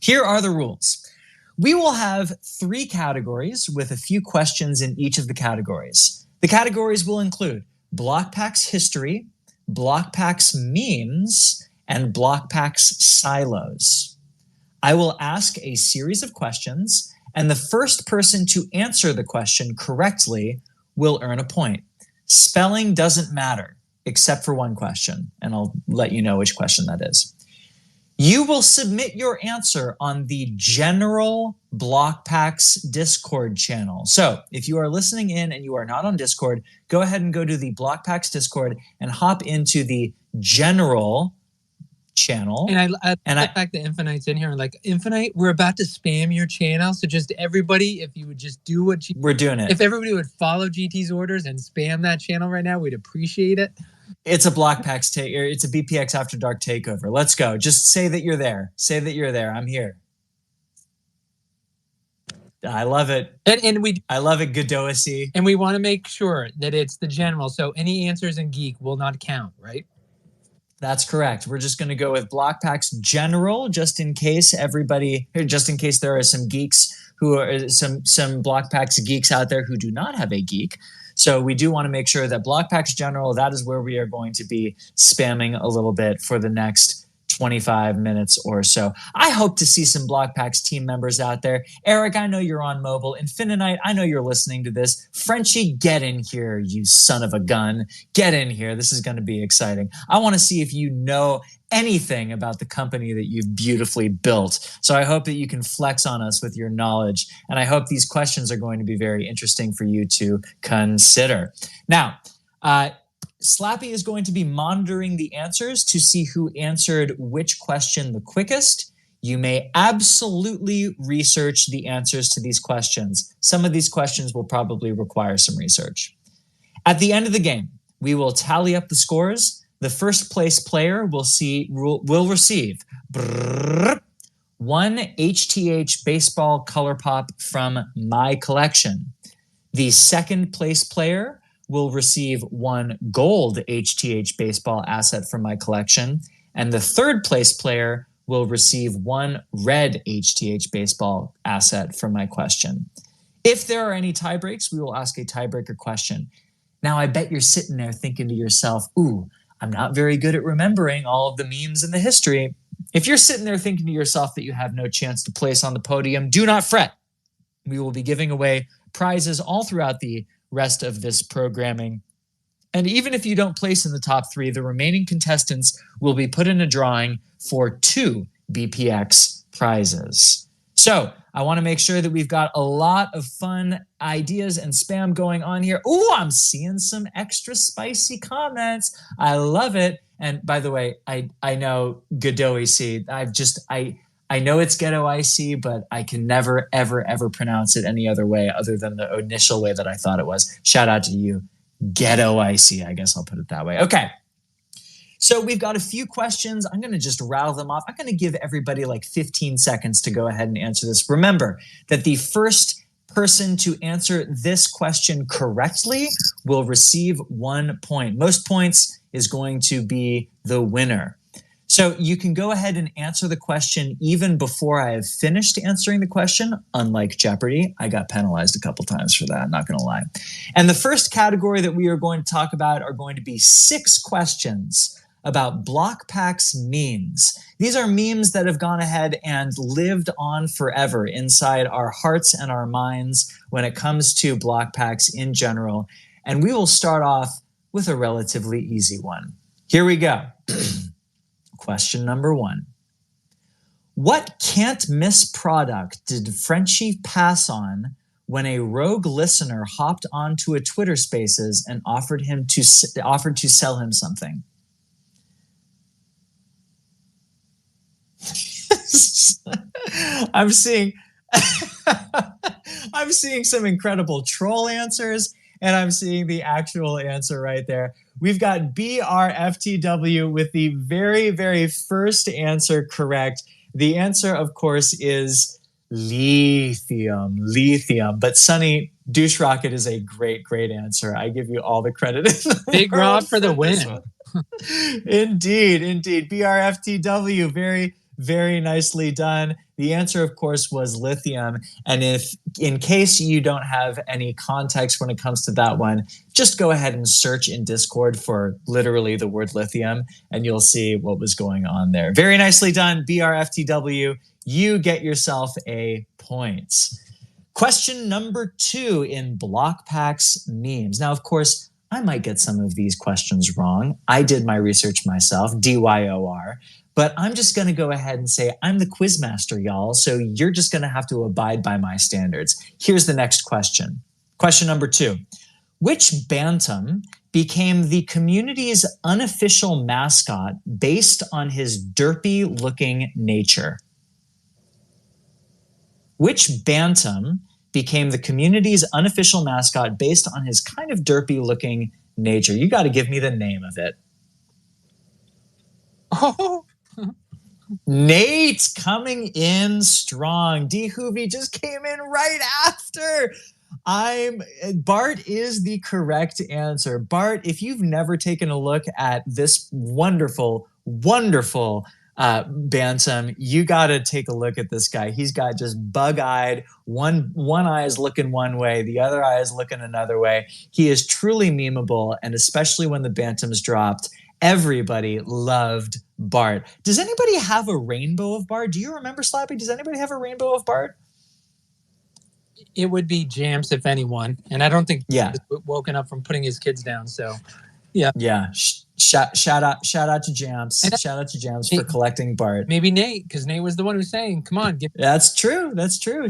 S1: here are the rules. We will have 3 categories with a few questions in each of the categories. The categories will include Blokpax history, Blokpax memes, and Blokpax silos. I will ask a series of questions, and the first person to answer the question correctly will earn a point. Spelling doesn't matter, except for one question, and I'll let you know which question that is. You will submit your answer on the general Blokpax Discord channel. So if you are listening in and you are not on Discord, go ahead and go to the Blokpax Discord and hop into the general channel.
S2: And I the fact that Infinite's in here, like, Infinite, we're about to spam your channel. So just everybody, if you would just do what
S1: we're doing it.
S2: If everybody would follow GT's orders and spam that channel right now, we'd appreciate it.
S1: It's a Blokpax it's a BPX After Dark takeover. Let's go. Just say that you're there. Say that you're there. I'm here. I love it. I love it, Godoacy.
S2: And we want to make sure that it's the general. So any answers in geek will not count, right?
S1: That's correct. We're just going to go with Blokpax General, just in case there are some geeks who are some Blokpax geeks out there who do not have a geek. So we do want to make sure that Blokpax General, that is where we are going to be spamming a little bit for the next 25 minutes or so. I hope to see some Blokpax team members out there. Eric, I know you're on mobile. Infinite, I know you're listening to this. Frenchie, get in here, you son of a gun. Get in here. This is going to be exciting. I want to see if you know anything about the company that you've beautifully built. So I hope that you can flex on us with your knowledge. And I hope these questions are going to be very interesting for you to consider. Now, Slappy is going to be monitoring the answers to see who answered which question the quickest. You may absolutely research the answers to these questions. Some of these questions will probably require some research. At the end of the game, we will tally up the scores. The first place player will receive one HTH baseball color pop from my collection. The second place player will receive one gold HTH baseball asset from my collection. And the third place player will receive 1 red HTH baseball asset from my question. If there are any tie breaks, we will ask a tiebreaker question. Now, I bet you're sitting there thinking to yourself, ooh, I'm not very good at remembering all of the memes in the history. If you're sitting there thinking to yourself that you have no chance to place on the podium, do not fret. We will be giving away prizes all throughout the rest of this programming. And even if you don't place in the top 3, the remaining contestants will be put in a drawing for 2 BPX prizes. So I want to make sure that we've got a lot of fun ideas and spam going on here. Ooh, I'm seeing some extra spicy comments. I love it. And by the way, I know Godot IC. I know it's Ghetto IC, but I can never, ever, ever pronounce it any other way other than the initial way that I thought it was. Shout out to you, Ghetto IC. I guess I'll put it that way. Okay. So we've got a few questions. I'm going to just rattle them off. I'm going to give everybody like 15 seconds to go ahead and answer this. Remember that the first person to answer this question correctly will receive 1 point. Most points is going to be the winner. So you can go ahead and answer the question even before I have finished answering the question. Unlike Jeopardy, I got penalized a couple times for that, not going to lie. And the first category that we are going to talk about are going to be 6 questions about Blokpax memes. These are memes that have gone ahead and lived on forever inside our hearts and our minds when it comes to Blokpax in general. And we will start off with a relatively easy one. Here we go. Question number 1. What can't-miss product did Frenchie pass on when a rogue listener hopped onto a Twitter Spaces and offered to sell him something? I'm seeing some incredible troll answers, and I'm seeing the actual answer right there. We've got BRFTW with the very, very first answer correct. The answer, of course, is lithium. But Sunny, Douche Rocket is a great, great answer. I give you all the credit.
S2: Big Rob for the win.
S1: Indeed. BRFTW, very, very nicely done. The answer, of course, was lithium. And if, in case you don't have any context when it comes to that one, just go ahead and search in Discord for literally the word lithium, and you'll see what was going on there. Very nicely done, BRFTW. You get yourself a point. Question number 2 in Blokpax memes. Now, of course, I might get some of these questions wrong. I did my research myself, DYOR. But I'm just going to go ahead and say I'm the quizmaster, y'all. So you're just going to have to abide by my standards. Here's the next question. Question number 2. Which bantam became the community's unofficial mascot based on his derpy-looking nature? Which bantam became the community's unofficial mascot based on his kind of derpy-looking nature? You got to give me the name of it.
S2: Oh.
S1: Nate coming in strong. D. Hoovy just came in right after. Bart is the correct answer. Bart, if you've never taken a look at this wonderful, wonderful bantam, you got to take a look at this guy. He's got just bug-eyed. One eye is looking one way, the other eye is looking another way. He is truly memeable, and especially when the bantams dropped, everybody loved Bart. Does anybody have a rainbow of Bart? Do you remember, Slappy? Does anybody have a rainbow of Bart?
S2: It would be Jamps, if anyone. And I don't think
S1: he's
S2: woken up from putting his kids down. So,
S1: yeah. Shout out to Jamps. Shout out to Jamps for collecting Bart.
S2: Maybe Nate, because Nate was the one who's saying, "Come on, get."
S1: That's true.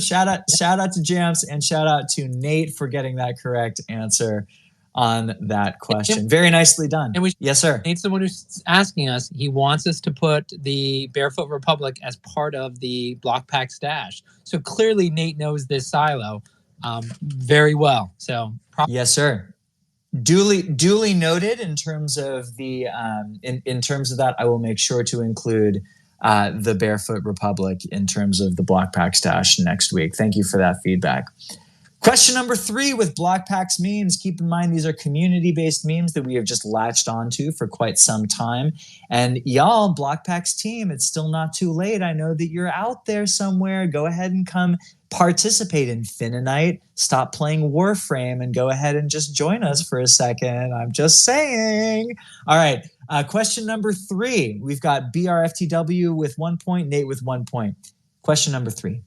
S1: Shout out to Jamps, and shout out to Nate for getting that correct answer on that question. Very nicely done.
S2: And
S1: yes, sir.
S2: Nate's the one who's asking us. He wants us to put the Barefoot Republic as part of the Blokpax Dash. So clearly Nate knows this silo very well. So
S1: yes, sir. Duly noted. In terms of the in terms of that, I will make sure to include the Barefoot Republic in terms of the Blokpax Dash next week. Thank you for that feedback. Question number 3 with Blokpax memes. Keep in mind, these are community-based memes that we have just latched onto for quite some time. And y'all, Blokpax team, it's still not too late. I know that you're out there somewhere. Go ahead and come participate in Finonite. Stop playing Warframe and go ahead and just join us for a second. I'm just saying. All right. Question number 3. We've got BRFTW with 1 point, Nate with 1 point. Question number 3.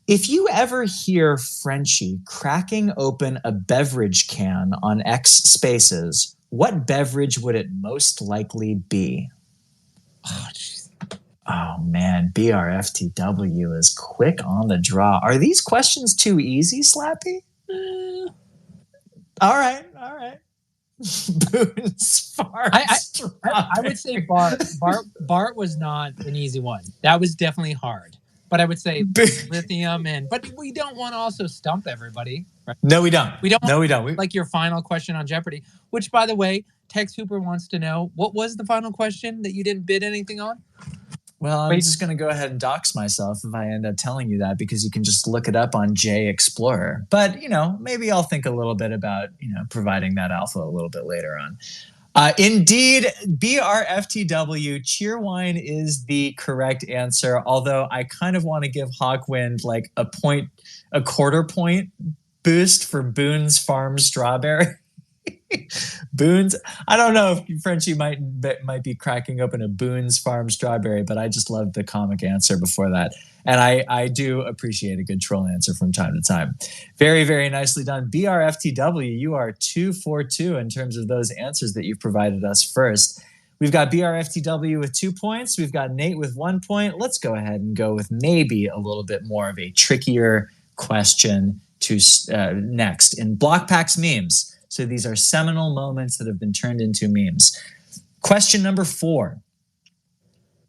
S1: If you ever hear Frenchie cracking open a beverage can on X Spaces, what beverage would it most likely be? Oh man, BRFTW is quick on the draw. Are these questions too easy, Slappy? All right. Boone's Farm
S2: I would say Bart. Bart was not an easy one. That was definitely hard. But I would say lithium but we don't want to also stump everybody. Right?
S1: No, we don't. We don't.
S2: Like your final question on Jeopardy, which, by the way, Tex Hooper wants to know, what was the final question that you didn't bid anything on?
S1: Well, I'm just going to go ahead and dox myself if I end up telling you that, because you can just look it up on J Explorer. But, maybe I'll think a little bit about, providing that alpha a little bit later on. Indeed, BRFTW, Cheerwine is the correct answer, although I kind of want to give Hawkwind like a quarter point boost for Boone's Farm Strawberry. Boone's, I don't know if Frenchie might be cracking open a Boone's Farm Strawberry, but I just loved the comic answer before that. And I do appreciate a good troll answer from time to time. Very, very nicely done. BRFTW, you are 2 for 2 in terms of those answers that you've provided us first. We've got BRFTW with 2 points. We've got Nate with 1 point. Let's go ahead and go with maybe a little bit more of a trickier question to next in Blokpax memes. So these are seminal moments that have been turned into memes. Question number 4.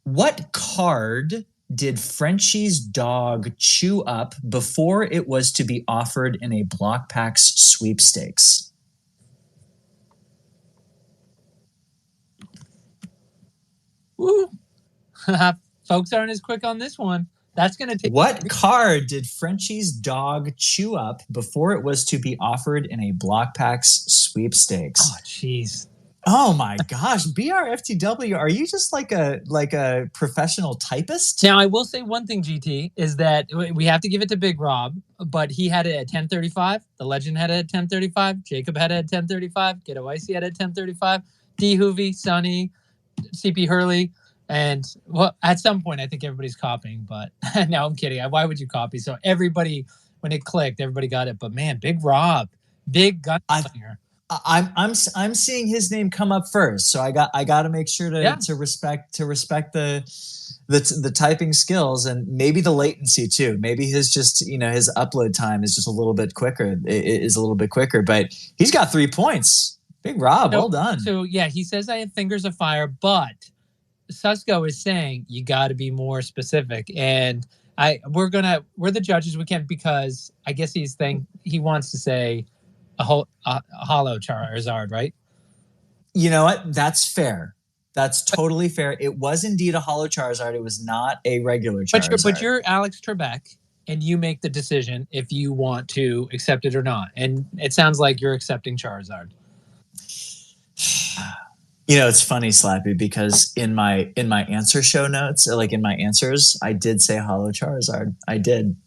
S1: What card did Frenchie's dog chew up before it was to be offered in a Blokpax sweepstakes?
S2: Woo. Folks aren't as quick on this one. That's going to take...
S1: What card did Frenchie's dog chew up before it was to be offered in a Blokpax sweepstakes?
S2: Oh, jeez.
S1: Oh my gosh, BRFTW, are you just like a professional typist?
S2: Now, I will say one thing, GT, is that we have to give it to Big Rob, but he had it at 10:35. The Legend had it at 10:35. Jacob had it at 10:35. Get Icy had it at 10:35. D Hoovy, Sonny, CP Hurley. And well, at some point, I think everybody's copying, but no, I'm kidding. Why would you copy? So everybody, when it clicked, everybody got it. But man, Big Rob, big gunslinger.
S1: I'm seeing his name come up first, so I got to make sure to respect the typing skills and maybe the latency too. Maybe his his upload time is just a little bit quicker. But he's got 3 points. Big Rob, well done.
S2: So yeah, he says I have fingers of fire, but Susko is saying you got to be more specific, and we're the judges. We can't, because I guess he wants to say a hollow Charizard, right?
S1: You know what? That's fair. That's totally fair. It was indeed a hollow Charizard. It was not a regular Charizard.
S2: But you're Alex Trebek, and you make the decision if you want to accept it or not. And it sounds like you're accepting Charizard.
S1: It's funny, Slappy, because in my answer show notes, like in my answers, I did say hollow Charizard. I did.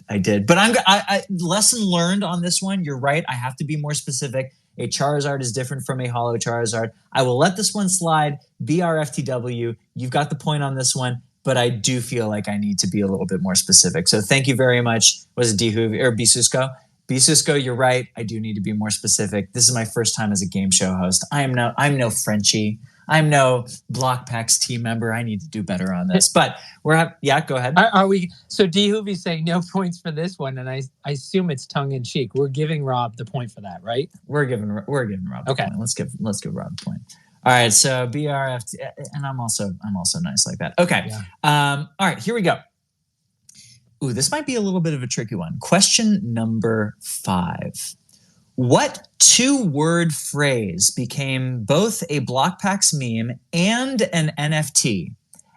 S1: But I lesson learned on this one. You're right. I have to be more specific. A Charizard is different from a hollow Charizard. I will let this one slide. BRFTW, you've got the point on this one, but I do feel like I need to be a little bit more specific. So thank you very much. Was it D-Hoovy or B-Susko? B-Susko, you're right. I do need to be more specific. This is my first time as a game show host. I'm no Frenchie. I'm no Blokpax team member. I need to do better on this. But go ahead.
S2: Are we? So D-Hoovy saying no points for this one, and I assume it's tongue in cheek. We're giving Rob the point for that, right?
S1: We're giving Rob the point. Let's give Rob the point. All right. So BRFT, and I'm also nice like that. Okay. Yeah. All right. Here we go. Ooh, this might be a little bit of a tricky one. Question number 5. What 2-word phrase became both a Blokpax meme and an NFT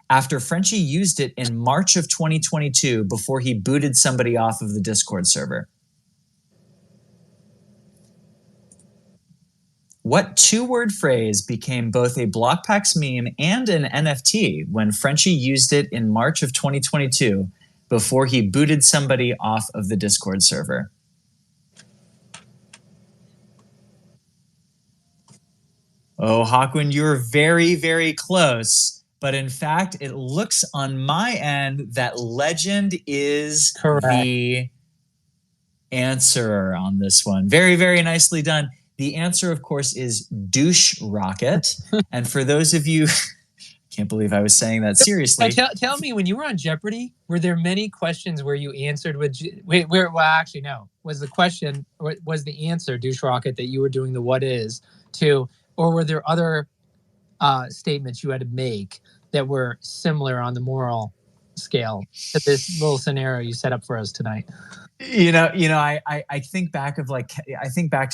S1: after Frenchie used it in March of 2022 before he booted somebody off of the Discord server? What two-word phrase became both a Blokpax meme and an NFT when Frenchie used it in March of 2022 before he booted somebody off of the Discord server? Oh, Hawkwind, you're very, very close. But in fact, it looks on my end that legend is
S2: Correct.
S1: the answer on this one. Very, very nicely done. The answer, of course, is douche rocket. And for those of you, can't believe I was saying that seriously.
S2: Tell me, when you were on Jeopardy, were there many questions where you answered with well, actually, no. Was the answer douche rocket that you were doing the what is to, or were there other statements you had to make that were similar on the moral scale to this little scenario you set up for us tonight?
S1: I think back to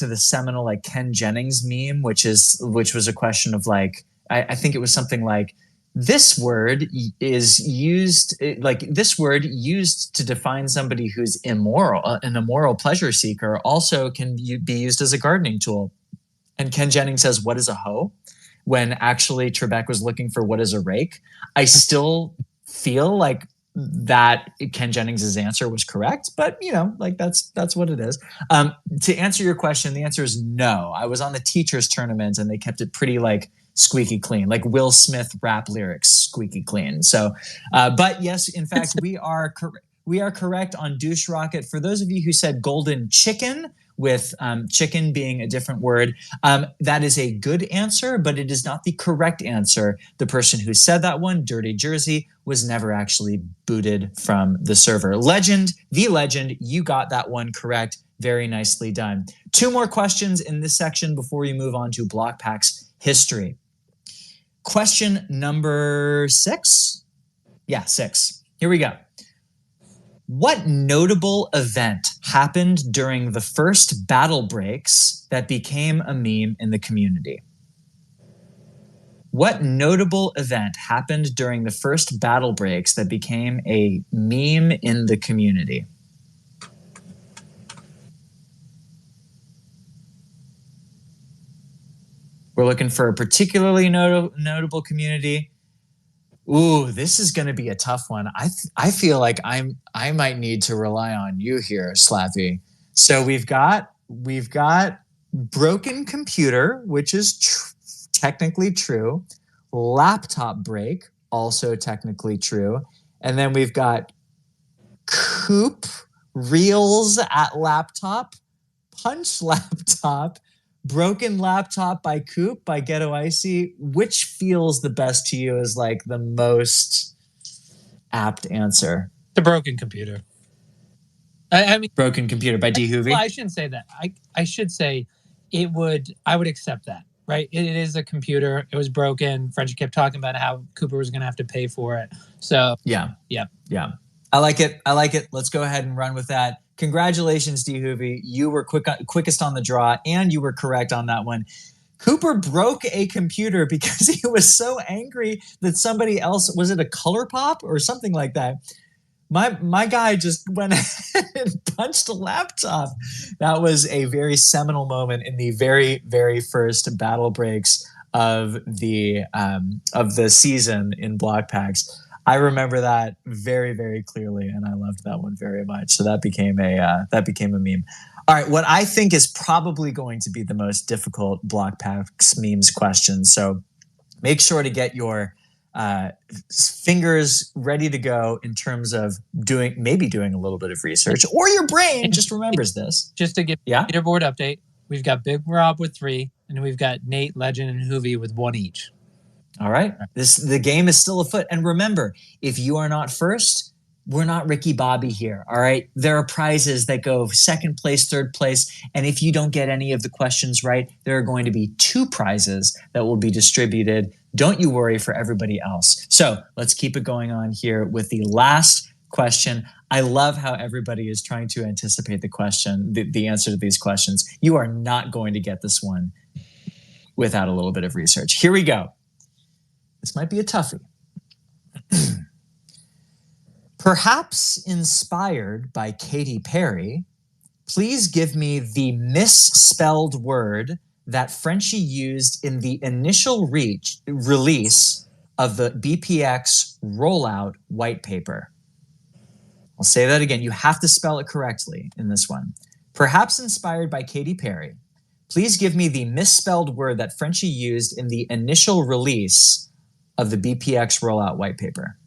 S1: the seminal like Ken Jennings meme, which was a question of like, I think it was something like, this word is used to define somebody who's immoral, an immoral pleasure seeker, also can be used as a gardening tool. And Ken Jennings says, what is a hoe? When actually Trebek was looking for what is a rake. I still feel like that Ken Jennings' answer was correct, but that's what it is. To answer your question, the answer is no. I was on the teachers tournament and they kept it pretty like squeaky clean, like Will Smith rap lyrics, squeaky clean. So, but yes, in fact, we are correct on douche rocket. For those of you who said golden chicken, with chicken being a different word, that is a good answer, but it is not the correct answer. The person who said that one, Dirty Jersey, was never actually booted from the server. The legend, you got that one correct. Very nicely done. 2 more questions in this section before we move on to Blokpax history. Question number 6? Yeah, 6. Here we go. What notable event happened during the first battle breaks that became a meme in the community? What notable event happened during the first battle breaks that became a meme in the community? We're looking for a particularly notable community. Ooh, this is going to be a tough one. I feel like I might need to rely on you here, Slappy. So we've got broken computer, which is technically true. Laptop break, also technically true. And then we've got Coop, Reels at laptop, Punch laptop, broken laptop by Coop by Ghetto Icy. Which feels the best to you as like the most apt answer?
S2: The broken computer. I mean,
S1: broken computer by D. Hoovy.
S2: Well, I shouldn't say that. I should say I would accept that, right? It is a computer. It was broken. Frenchie kept talking about how Cooper was going to have to pay for it. So
S1: yeah.
S2: Yeah.
S1: I like it. Let's go ahead and run with that. Congratulations, D. Hoovy. You were quickest on the draw, and you were correct on that one. Cooper broke a computer because he was so angry that somebody else, was it a Color Pop or something like that? My guy just went ahead and punched a laptop. That was a very seminal moment in the very, very first battle breaks of the season in Blokpax. I remember that very, very clearly, and I loved that one very much. So that became a meme. All right, what I think is probably going to be the most difficult Blokpax memes question. So make sure to get your fingers ready to go in terms of doing a little bit of research, or your brain just remembers this.
S2: Just to give leaderboard update, we've got Big Rob with 3, and we've got Nate, Legend, and Hoovy with 1 each.
S1: All right. The game is still afoot. And remember, if you are not first, we're not Ricky Bobby here. All right. There are prizes that go second place, third place. And if you don't get any of the questions right, there are going to be 2 prizes that will be distributed. Don't you worry for everybody else. So let's keep it going on here with the last question. I love how everybody is trying to anticipate the question, the answer to these questions. You are not going to get this one without a little bit of research. Here we go. This might be a toughie. Perhaps inspired by Katy Perry, please give me the misspelled word that Frenchie used in the initial release of the BPX rollout white paper? I'll say that again. You have to spell it correctly in this one. Perhaps inspired by Katy Perry, please give me the misspelled word that Frenchie used in the initial release of the BPX rollout white paper.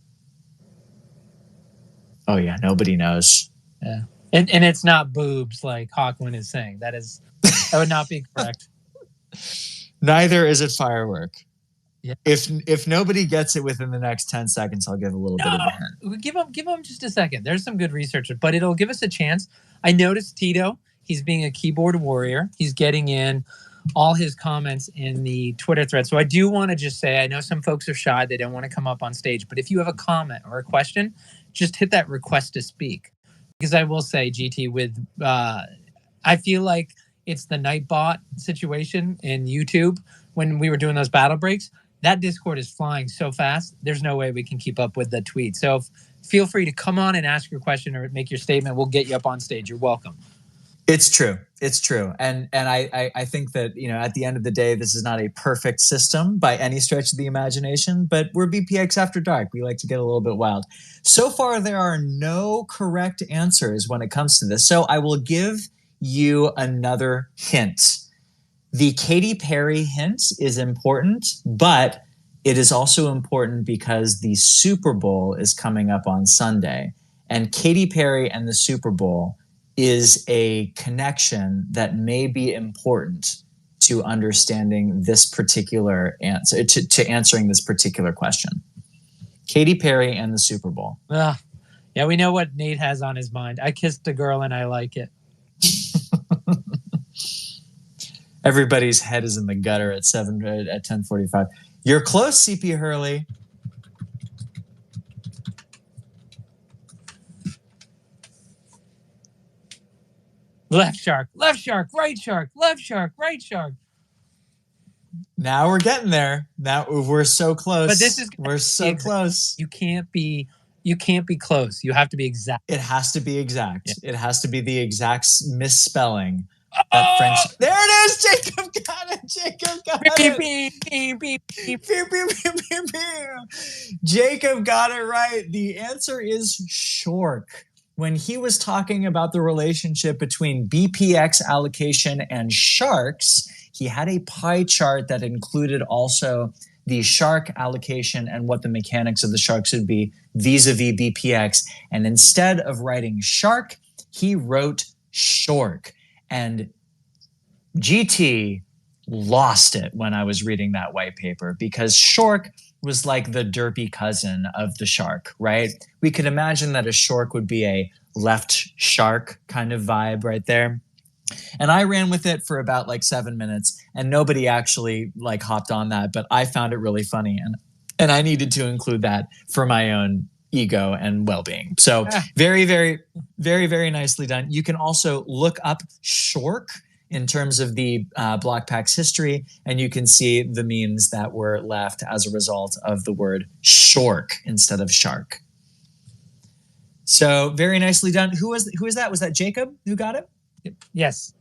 S1: Oh yeah, nobody knows.
S2: Yeah. And it's not boobs like Hawkwind is saying. That would not be correct.
S1: Neither is it firework.
S2: Yeah.
S1: If nobody gets it within the next 10 seconds, I'll give a little bit of a hint.
S2: Give him just a second. There's some good research, but it'll give us a chance. I noticed Tito, he's being a keyboard warrior. He's getting in all his comments in the Twitter thread. So I do want to just say, I know some folks are shy. They don't want to come up on stage. But if you have a comment or a question, just hit that request to speak. Because I will say, GT, I feel like it's the Nightbot situation in YouTube when we were doing those battle breaks. That Discord is flying so fast, there's no way we can keep up with the tweet. So feel free to come on and ask your question or make your statement. We'll get you up on stage. You're welcome.
S1: It's true. It's true. And I think that, at the end of the day, this is not a perfect system by any stretch of the imagination, but we're BPX After Dark. We like to get a little bit wild. So far, there are no correct answers when it comes to this. So I will give you another hint. The Katy Perry hint is important, but it is also important because the Super Bowl is coming up on Sunday. And Katy Perry and the Super Bowl is a connection that may be important to understanding this particular answer, to answering this particular question. Katy Perry and the Super Bowl.
S2: Yeah, we know what Nate has on his mind. I kissed a girl and I like it.
S1: Everybody's head is in the gutter at 10:45. You're close, CP Hurley.
S2: Left shark, right shark, left shark, right shark.
S1: Now we're getting there. Now we're so close.
S2: But
S1: we're so close.
S2: You can't be close. You have to be exact.
S1: It has to be exact. Yeah. It has to be the exact misspelling.
S2: French.
S1: There it is. Jacob got it. Jacob got it right. The answer is shork. When he was talking about the relationship between BPX allocation and sharks, he had a pie chart that included also the shark allocation and what the mechanics of the sharks would be vis-a-vis BPX. And instead of writing shark, he wrote shork. And GT lost it when I was reading that white paper because shork was like the derpy cousin of the shark, right? We could imagine that a shork would be a left shark kind of vibe right there. And I ran with it for about 7 minutes and nobody actually hopped on that, but I found it really funny and I needed to include that for my own ego and well-being. So very, very, very, very nicely done. You can also look up shork in terms of the Blokpax history, and you can see the memes that were left as a result of the word shork instead of shark. So very nicely done. Who is that? Was that Jacob who got it?
S2: Yes.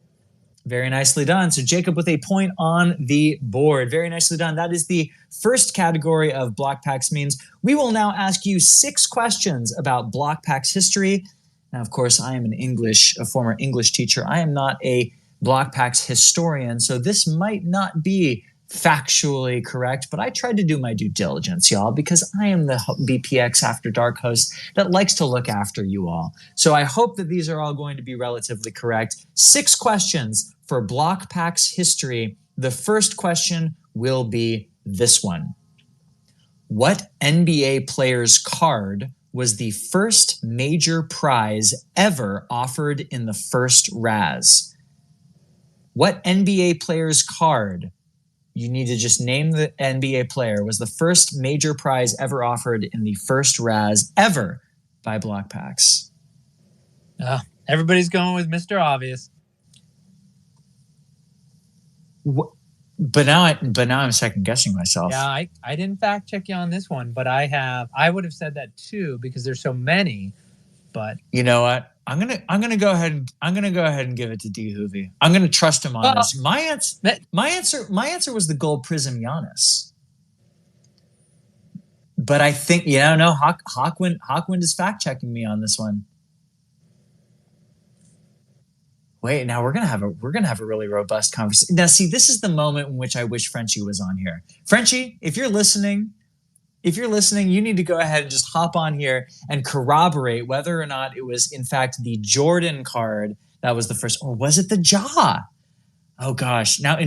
S1: Very nicely done. So Jacob with a point on the board. Very nicely done. That is the first category of Blokpax memes. We will now ask you 6 questions about Blokpax history. Now, of course, I am a former English teacher. I am not a Blokpax historian, so this might not be factually correct, but I tried to do my due diligence, y'all, because I am the BPX After Dark host that likes to look after you all. So I hope that these are all going to be relatively correct. 6 questions for Blokpax history. The first question will be this one. What NBA player's card was the first major prize ever offered in the first Razz? What NBA player's card, you need to just name the NBA player, was the first major prize ever offered in the first Razz ever by Blokpax?
S2: Everybody's going with Mr. Obvious.
S1: But now I'm second guessing myself.
S2: Yeah, I didn't fact check you on this one, but I would have said that too because there's so many. But
S1: you know what? I'm gonna go ahead and give it to D Hoovy. I'm gonna trust him on this. My answer was the gold prism Giannis. But I think Hawkwind is fact checking me on this one. Wait, now we're gonna have a really robust conversation. Now, see, this is the moment in which I wish Frenchie was on here. Frenchie, if you're listening, you need to go ahead and just hop on here and corroborate whether or not it was in fact the Jordan card that was the first, or was it the Jaw? Oh gosh, now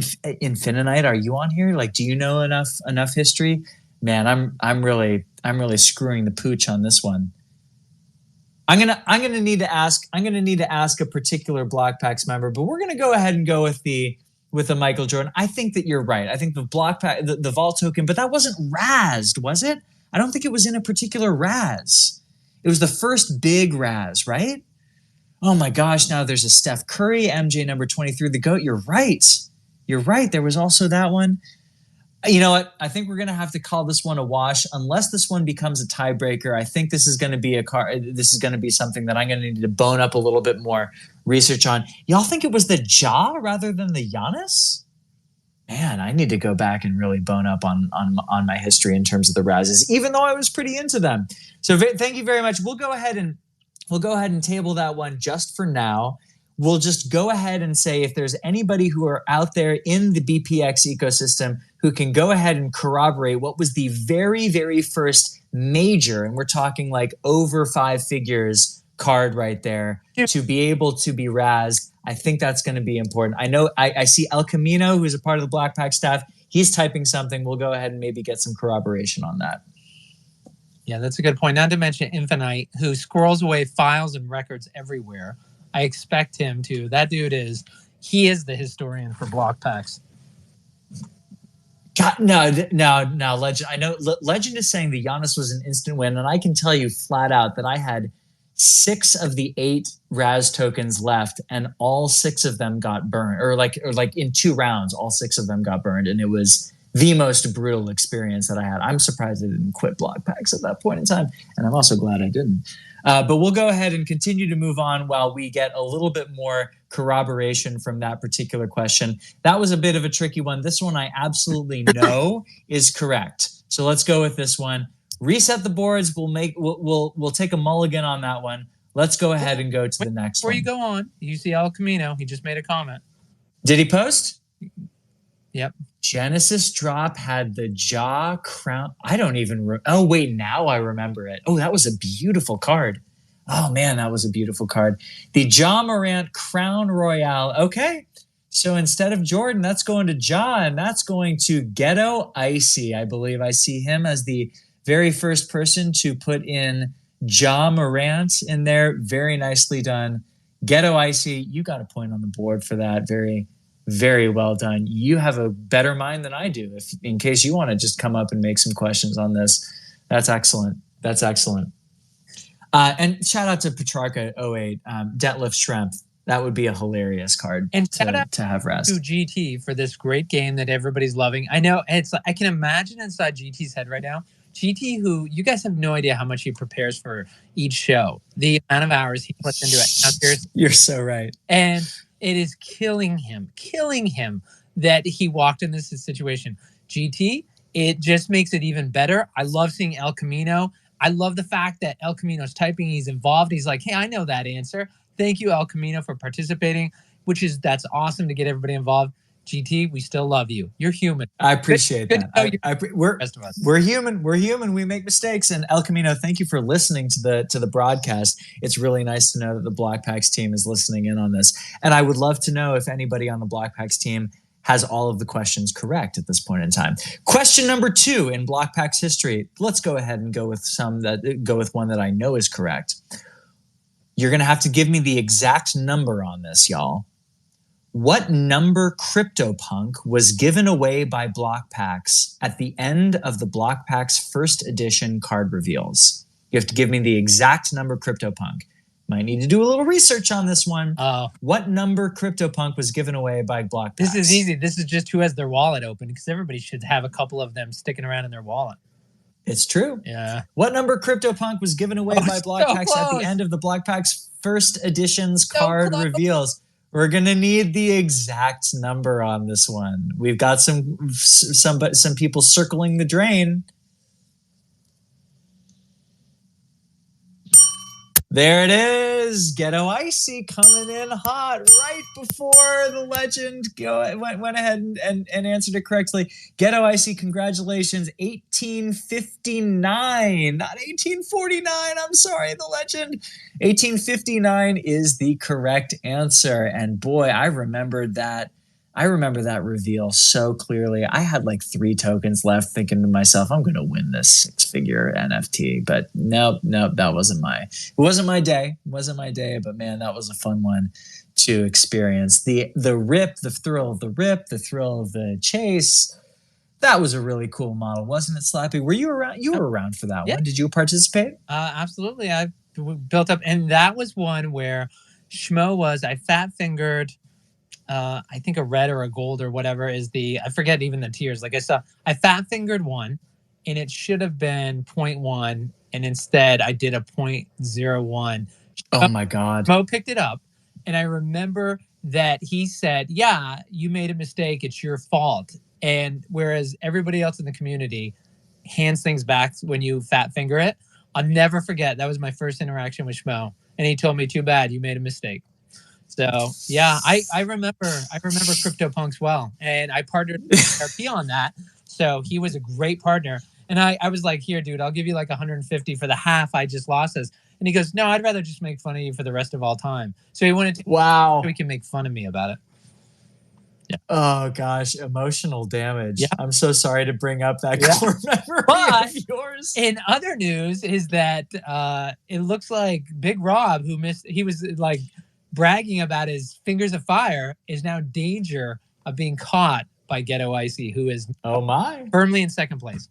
S1: Infinite, are you on here? Like, do you know enough history? Man, I'm really screwing the pooch on this one. I'm gonna need to ask a particular Blokpax member, but we're gonna go ahead and go with the Michael Jordan. I think that you're right. I think the Blokpax, the vault token, but that wasn't Razz, was it? I don't think it was in a particular Razz. It was the first big Razz, right? Oh my gosh! Now there's a Steph Curry MJ number 23, the GOAT. You're right. There was also that one. You know what? I think we're going to have to call this one a wash unless this one becomes a tiebreaker. I think this is going to be this is going to be something that I'm going to need to bone up a little bit more research on. Y'all think it was the Jaw rather than the Giannis? Man, I need to go back and really bone up on my history in terms of the Razzes, even though I was pretty into them. So thank you very much. We'll go ahead and table that one just for now. We'll just go ahead and say if there's anybody who are out there in the BPX ecosystem who can go ahead and corroborate what was the very, very first major, and we're talking like over 5 figures card right there, to be able to be Razz, I think that's going to be important. I know I see El Camino, who's a part of the Blokpax staff. He's typing something. We'll go ahead and maybe get some corroboration on that.
S2: Yeah, that's a good point. Not to mention Infinite, who squirrels away files and records everywhere. I expect him to. That dude is the historian for Blokpax.
S1: God, no, Legend. I know Legend is saying the Giannis was an instant win, and I can tell you flat out that I had 6 of the 8 Razz tokens left, and all 6 of them got burned, or like in 2 rounds, all 6 of them got burned, and it was the most brutal experience that I had. I'm surprised I didn't quit Blokpax at that point in time, and I'm also glad I didn't. But we'll go ahead and continue to move on while we get a little bit more corroboration from that particular question. That was a bit of a tricky one. This one I absolutely know is correct. So let's go with this one. Reset the boards. We'll take a mulligan on that one. Let's go ahead and go to the next one.
S2: Before you go on, you see El Camino. He just made a comment.
S1: Did he post?
S2: Yep.
S1: Genesis drop had the Jaw crown. I don't even. Oh wait, now I remember it. Oh, that was a beautiful card. Oh man, that was a beautiful card. The Ja Morant Crown Royale. Okay, so instead of Jordan, that's going to Ja, and that's going to Ghetto Icy. I believe I see him as the very first person to put in Ja Morant in there. Very nicely done. Ghetto Icy, you got a point on the board for that. Very, very well done. You have a better mind than I do. If in case you want to just come up and make some questions on this, that's excellent. That's excellent. And shout out to Petrarca 08, Detlef Schrempf. That would be a hilarious card
S2: and
S1: to have Razz.
S2: To GT for this great game that everybody's loving. I know I can imagine inside GT's head right now. GT, who you guys have no idea how much he prepares for each show, the amount of hours he puts into it.
S1: You're so right.
S2: And it is killing him that he walked in this situation. GT, it just makes it even better. I love seeing El Camino. I love the fact that El Camino's typing. He's involved. He's like, hey, I know that answer. Thank you, El Camino, for participating, that's awesome to get everybody involved. GT, we still love you. You're human.
S1: I appreciate that. We're human. We're human. We make mistakes. And El Camino, thank you for listening to the broadcast. It's really nice to know that the Blokpax team is listening in on this. And I would love to know if anybody on the Blokpax team has all of the questions correct at this point in time. Question number 2 in Blokpax history. Let's go ahead and go with one that I know is correct. You're going to have to give me the exact number on this, y'all. What number CryptoPunk was given away by Blokpax at the end of the Blokpax first edition card reveals? You have to give me the exact number CryptoPunk. Might need to do a little research on this one. What number CryptoPunk was given away by Blokpax?
S2: This is easy. This is just who has their wallet open, because everybody should have a couple of them sticking around in their wallet.
S1: It's true.
S2: Yeah.
S1: What number CryptoPunk was given away by Blokpax at the end of the Blokpax first edition's card reveals? We're gonna need the exact number on this one. We've got some people circling the drain. There it is. Ghetto Icy coming in hot right before the legend went ahead and answered it correctly. Ghetto Icy, congratulations. 1859, not 1849. I'm sorry, the legend. 1859 is the correct answer. And boy, I remember that reveal so clearly. I had like 3 tokens left thinking to myself, I'm going to win this 6-figure NFT. But nope, that wasn't my day. It wasn't my day, but man, that was a fun one to experience. The rip, the thrill of the rip, the thrill of the chase. That was a really cool model, wasn't it, Slappy? Were you around? You were around for that one. Did you participate?
S2: Absolutely. I built up, and that was one where Schmo was, I fat fingered. I think a red or a gold or whatever is I forget even the tiers. Like I fat fingered one and it should have been 0.1. And instead I did a 0.01.
S1: Oh my God.
S2: Mo picked it up. And I remember that he said, yeah, you made a mistake. It's your fault. And whereas everybody else in the community hands things back when you fat finger it, I'll never forget. That was my first interaction with Schmo. And he told me, too bad, you made a mistake. So yeah, I remember CryptoPunks well, and I partnered with RP on that. So he was a great partner, and I was like, here, dude, I'll give you like 150 for the half I just lost us. And he goes, no, I'd rather just make fun of you for the rest of all time. So he wanted to, so he can make fun of me about it. Yeah.
S1: Oh gosh, emotional damage.
S2: Yeah.
S1: I'm so sorry to bring up that core memory of yours.
S2: In other news is that it looks like Big Rob, he was like bragging about his fingers of fire, is now in danger of being caught by Ghetto Icy, who is firmly in second place.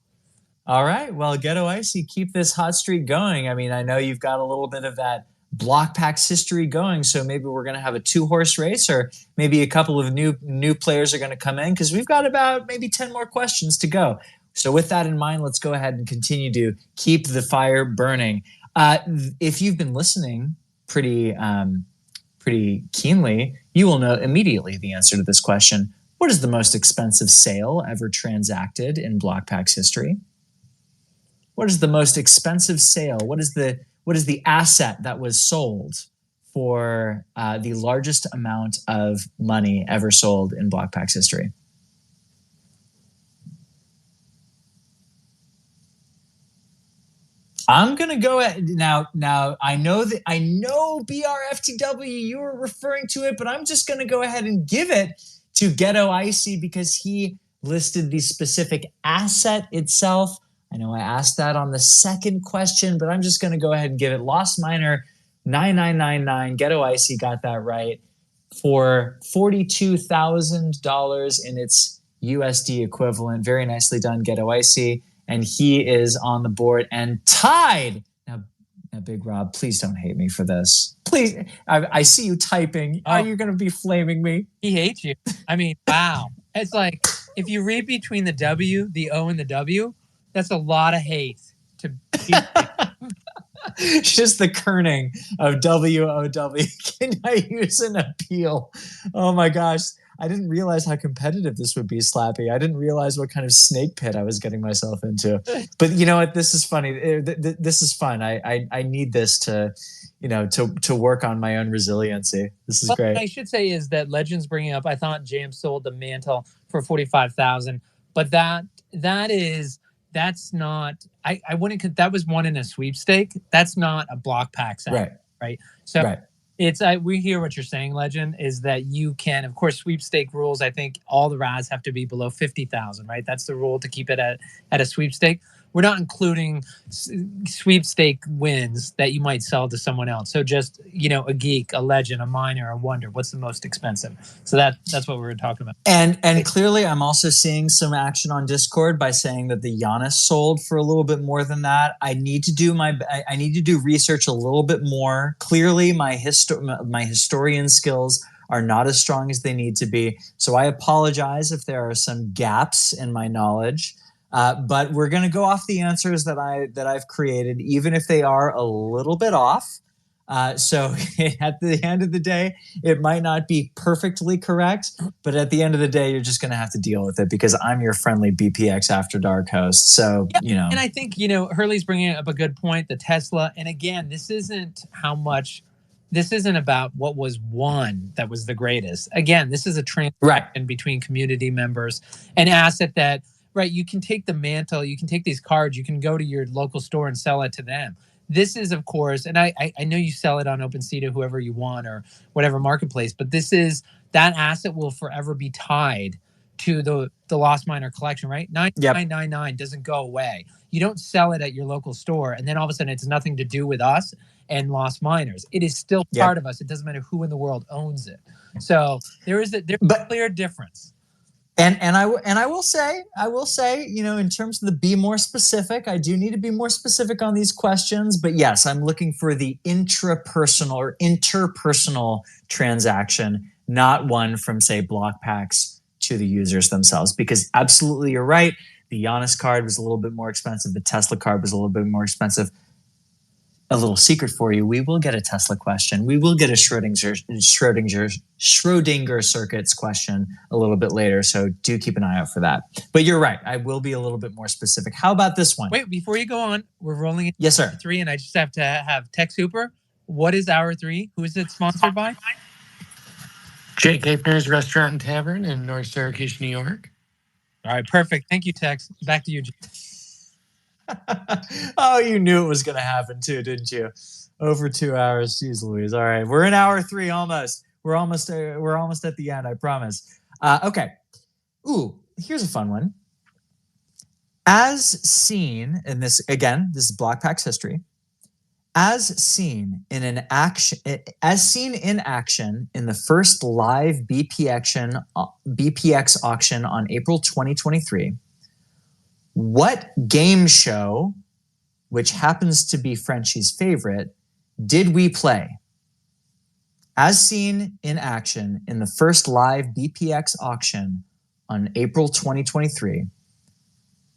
S1: All right, well, Ghetto Icy, keep this hot streak going. I mean, I know you've got a little bit of that Blokpax history going, so maybe we're going to have a 2-horse race, or maybe a couple of new players are going to come in, because we've got about maybe 10 more questions to go. So with that in mind, let's go ahead and continue to keep the fire burning. If you've been listening pretty keenly, you will know immediately the answer to this question. What is the most expensive sale ever transacted in Blokpax history? What is the most expensive sale? What is the asset that was sold for the largest amount of money ever sold in Blokpax history? I'm gonna go at now. I know BRFTW, you were referring to it, but I'm just gonna go ahead and give it to Ghetto Icy because he listed the specific asset itself. I know I asked that on the second question, but I'm just gonna go ahead and give it Lost Miner 9999. Ghetto Icy got that right for $42,000 in its USD equivalent. Very nicely done, Ghetto Icy. And he is on the board and tied. Now, Big Rob, please don't hate me for this. Please, I see you typing. Are you going to be flaming me?
S2: He hates you. I mean, wow. It's like, if you read between the W, the O, and the W, that's a lot of hate.
S1: Just the kerning of WOW. Can I use an appeal? Oh my gosh. I didn't realize how competitive this would be, Slappy. I didn't realize what kind of snake pit I was getting myself into. But you know what? This is funny. This is fun. I need this to work on my own resiliency. This is great.
S2: What I should say is that Legends bringing up, I thought James sold the mantle for $45,000, but that's not. I wouldn't. That was one in a sweepstake. That's not a Blokpax act, right? So. Right. It's we hear what you're saying, Legend, is that you can, of course, sweepstake rules. I think all the Razz have to be below 50,000, right? That's the rule to keep it at a sweepstake. We're not including sweepstake wins that you might sell to someone else. So just, a geek, a legend, a miner, a wonder. What's the most expensive? So that's what we were talking about.
S1: And clearly, I'm also seeing some action on Discord by saying that the Giannis sold for a little bit more than that. I need to do research a little bit more. Clearly, my historian skills are not as strong as they need to be. So I apologize if there are some gaps in my knowledge. But we're going to go off the answers that I've created, even if they are a little bit off. So at the end of the day, it might not be perfectly correct, but at the end of the day, you're just going to have to deal with it because I'm your friendly BPX After Dark host. So,
S2: yeah, and I think, Hurley's bringing up a good point, the Tesla. And again, this isn't about what was won that was the greatest. Again, this is a transaction between community members, an asset that, right, you can take the mantle, you can take these cards, you can go to your local store and sell it to them. This is, of course, and I know you sell it on OpenSea to whoever you want or whatever marketplace, but that asset will forever be tied to the Lost Miner collection, right? 9999 doesn't go away. You don't sell it at your local store, and then all of a sudden it's nothing to do with us and Lost Miners. It is still part of us. It doesn't matter who in the world owns it. So there's a clear difference.
S1: And I will say, in terms of the be more specific, I do need to be more specific on these questions. But yes, I'm looking for the intrapersonal or interpersonal transaction, not one from, say, Blokpax to the users themselves. Because absolutely, you're right. The Giannis card was a little bit more expensive. The Tesla card was a little bit more expensive. A little secret for you: we will get a Tesla question. We will get a Schrodinger circuits question a little bit later. So do keep an eye out for that. But you're right. I will be a little bit more specific. How about this one?
S2: Wait, before you go on, we're rolling into
S1: yes, sir.
S2: 3, and I just have to have Tech Super. What is Hour 3? Who is it sponsored by?
S5: J.K. Perry's Restaurant and Tavern in North Syracuse, New York.
S2: All right, perfect. Thank you, Tex. Back to you, Jim.
S1: Oh, you knew it was going to happen too, didn't you? Over 2 hours. Jeez Louise. All right. We're in Hour 3 almost. We're almost at the end, I promise. Okay. Ooh, here's a fun one. As seen in this, again, this is Blokpax history. As seen in action in the first live BPX auction on April 2023, what game show, which happens to be Frenchie's favorite, did we play? As seen in action in the first live BPX auction on April 2023,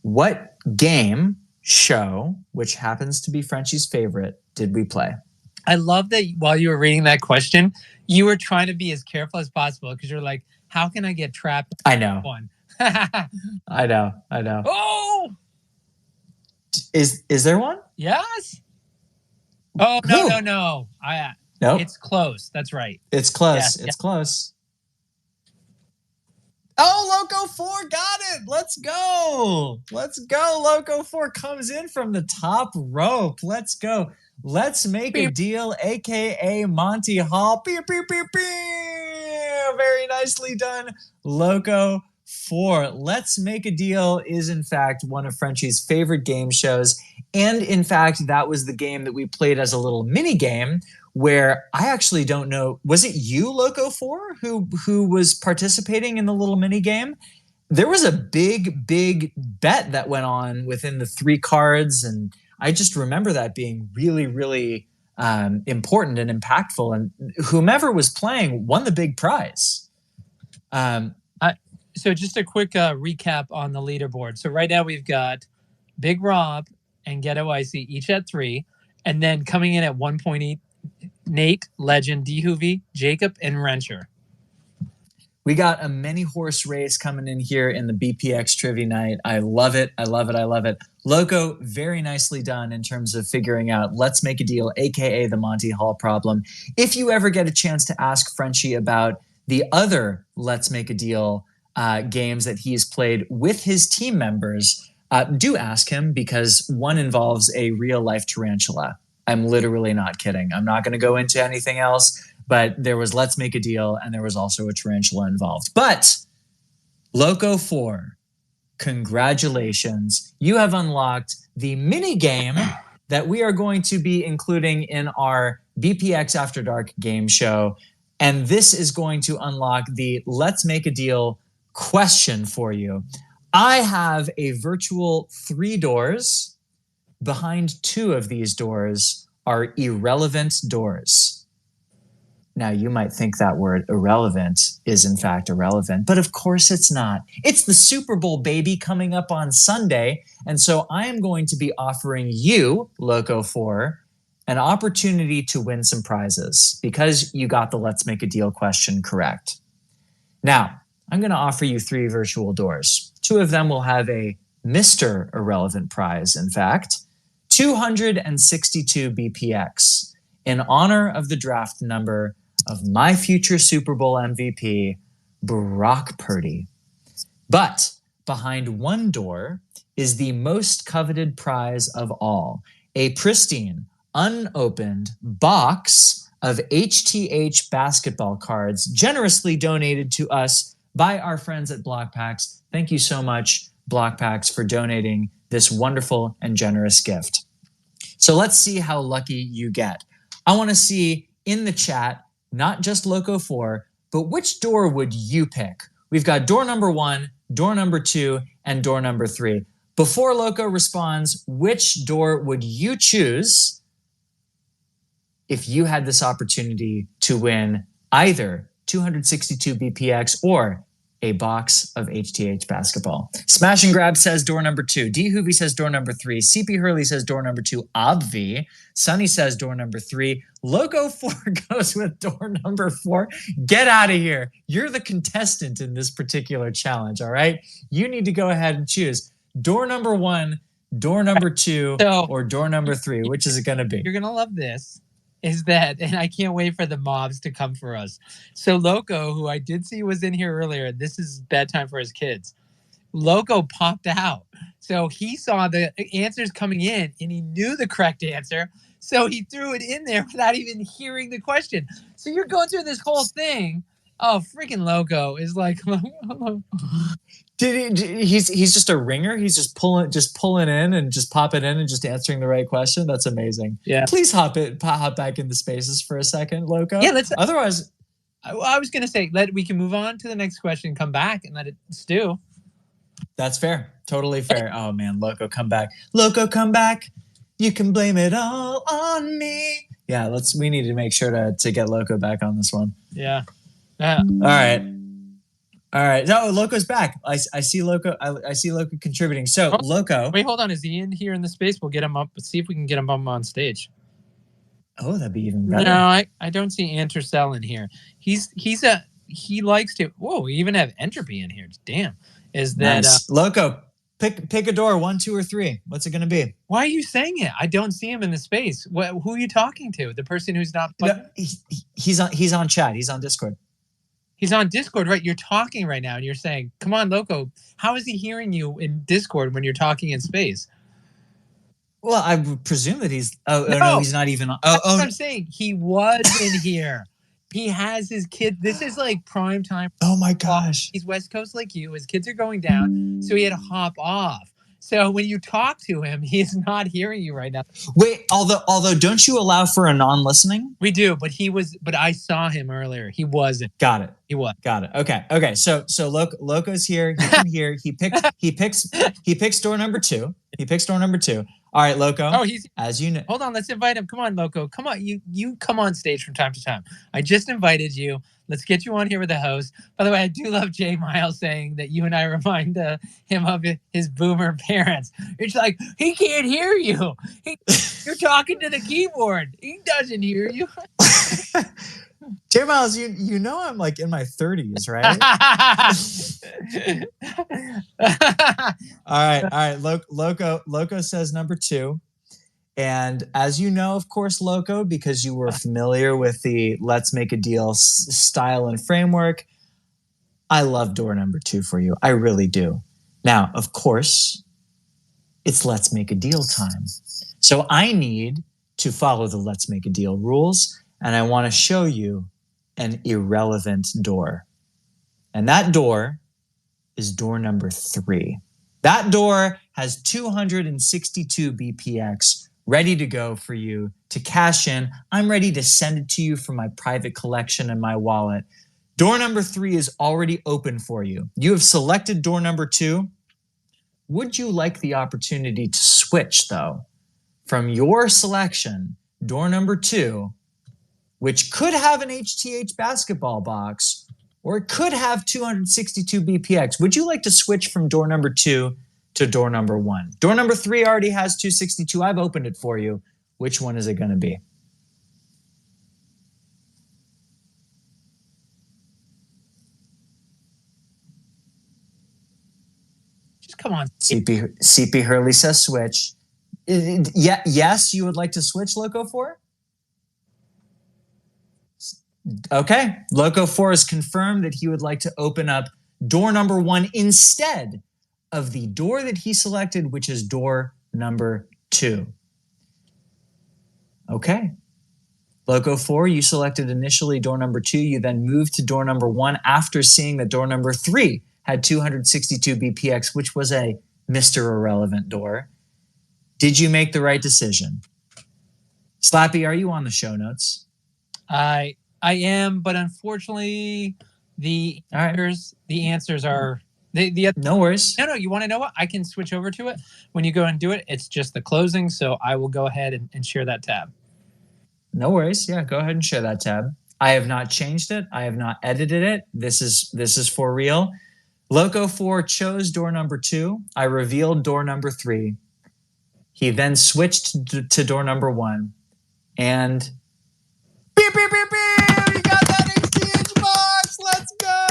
S1: what game show, which happens to be Frenchie's favorite, did we play?
S2: I love that while you were reading that question, you were trying to be as careful as possible because you're like, how can I get trapped?
S1: I know.
S2: One.
S1: I know.
S2: Oh!
S1: Is there one?
S2: Yes. Oh, no.
S1: Nope.
S2: It's close. That's right.
S1: It's close.
S2: Yes,
S1: it's close. Oh, Loco 4 got it. Let's go. Loco 4 comes in from the top rope. Let's go. Let's make a deal, a.k.a. Monty Hall. Pew, pew, pew, pew. Very nicely done, Loco 4. Let's Make a Deal is, in fact, one of Frenchie's favorite game shows. And, in fact, that was the game that we played as a little mini game where I actually don't know. Was it you, Loco 4, who was participating in the little mini game? There was a big bet that went on within the 3 cards. And I just remember that being really, really important and impactful. And whomever was playing won the big prize.
S2: So just a quick recap on the leaderboard. So right now we've got Big Rob and Ghetto Icy each at 3. And then coming in at 1.8, Nate, Legend, D-Hoovy, Jacob, and Wrencher.
S1: We got a many horse race coming in here in the BPX Trivia Night. I love it. Loco, very nicely done in terms of figuring out Let's Make a Deal, a.k.a. the Monty Hall problem. If you ever get a chance to ask Frenchie about the other Let's Make a Deal games that he's played with his team members, do ask him because one involves a real-life tarantula. I'm literally not kidding. I'm not going to go into anything else, but there was Let's Make a Deal and there was also a tarantula involved. But Loco 4, congratulations. You have unlocked the mini game that we are going to be including in our BPX After Dark game show. And this is going to unlock the Let's Make a Deal question for you. I have a virtual 3 doors. Behind 2 of these doors are irrelevant doors. Now, you might think that word irrelevant is in fact irrelevant, but of course it's not. It's the Super Bowl, baby, coming up on Sunday. And so I am going to be offering you, Loco4, an opportunity to win some prizes because you got the Let's Make a Deal question correct. Now, I'm going to offer you 3 virtual doors. 2 of them will have a Mr. Irrelevant prize, in fact, 262 BPX in honor of the draft number of my future Super Bowl MVP, Brock Purdy. But behind one door is the most coveted prize of all, a pristine, unopened box of HTH basketball cards generously donated to us by our friends at Blokpax. Thank you so much, Blokpax, for donating this wonderful and generous gift. So let's see how lucky you get. I want to see in the chat, not just Loco4, but which door would you pick? We've got door number 1, door number 2, and door number 3. Before Loco responds, which door would you choose if you had this opportunity to win either 262 BPX or a box of HTH basketball? Smash and Grab says door number 2. D. Hoovy says door number 3. CP Hurley says door number 2. Obvi. Sunny says door number 3. Loco4 goes with door number 4. Get out of here. You're the contestant in this particular challenge, all right? You need to go ahead and choose door number 1, door number 2, or door number 3. Which is it going to be?
S2: You're going to love this. Is that, and I can't wait for the mobs to come for us. So Loco, who I did see was in here earlier, this is bedtime for his kids. Loco popped out. So he saw the answers coming in and he knew the correct answer. So he threw it in there without even hearing the question. So you're going through this whole thing. Oh, freaking Loco is like...
S1: He's just a ringer. He's just pulling in and just popping in and just answering the right question. That's amazing.
S2: Yeah.
S1: Please hop back in the spaces for a second, Loco.
S2: Yeah.
S1: Otherwise,
S2: I was gonna say we can move on to the next question, come back, and let it stew.
S1: That's fair. Totally fair. Oh man, Loco, come back. Loco, come back. You can blame it all on me. Yeah. We need to make sure to get Loco back on this one.
S2: Yeah.
S1: All right. No, Loco's back. I see Loco. I see Loco contributing. So Loco.
S2: Wait, hold on. Is he in here in the space? We'll get him up. Let's see if we can get him up on stage.
S1: Oh, that'd be even better.
S2: No, I don't see Intercell in here. He likes to. Whoa, we even have Entropy in here. Damn. Is that
S1: nice. Loco? Pick a door. 1, 2, or 3. What's it going to be?
S2: Why are you saying it? I don't see him in the space. Who are you talking to? The person who's not.
S1: No, he's on chat. He's on Discord.
S2: He's on Discord, right? You're talking right now, and you're saying, "Come on, Loco." How is he hearing you in Discord when you're talking in space?
S1: Well, I would presume that he's. No, he's not even.
S2: That's what I'm saying. He was in here. He has his kid. This is like prime time.
S1: Oh my gosh.
S2: He's West Coast like you. His kids are going down, so he had to hop off. So when you talk to him, he is not hearing you right now.
S1: Wait, although don't you allow for a non-listening?
S2: We do, but I saw him earlier. He wasn't.
S1: Got it.
S2: He was.
S1: Got it. Okay. So Loco's here. He can hear. He picks door number 2. He picks door number 2. All right, Loco.
S2: Oh, he's
S1: as you know.
S2: Hold on, let's invite him. Come on, Loco. Come on, you come on stage from time to time. I just invited you. Let's get you on here with the host. By the way, I do love Jay Miles saying that you and I remind him of his boomer parents. It's like, he can't hear you. You're talking to the keyboard. He doesn't hear you.
S1: Jay Miles, you know I'm like in my 30s, right? All right. Loco says number 2. And as you know, of course, Loco, because you were familiar with the Let's Make a Deal style and framework, I love door number 2 for you. I really do. Now, of course, it's Let's Make a Deal time. So I need to follow the Let's Make a Deal rules, and I want to show you an irrelevant door. And that door is door number 3. That door has 262 BPX ready to go for you to cash in. I'm ready to send it to you from my private collection and my wallet. Door number 3 is already open for you. You have selected door number 2. Would you like the opportunity to switch, though, from your selection, door number 2, which could have an HTH basketball box, or it could have 262 BPX. Would you like to switch from door number 2 to door number 1? Door number 3 already has 262. I've opened it for you. Which one is it going to be?
S2: Just come on.
S1: CP Hurley says switch. Yes, you would like to switch, Loco 4? Okay. Loco 4 has confirmed that he would like to open up door number 1 instead of the door that he selected, which is door number 2. Okay. Loco 4, you selected initially door number 2. You then moved to door number 1 after seeing that door number 3 had 262 BPX, which was a Mr. Irrelevant door. Did you make the right decision? Slappy, are you on the show notes?
S2: I am, but unfortunately, the answers are
S1: no worries.
S2: No, you want to know what? I can switch over to it. When you go and do it, it's just the closing, so I will go ahead and share that tab.
S1: No worries. Yeah, go ahead and share that tab. I have not changed it. I have not edited it. This is for real. Loco 4 chose door number 2. I revealed door number 3. He then switched to door number 1, and beep, beep, beep, beep! You got that HTH box! Let's go!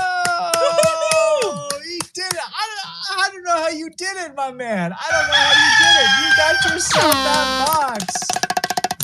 S1: Woo-hoo! He did it! I don't know how you did it, my man. I don't know how you did it. You got yourself that box.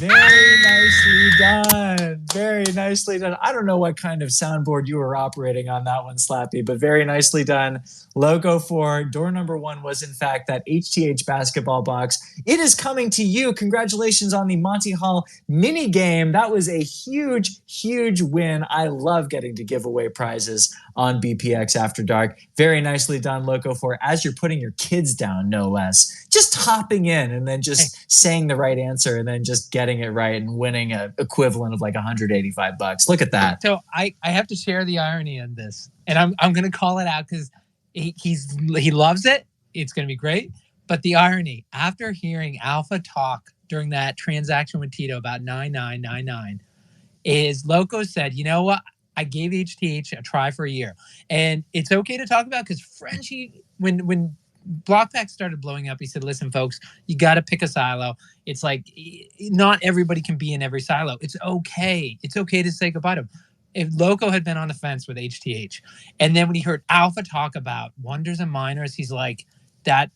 S1: Very nicely done. Very nicely done. I don't know what kind of soundboard you were operating on that one, Slappy, but very nicely done. Logo 4, door number 1 was in fact that HTH basketball box. It is coming to you. Congratulations on the Monty Hall mini game. That was a huge, huge win. I love getting to give away prizes on BPX After Dark. Very nicely done, Loco 4. As you're putting your kids down, no less. Just hopping in and then just saying the right answer and then just getting it right and winning an equivalent of like $185. Look at that.
S2: So I have to share the irony in this, and I'm going to call it out because he loves it. It's going to be great. But the irony, after hearing Alpha talk during that transaction with Tito about 9999, is Loco said, you know what? I gave HTH a try for a year. And it's okay to talk about because Frenchie, when Blokpax started blowing up, he said, listen, folks, you got to pick a silo. It's like not everybody can be in every silo. It's okay. It's okay to say goodbye to him. If Loco had been on the fence with HTH, and then when he heard Alpha talk about wonders and minors, he's like, that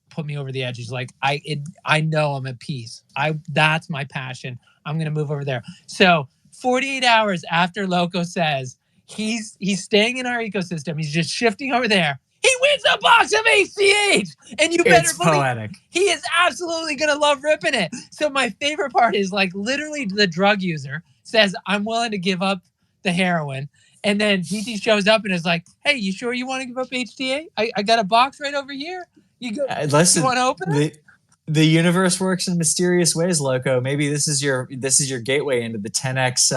S2: put me over the edge. He's like, I know I'm at peace. That's my passion. I'm going to move over there. So 48 hours after Loco says he's staying in our ecosystem, he's just shifting over there, he wins a box of HTH, and you better believe
S1: poetic.
S2: He is absolutely going to love ripping it. So my favorite part is like literally the drug user says, I'm willing to give up the heroin. And then DT shows up and is like, hey, you sure you want to give up HTA? I got a box right over here. You go.
S1: Listen,
S2: you want to open it?
S1: The universe works in mysterious ways, Loco. Maybe this is your gateway into the 10x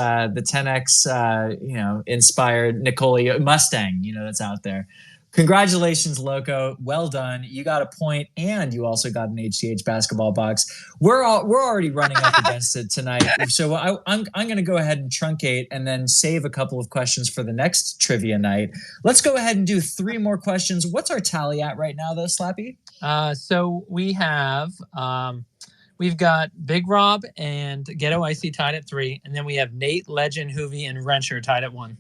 S1: inspired Nicole Mustang, that's out there. Congratulations, Loco. Well done. You got a point, and you also got an HTH basketball box. We're already running up against it tonight, so I'm going to go ahead and truncate and then save a couple of questions for the next trivia night. Let's go ahead and do 3 more questions. What's our tally at right now, though, Slappy?
S2: So we have we've got Big Rob and Ghetto Icy tied at 3, and then we have Nate, Legend, Hoovy, and Wrencher tied at 1.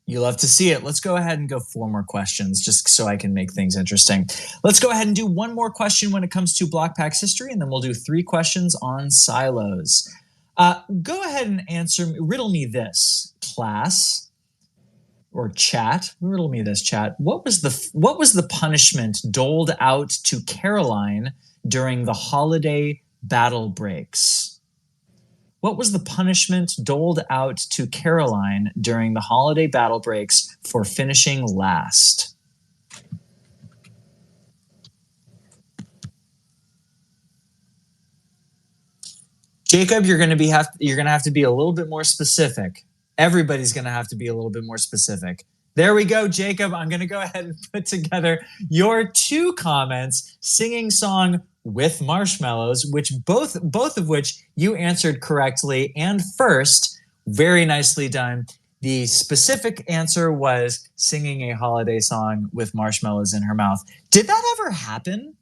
S1: You love to see it. Let's go ahead and go 4 more questions just so I can make things interesting. Let's go ahead and do 1 more question when it comes to Blokpax history, and then we'll do 3 questions on silos. Go ahead and riddle me this, class, or chat. Riddle me this, chat. What was the punishment doled out to Caroline during the holiday battle breaks? What was the punishment doled out to Caroline during the holiday battle breaks for finishing last? Jacob, you're going to have to be a little bit more specific. Everybody's going to have to be a little bit more specific. There we go, Jacob. I'm going to go ahead and put together your 2 comments, singing song with marshmallows, which both of which you answered correctly. And first, Very nicely done. The specific answer was singing a holiday song with marshmallows in her mouth. Did that ever happen?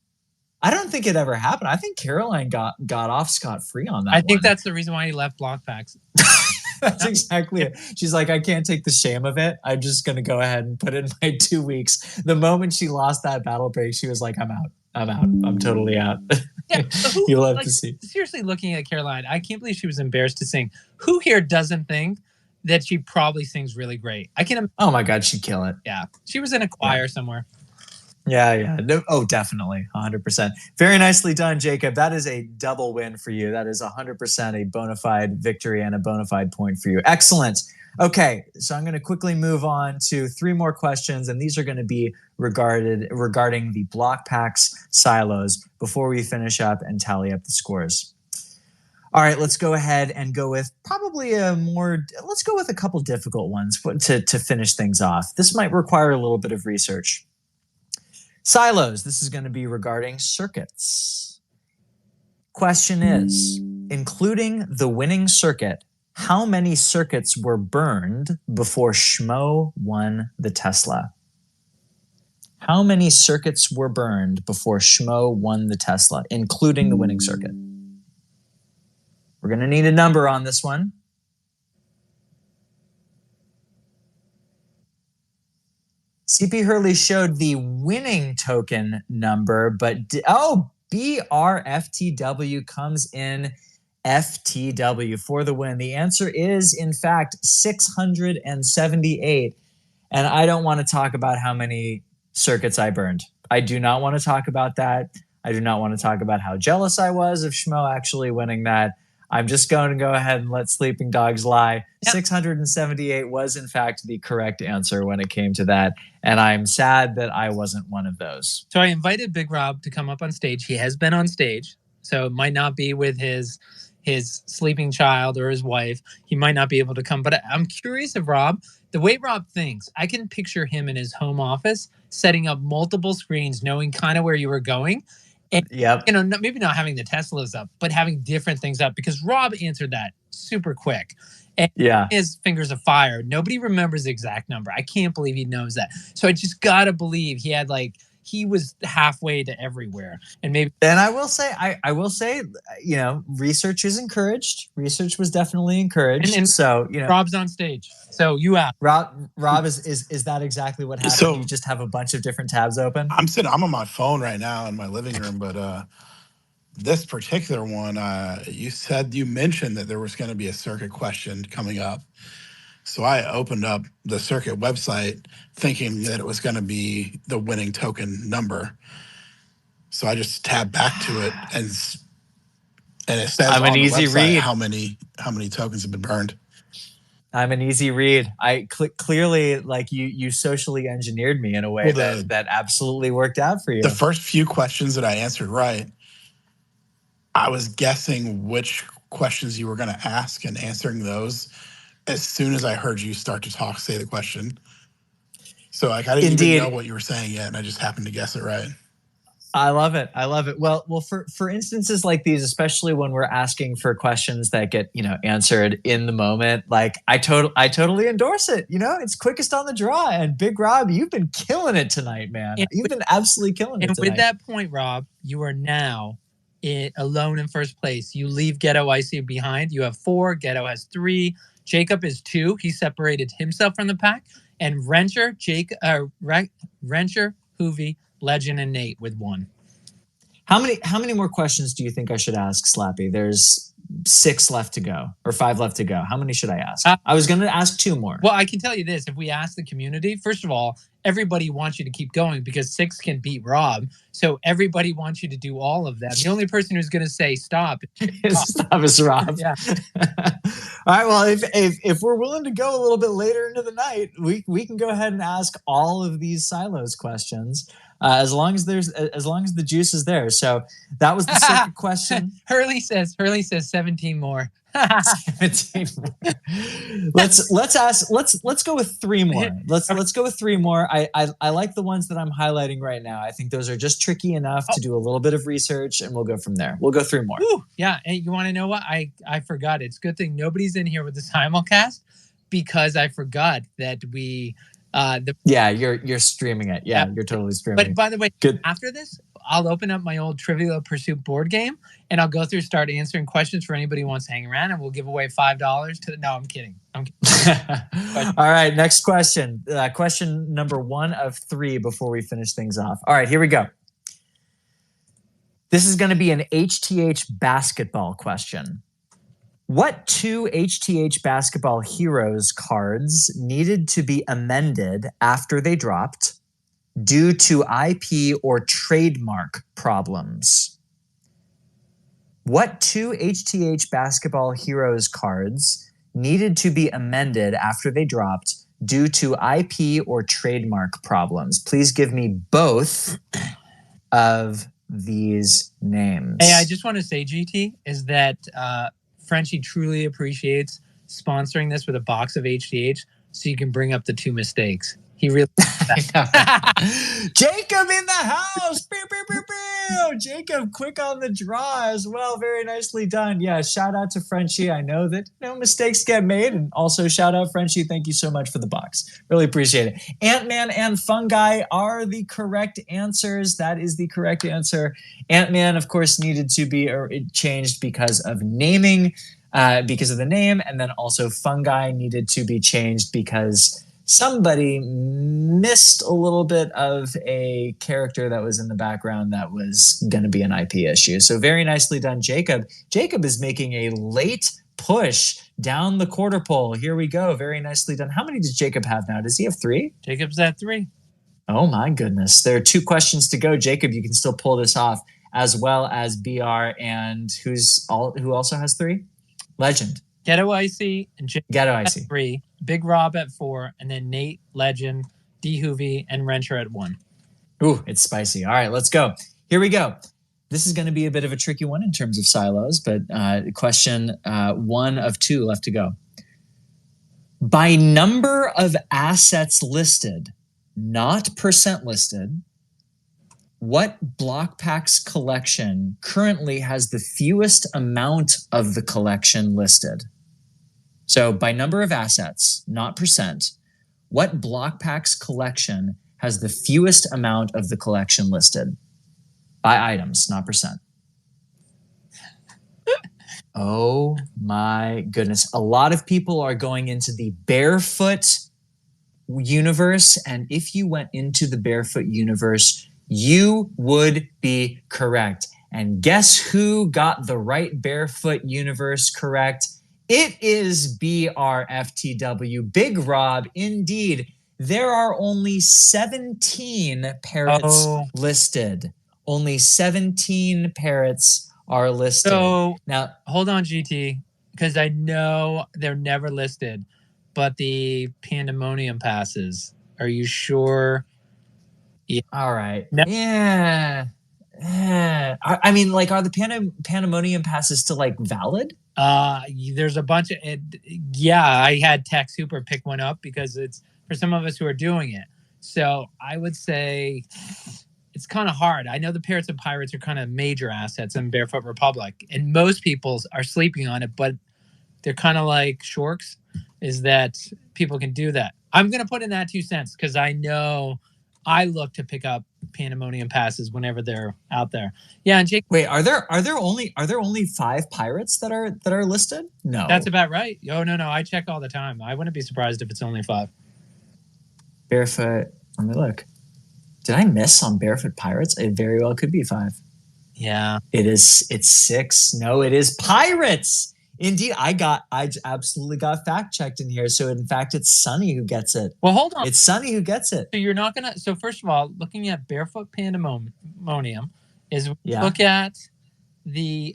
S1: I don't think it ever happened. I think Caroline got off scot-free on that
S2: I think
S1: one.
S2: that's the reason why he left Blokpax.
S1: That's exactly it. She's like, I can't take the shame of it. I'm just going to go ahead and put in my 2 weeks. The moment she lost that battle break, she was like, I'm out. I'm totally out.
S2: Yeah,
S1: You love to see.
S2: Seriously, looking at Caroline, I can't believe she was embarrassed to sing. Who here doesn't think that she probably sings really great?
S1: Oh my God, she'd kill it.
S2: Yeah, she was in a choir somewhere.
S1: Yeah. No, oh, definitely. 100%. Very nicely done, Jacob. That is a double win for you. That is 100% a bona fide victory and a bona fide point for you. Excellent. Okay, so I'm going to quickly move on to 3 more questions, and these are going to be regarding the Blokpax silos before we finish up and tally up the scores. All right, let's go ahead and go with let's go with a couple difficult ones to finish things off. This might require a little bit of research. Silos, this is going to be regarding circuits. Question is, including the winning circuit, how many circuits were burned before Schmo won the Tesla? How many circuits were burned before Schmo won the Tesla, including the winning circuit? We're going to need a number on this one. CP Hurley showed the winning token number, but BRFTW comes in FTW for the win. The answer is, in fact, 678. And I don't want to talk about how many circuits I burned. I do not want to talk about that. I do not want to talk about how jealous I was of Schmo actually winning that. I'm just going to go ahead and let sleeping dogs lie. Yep. 678 was, in fact, the correct answer when it came to that. And I'm sad that I wasn't one of those.
S2: So I invited Big Rob to come up on stage. He has been on stage, so it might not be with his sleeping child or his wife. He might not be able to come. But I'm curious if Rob, the way Rob thinks, I can picture him in his home office setting up multiple screens, knowing kind of where you were going. And, maybe not having the Teslas up, but having different things up, because Rob answered that super quick. And his fingers of fire. Nobody remembers the exact number. I can't believe he knows that. So I just got to believe he was halfway to everywhere. And
S1: I will say, research is encouraged. Research was definitely encouraged.
S2: And
S1: so,
S2: Rob's on stage. So you asked.
S1: Rob, is that exactly what happened? So, you just have a bunch of different tabs open?
S6: I'm on my phone right now in my living room, but this particular one, you mentioned that there was going to be a circuit question coming up. So I opened up the circuit website thinking that it was going to be the winning token number. So I just tabbed back to it, and it says
S1: I'm an easy read
S6: how many tokens have been burned.
S1: I'm an easy read. I clearly, you socially engineered me in a way that absolutely worked out for you.
S6: The first few questions that I answered right, I was guessing which questions you were going to ask and answering those as soon as I heard you start to say the question. So I didn't even know what you were saying yet, and I just happened to guess it right.
S1: I love it. Well, for instances like these, especially when we're asking for questions that get, answered in the moment, I totally endorse it. It's quickest on the draw. And Big Rob, you've been killing it tonight, man. You've been absolutely killing it tonight.
S2: And with that point, Rob, you are now alone in first place. You leave Ghetto Icy behind. You have 4. Ghetto has 3. Jacob is 2. He separated himself from the pack. And Wrencher, Hoovy, Legend, and Nate with 1.
S1: How many more questions do you think I should ask, Slappy? There's 6 left to go, or 5 left to go. How many should I ask? I was going to ask 2 more.
S2: Well, I can tell you this. If we ask the community, first of all, everybody wants you to keep going because 6 can beat Rob. So everybody wants you to do all of that. The only person who's going to say stop
S1: is Rob.
S2: Yeah.
S1: All right. Well, if we're willing to go a little bit later into the night, we can go ahead and ask all of these silos questions. As long as the juice is there. So that was the second question.
S2: Hurley says 17 more.
S1: 17 more. Let's go with 3 more. Let's go with 3 more. I like the ones that I'm highlighting right now. I think those are just tricky enough to do a little bit of research, and we'll go from there. We'll go 3 more.
S2: Ooh, yeah, and you want to know what? I forgot. It's a good thing nobody's in here with the simulcast because I forgot that we
S1: you're streaming it. Yeah, you're totally streaming.
S2: But by the way,
S1: good.
S2: After this, I'll open up my old Trivial Pursuit board game, and I'll go through, start answering questions for anybody who wants to hang around, and we'll give away $5 to the... No, I'm kidding.
S1: All right, next question. Question number 1 of 3 before we finish things off. All right, here we go. This is going to be an HTH basketball question. What 2 HTH basketball heroes cards needed to be amended after they dropped due to IP or trademark problems? What 2 HTH basketball heroes cards needed to be amended after they dropped due to IP or trademark problems? Please give me both of these names.
S2: Hey, I just want to say, GT, is that Frenchie truly appreciates sponsoring this with a box of HTH so you can bring up the 2 mistakes. He really...
S1: Jacob in the house. Pew, pew, pew, pew. Jacob, quick on the draw as well. Very nicely done. Yeah, shout out to Frenchie. I know that no mistakes get made. And also shout out Frenchie. Thank you so much for the box. Really appreciate it. Ant-Man and Fungi are the correct answers. That is the correct answer. Ant-Man, of course, needed to be changed because of naming, because of the name. And then also Fungi needed to be changed because somebody missed a little bit of a character that was in the background that was going to be an IP issue. So very nicely done, Jacob. Jacob is making a late push down the quarter pole. Here we go. Very nicely done. How many does Jacob have now? Does he have 3?
S2: Jacob's at 3.
S1: Oh my goodness. There are 2 questions to go. Jacob, you can still pull this off, as well as BR and who also has 3? Legend.
S2: Ghetto Icy and Jacob
S1: Ghetto
S2: at
S1: Icy.
S2: 3. Big Rob at 4, and then Nate, Legend, D Hoovy, and Renter at 1.
S1: Ooh, it's spicy. All right, let's go. Here we go. This is going to be a bit of a tricky one in terms of silos, but question 1 of 2 left to go. By number of assets listed, not percent listed, what Blokpax collection currently has the fewest amount of the collection listed? So by number of assets, not percent, what Blokpax collection has the fewest amount of the collection listed? By items, not percent. Oh my goodness. A lot of people are going into the barefoot universe. And if you went into the barefoot universe, you would be correct. And guess who got the right barefoot universe correct? It is BRFTW, Big Rob, indeed. There are only 17 parrots listed. Only 17 parrots are listed.
S2: So
S1: now,
S2: hold on, GT, because I know they're never listed, but the Pandemonium passes. Are you sure?
S1: Yeah. All right.
S2: No.
S1: Yeah. I mean, like, are the Pandemonium passes still like valid?
S2: There's a bunch of I had Tech Super pick one up because it's for some of us who are doing it. So I would say it's kind of hard. I know the Parrots and Pirates are kind of major assets in Barefoot Republic, and most people are sleeping on it, but they're kind of like Shorks, is that people can do that. I'm going to put in that 2 cents because I know I look to pick up Pandemonium passes whenever they're out there. Yeah, and Jake.
S1: Wait, are there only 5 pirates that are listed? No,
S2: that's about right. Oh no, I check all the time. I wouldn't be surprised if it's only 5.
S1: Barefoot. Let me look. Did I miss on Barefoot Pirates? It very well could be 5.
S2: Yeah,
S1: it is. It's 6. No, it is Pirates. Indeed, I absolutely got fact checked in here. So in fact, it's Sunny who gets it.
S2: Well, hold on.
S1: It's Sunny who gets it.
S2: So you're not gonna. So first of all, looking at Barefoot Pandemonium is look at the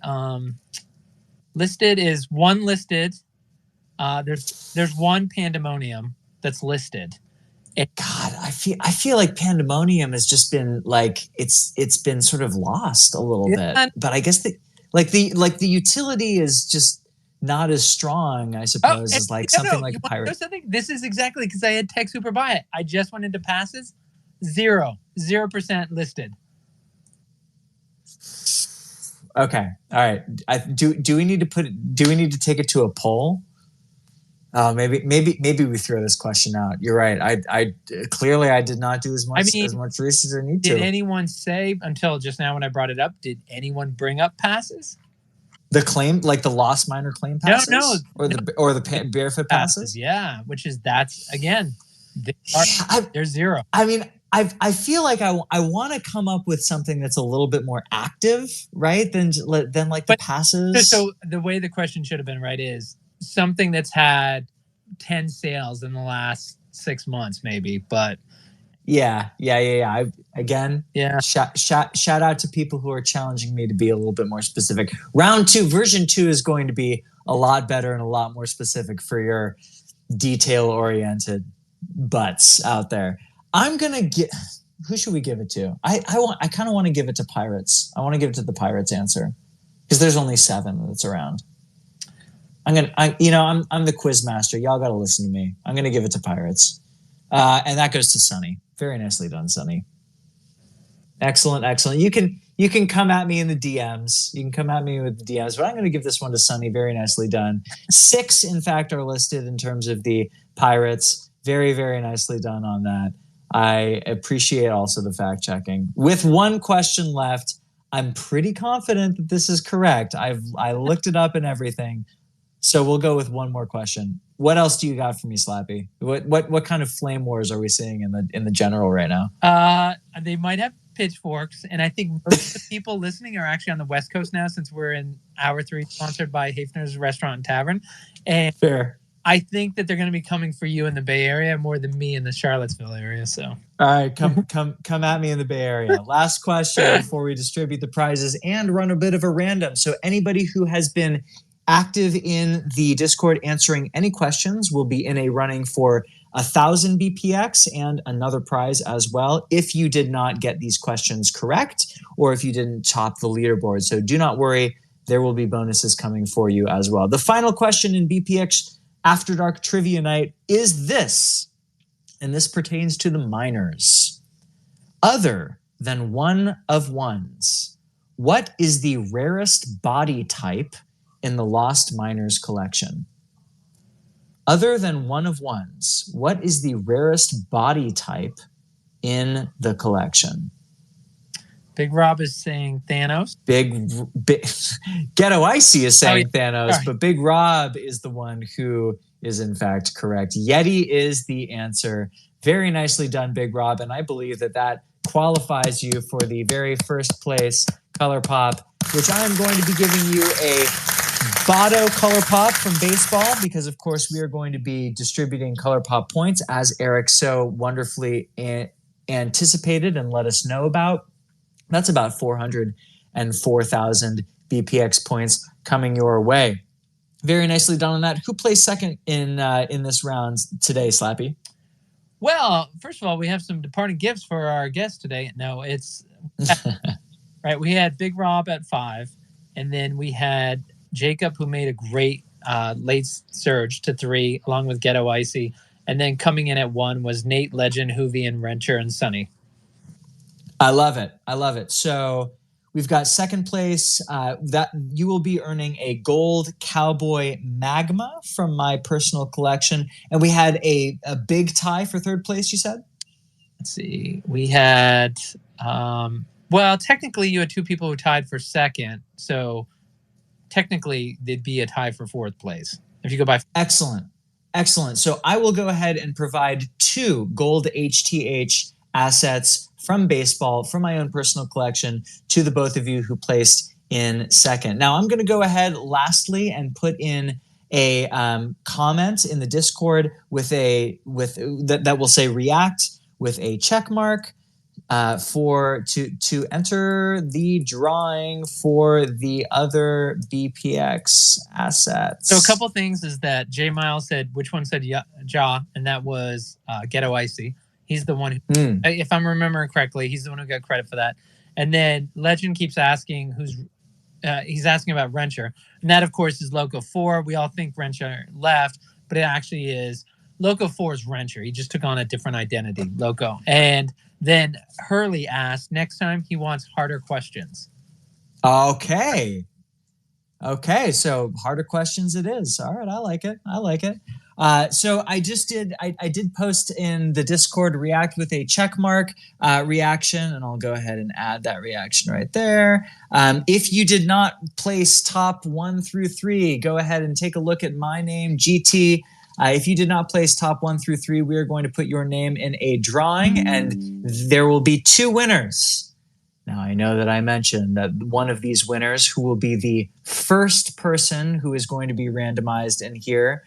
S2: listed is 1 listed. There's 1 Pandemonium that's listed.
S1: God, I feel like Pandemonium has just been like it's been sort of lost a little bit. But I guess the utility is just not as strong, I suppose, as like something like a pirate.
S2: Know something? This is exactly because I had Tech Super buy it. I just went into passes. 0% listed.
S1: Okay. All right. Do we need to take it to a poll? Maybe we throw this question out. You're right. I clearly I did not do as much research as I need to.
S2: Did anyone say until just now when I brought it up? Did anyone bring up passes?
S1: The claim, like the lost minor claim passes, or the barefoot passes.
S2: Yeah, that's again, they're 0.
S1: I mean, I feel like I want to come up with something that's a little bit more active, right? Than like the passes.
S2: So the way the question should have been right is something that's had 10 sales in the last 6 months, maybe. But
S1: yeah. Shout out to people who are challenging me to be a little bit more specific. Round 2, version 2 is going to be a lot better and a lot more specific for your detail-oriented butts out there. I'm gonna get. Who should we give it to? I kind of want to give it to Pirates. I want to give it to the Pirates answer because there's only 7 that's around. I'm the quiz master. Y'all got to listen to me. I'm gonna give it to Pirates, and that goes to Sunny. Very nicely done, Sunny. Excellent. You can come at me in the DMs. You can come at me with the DMs, but I'm going to give this one to Sunny. Very nicely done. 6, in fact, are listed in terms of the Pirates. Very, very nicely done on that. I appreciate also the fact checking. With 1 question left, I'm pretty confident that this is correct. I looked it up and everything. So we'll go with 1 more question. What else do you got for me, Slappy? What kind of flame wars are we seeing in the general right now?
S2: They might have pitchforks, and I think most of the people listening are actually on the West Coast now, since we're in hour 3, sponsored by Hafner's Restaurant and Tavern. And
S1: fair.
S2: I think that they're going to be coming for you in the Bay Area more than me in the Charlottesville area. So,
S1: all right, come at me in the Bay Area. Last question before we distribute the prizes and run a bit of a random. So anybody who has been active in the Discord answering any questions will be in a running for 1,000 BPX and another prize as well if you did not get these questions correct or if you didn't top the leaderboard. So do not worry, there will be bonuses coming for you as well. The final question in BPX After Dark Trivia Night is this, and this pertains to the minors. Other than 1 of 1s, what is the rarest body type in the Lost Miners collection? Other than 1 of 1s, what is the rarest body type in the collection?
S2: Big Rob is saying Thanos.
S1: Big Ghetto Icy is saying Thanos, but Big Rob is the one who is in fact correct. Yeti is the answer. Very nicely done, Big Rob, and I believe that qualifies you for the very first place Color Pop, which I am going to be giving you a Botto Color Pop from baseball, because of course we are going to be distributing Color Pop points as Eric so wonderfully anticipated and let us know about. That's about 404,000 BPX points coming your way. Very nicely done on that. Who plays second in this round today, Slappy?
S2: Well, first of all, we have some departing gifts for our guest today. No, it's right. We had Big Rob at 5, and then we had Jacob, who made a great late surge to 3, along with Ghetto Icy. And then coming in at 1 was Nate, Legend, Hoovy, and Renter, and Sunny.
S1: I love it. So we've got second place. That you will be earning a gold Cowboy Magma from my personal collection. And we had a big tie for third place, you said?
S2: Let's see. We had, well, technically you had 2 people who tied for second. So technically there'd be a tie for fourth place if you go by.
S1: Excellent. So I will go ahead and provide 2 gold HTH assets from baseball, from my own personal collection, to the both of you who placed in second. Now I'm going to go ahead lastly and put in a comment in the Discord that will say react with a check mark to enter the drawing for the other BPX assets.
S2: So a couple things is that J Miles said, which one said Ja, and that was Ghetto Icy. He's the one who, if I'm remembering correctly, he's the one who got credit for that. And then Legend keeps asking he's asking about Wrencher. And that, of course, is Loco 4. We all think Wrencher left, but it actually is Loco 4 is Wrencher. He just took on a different identity, Loco. And then Hurley asked, next time he wants harder questions.
S1: Okay. Okay, so harder questions it is. All right, I like it. I like it. So I did post in the Discord react with a checkmark reaction, and I'll go ahead and add that reaction right there. If you did not place top 1 through 3, go ahead and take a look at my name, GT. If you did not place top 1 through 3, we are going to put your name in a drawing, and there will be 2 winners. Now, I know that I mentioned that one of these winners, who will be the first person who is going to be randomized in here,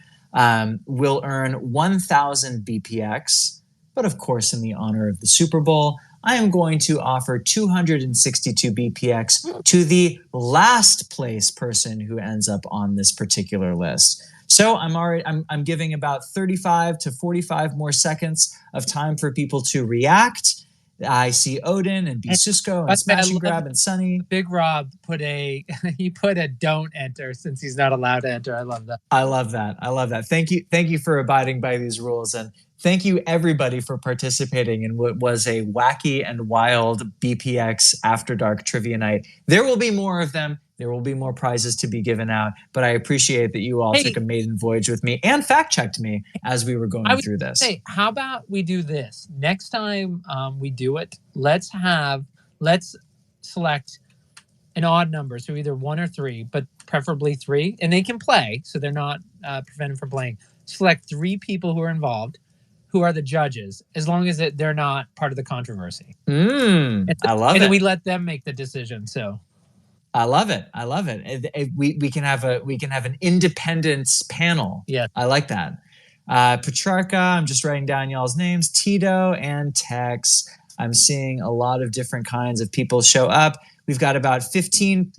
S1: will earn 1,000 BPX. But of course, in the honor of the Super Bowl, I am going to offer 262 BPX to the last place person who ends up on this particular list. So I'm giving about 35 to 45 more seconds of time for people to react. I see Odin and B Cisco and Smash and Grab and Sunny.
S2: Big Rob put a don't enter since he's not allowed to enter. I love that.
S1: I love that. I love that. Thank you for abiding by these rules, and thank you everybody for participating in what was a wacky and wild BPX After Dark trivia night. There will be more of them. There will be more prizes to be given out, but I appreciate that you all took a maiden voyage with me and fact-checked me as we were going through this.
S2: Hey, how about we do this? Next time we do it, let's select an odd number, so either 1 or 3, but preferably 3, and they can play, so they're not prevented from playing. Select 3 people who are involved, who are the judges, as long as they're not part of the controversy.
S1: I love it.
S2: And then we let them make the decision, so...
S1: I love it. I love it. We can have an independence panel.
S2: Yeah,
S1: I like that. Petrarca. I'm just writing down y'all's names. Tito and Tex. I'm seeing a lot of different kinds of people show up. We've got about 15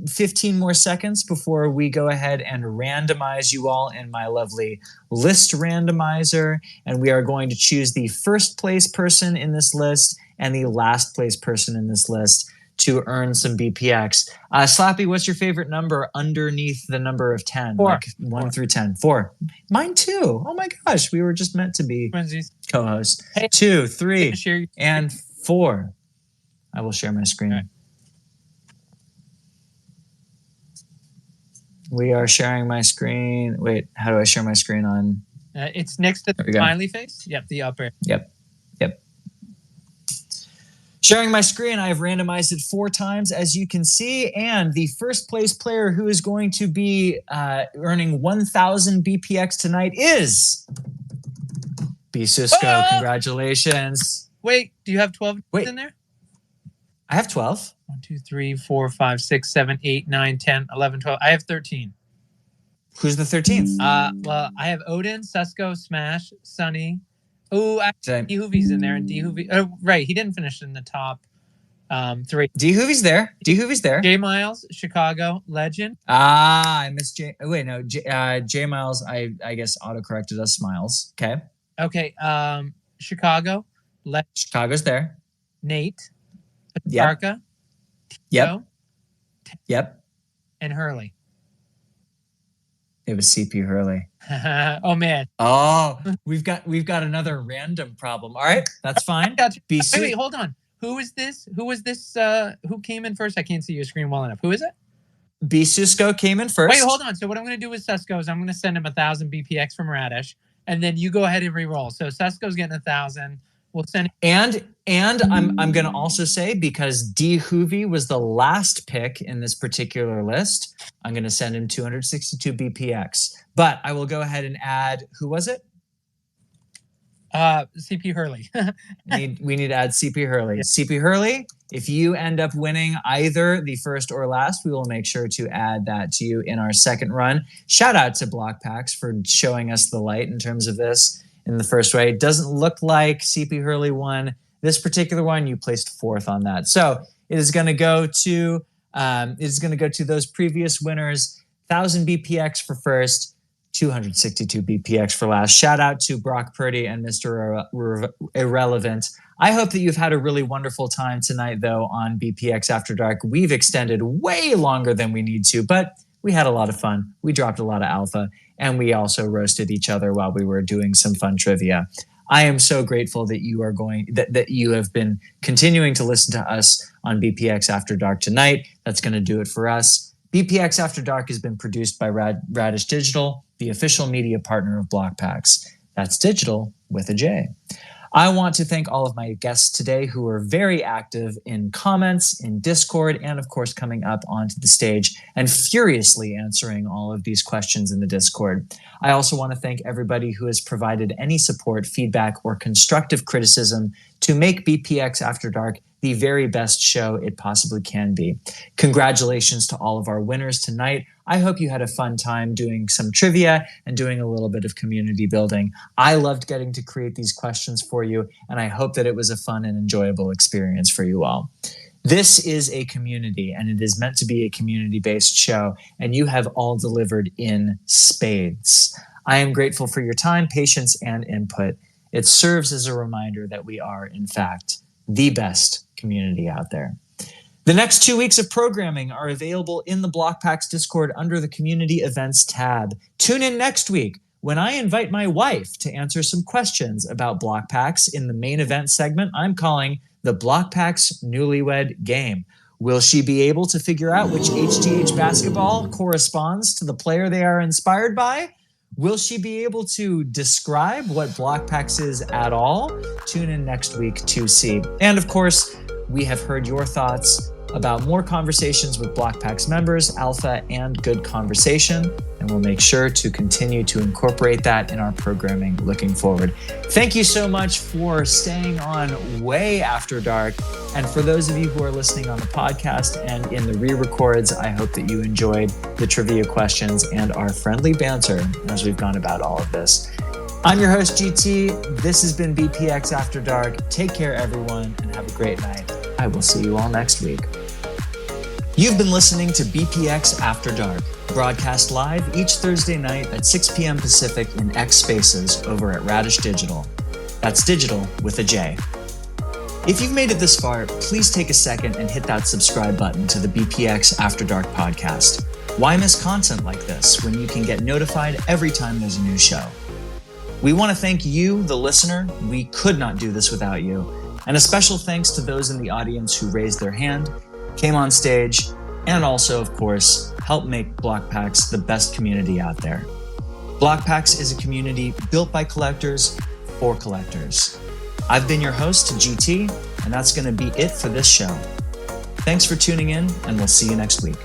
S1: more seconds before we go ahead and randomize you all in my lovely list randomizer, and we are going to choose the first place person in this list and the last place person in this list to earn some BPX. Slappy, what's your favorite number underneath the number of 10?
S2: 4.
S1: Like 1 through 10. 4. Mine too. Oh my gosh, we were just meant to be co-hosts.
S2: Hey,
S1: 2, 3, and 4. I will share my screen.
S2: Right.
S1: We are sharing my screen. Wait, how do I share my screen on?
S2: It's next to the smiley face. Yep, the upper.
S1: Yep. Sharing my screen, I have randomized it 4 times, as you can see, and the first place player who is going to be earning 1,000 BPX tonight is B Cisco. Congratulations.
S2: Wait, do you have 12 in there?
S1: I have 12.
S2: 1, 2, 3, 4, 5, 6, 7, 8, 9, 10, 11, 12. I have 13.
S1: Who's the 13th?
S2: Well, I have Odin, Susco, Smash, Sunny. Oh, D Hoovie's in there, and D Hoovie. Oh, right, he didn't finish in the top 3.
S1: D Hoovie's there.
S2: J Miles, Chicago, Legend.
S1: I missed J. Wait, no, J Miles. I guess autocorrected us. Miles. Okay.
S2: Chicago.
S1: Chicago's there.
S2: Nate. Petrarca.
S1: Yep. And
S2: Hurley.
S1: It was CP Hurley.
S2: Oh man.
S1: Oh, we've got another random problem. All right, that's fine.
S2: Wait, hold on. Who is this? Who came in first? I can't see your screen well enough. Who is it?
S1: B Cisco came in first.
S2: Wait, hold on. So what I'm going to do with Susco is I'm going to send him 1,000 BPX from Radish, and then you go ahead and re-roll. So Susco's getting 1,000. We'll send.
S1: And I'm going to also say, because D Hoovie was the last pick in this particular list, I'm going to send him 262 BPX. But I will go ahead and add, who was it?
S2: CP Hurley.
S1: we need to add CP Hurley. Yeah. CP Hurley, if you end up winning either the first or last, we will make sure to add that to you in our second run. Shout out to Blokpax for showing us the light in terms of this in the first way. It doesn't look like CP Hurley won this particular one. You placed 4th on that. So it is going to go to those previous winners. 1,000 BPX for first, 262 BPX for last. Shout out to Brock Purdy and Mr. Irrelevant. I hope that you've had a really wonderful time tonight, though, on BPX After Dark. We've extended way longer than we need to, but we had a lot of fun. We dropped a lot of alpha, and we also roasted each other while we were doing some fun trivia. I am so grateful that you have been continuing to listen to us on BPX After Dark tonight. That's going to do it for us. BPX After Dark has been produced by Radish Digital, the official media partner of Blokpax. That's digital with a J. I want to thank all of my guests today who are very active in comments, in Discord, and of course coming up onto the stage and furiously answering all of these questions in the Discord. I also want to thank everybody who has provided any support, feedback, or constructive criticism to make BPX After Dark the very best show it possibly can be. Congratulations to all of our winners tonight. I hope you had a fun time doing some trivia and doing a little bit of community building. I loved getting to create these questions for you, and I hope that it was a fun and enjoyable experience for you all. This is a community, and it is meant to be a community-based show, and you have all delivered in spades. I am grateful for your time, patience, and input. It serves as a reminder that we are, in fact, the best community out there. The next 2 weeks of programming are available in the Blokpax Discord under the Community Events tab. Tune in next week when I invite my wife to answer some questions about Blokpax in the main event segment I'm calling the Blokpax Newlywed Game. Will she be able to figure out which HGH basketball corresponds to the player they are inspired by? Will she be able to describe what Blokpax is at all? Tune in next week to see. And of course, we have heard your thoughts about more conversations with Blokpax members, alpha, and good conversation, and we'll make sure to continue to incorporate that in our programming looking forward. Thank you so much for staying on way after dark. And for those of you who are listening on the podcast and in the re-records, I hope that you enjoyed the trivia questions and our friendly banter as we've gone about all of this. I'm your host, GT. This has been BPX After Dark. Take care, everyone, and have a great night. I will see you all next week. You've been listening to BPX After Dark, broadcast live each Thursday night at 6 p.m. Pacific in X Spaces over at Radish Digital. That's digital with a J. If you've made it this far, please take a second and hit that subscribe button to the BPX After Dark podcast. Why miss content like this when you can get notified every time there's a new show? We want to thank you, the listener. We could not do this without you. And a special thanks to those in the audience who raised their hand, came on stage, and also, of course, helped make Blokpax the best community out there. Blokpax is a community built by collectors for collectors. I've been your host, GT, and that's going to be it for this show. Thanks for tuning in, and we'll see you next week.